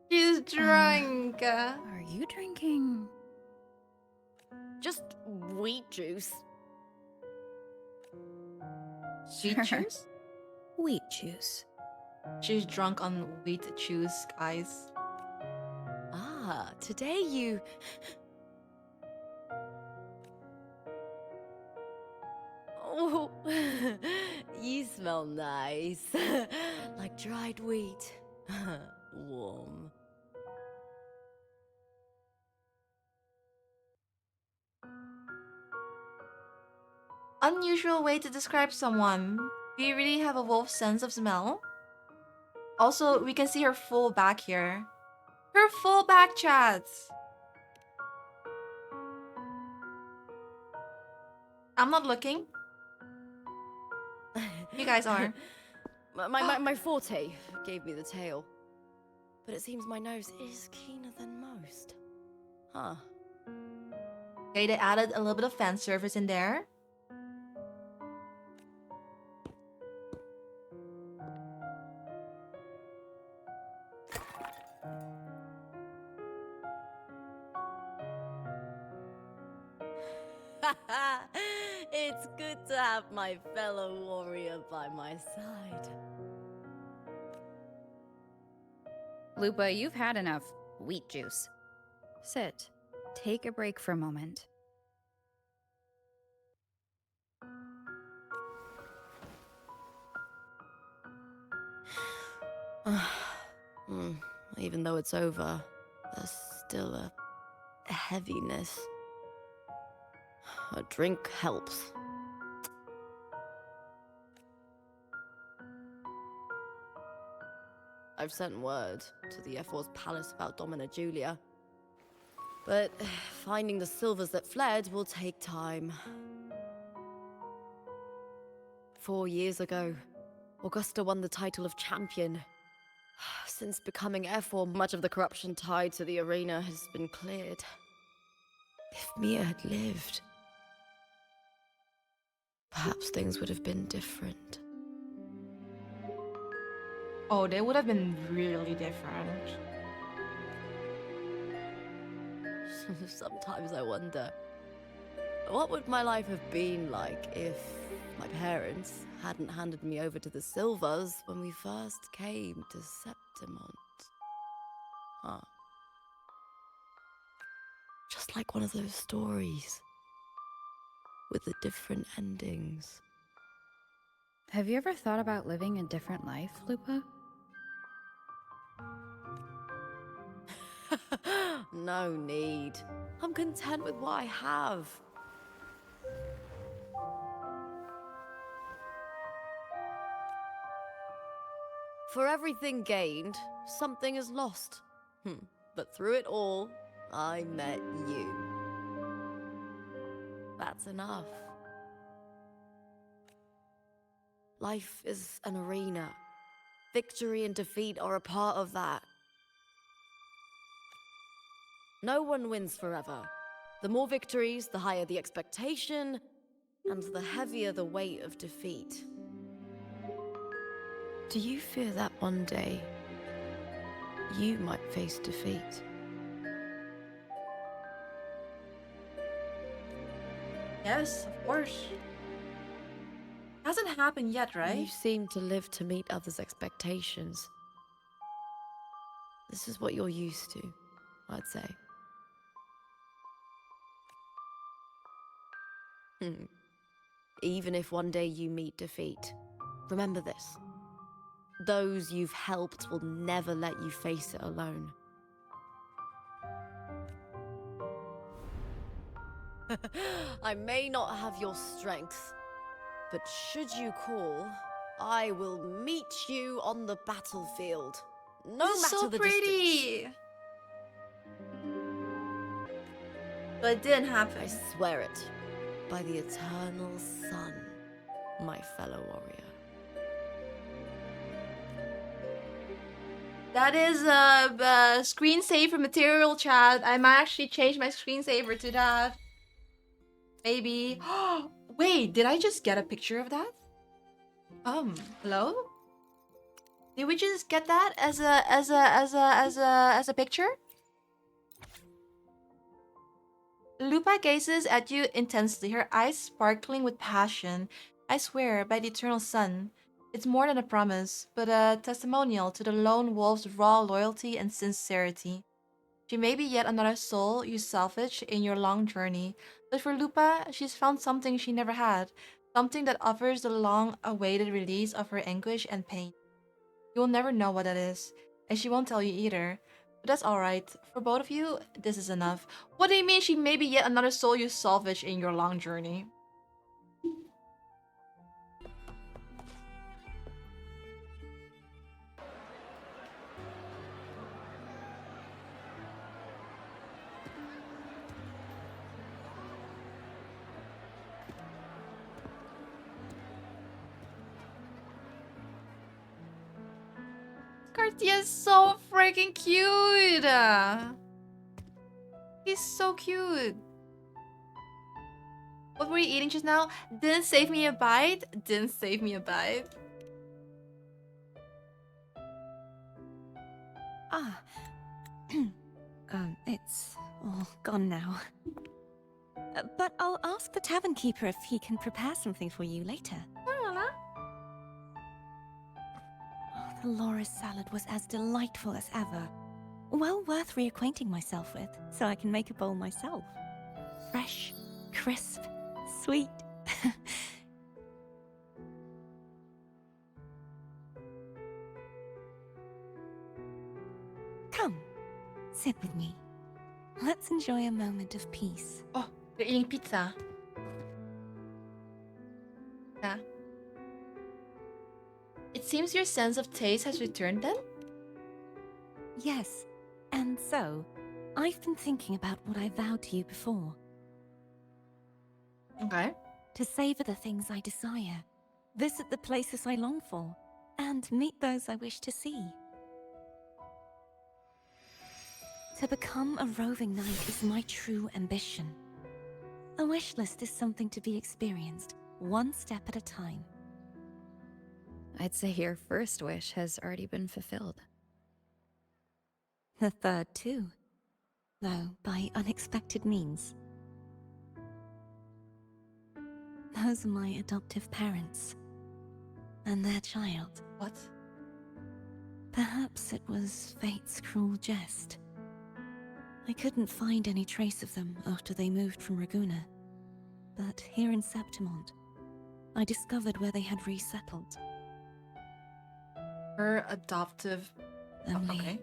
She's drunk. Are you drinking? Just wheat juice. Sweet juice? Wheat juice. She's drunk on wheat juice, guys. Ah, today you... Oh, you smell nice. Like dried wheat. Warm. Unusual way to describe someone. Do you really have a wolf sense of smell? Also, we can see her full back here. Her full back, chats. I'm not looking. You guys are. My forte gave me the tail. But it seems my nose is keener than most. Huh. Okay, they added a little bit of fan service in there. It's good to have my fellow warrior by my side. Lupa, you've had enough wheat juice. Sit. Take a break for a moment. Even though it's over, there's still a heaviness. A drink helps. I've sent word to the F4's palace about Domina Julia. But finding the silvers that fled will take time. 4 years ago, Augusta won the title of champion. Since becoming F4, much of the corruption tied to the arena has been cleared. If Mia had lived, perhaps things would have been different. Oh, they would have been really different. Sometimes I wonder, what would my life have been like if my parents hadn't handed me over to the Silvers when we first came to Septimont? Huh. Just like one of those stories, with the different endings. Have you ever thought about living a different life, Lupa? No need. I'm content with what I have. For everything gained, something is lost. But through it all, I met you. That's enough. Life is an arena. Victory and defeat are a part of that. No one wins forever. The more victories, the higher the expectation, and the heavier the weight of defeat. Do you fear that one day you might face defeat? Yes, of course. Hasn't happened yet, right? You seem to live to meet others' expectations. This is what you're used to, I'd say. Even if one day you meet defeat, remember this. Those you've helped will never let you face it alone. I may not have your strength, but should you call, I will meet you on the battlefield. No This is matter so the pretty. distance. But it didn't happen. I swear it, by the eternal sun, my fellow warrior. That is a screensaver material, chat. I might actually change my screensaver to that. Maybe. Wait, did I just get a picture of that? Hello? Did we just get that as a picture? Lupa gazes at you intensely, her eyes sparkling with passion. I swear, by the eternal sun, it's more than a promise, but a testimonial to the lone wolf's raw loyalty and sincerity. She may be yet another soul you salvage in your long journey, but for Lupa, she's found something she never had, something that offers the long-awaited release of her anguish and pain. You will never know what that is, and she won't tell you either. But that's alright. For both of you, this is enough. What do you mean she may be yet another soul you salvage in your long journey? Cartier is so freaking cute. He's so cute. What were you eating just now? Didn't save me a bite. Didn't save me a bite. Ah. It's all gone now. But I'll ask the tavern keeper if he can prepare something for you later. Oh, the Loris salad was as delightful as ever. Well worth reacquainting myself with, so I can make a bowl myself. Fresh, crisp, sweet. Come, sit with me. Let's enjoy a moment of peace. Oh, you're eating pizza. Yeah. It seems your sense of taste has returned then? Yes, and so, I've been thinking about what I vowed to you before. Okay. To savor the things I desire, visit the places I long for, and meet those I wish to see. To become a roving knight is my true ambition. A wish list is something to be experienced, one step at a time. I'd say your first wish has already been fulfilled. The third too, though by unexpected means. Those are my adoptive parents, and their child. What? Perhaps it was fate's cruel jest. I couldn't find any trace of them after they moved from Raguna. But here in Septimont, I discovered where they had resettled. Her adoptive... Only okay.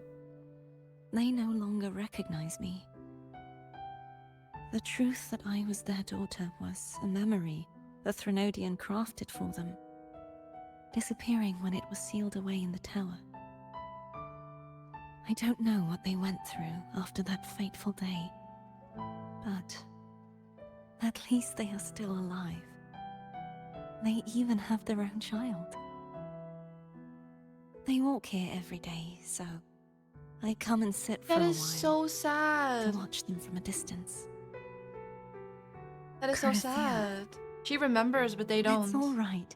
they no longer recognize me. The truth that I was their daughter was a memory the Threnodian crafted for them, disappearing when it was sealed away in the tower. I don't know what they went through after that fateful day, but at least they are still alive. They even have their own child. They walk here every day, so I come and sit for a while. That is so sad. To watch them from a distance. That is so sad. She remembers, but they don't. It's all right.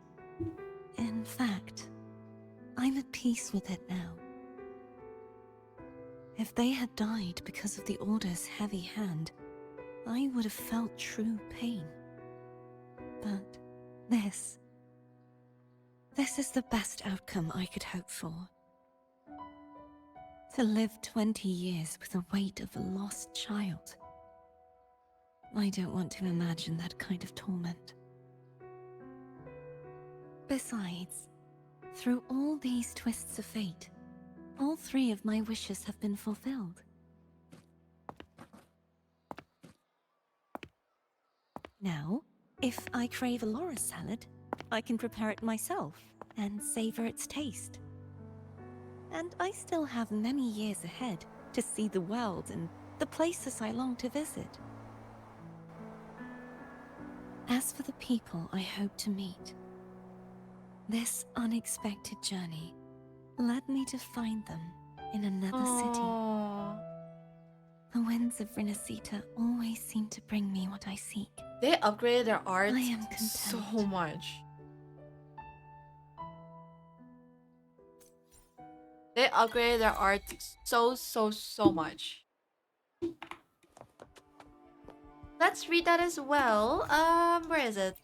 In fact, I'm at peace with it now. If they had died because of the Order's heavy hand, I would have felt true pain. But this is the best outcome I could hope for. To live 20 years with the weight of a lost child. I don't want to imagine that kind of torment. Besides, through all these twists of fate, all three of my wishes have been fulfilled. Now, if I crave a Loris salad, I can prepare it myself and savor its taste. And I still have many years ahead to see the world and the places I long to visit. As for the people I hope to meet, this unexpected journey led me to find them in another city. The winds of Rinascita always seem to bring me what I seek. They upgraded their art I am content. so much. They upgraded their art so much. Let's read that as well. Where is it?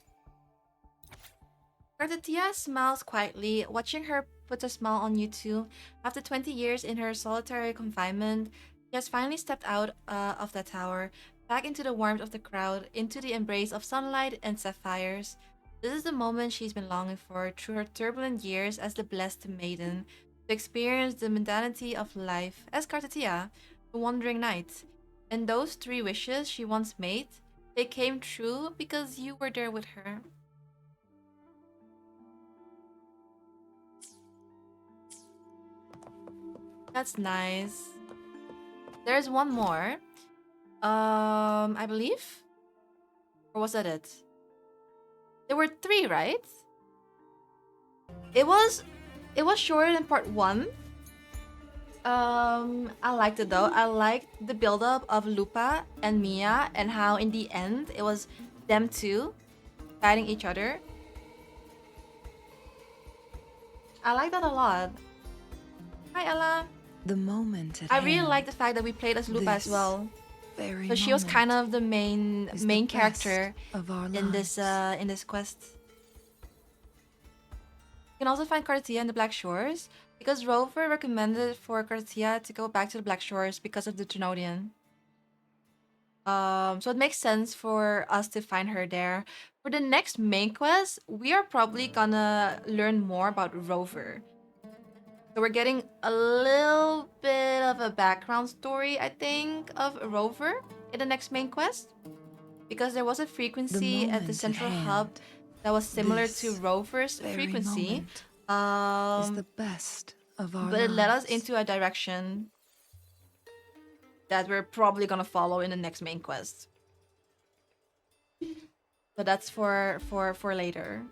Cartatia smiles quietly, watching her put a smile on you too. After 20 years in her solitary confinement, she has finally stepped out of the tower, back into the warmth of the crowd, into the embrace of sunlight and sapphires. This is the moment she's been longing for through her turbulent years as the blessed maiden, to experience the mundanity of life as Cartatia, the wandering knight. And those three wishes she once made, they came true because you were there with her. That's nice. There's one more. I believe? Or was that it? There were three, right? It was shorter than part 1. I liked it though. I liked the build-up of Lupa and Mia and how in the end it was them two fighting each other. I like that a lot. Hi, Ella. The moment at I really hand, like the fact that we played as Lupa as this well. very So she was kind moment of the main is the character best of our in this quest. You can also find Cartia in the Black Shores because Rover recommended for Cartia to go back to the Black Shores because of the Threnodian. So it makes sense for us to find her there. For the next main quest, we are probably gonna learn more about Rover. So we're getting a little bit of a background story, I think, of Rover in the next main quest. Because there was a frequency at the central hub that was similar to Rover's frequency. Is the best of our But it led us lives. into a direction that we're probably gonna follow in the next main quest. But that's for later.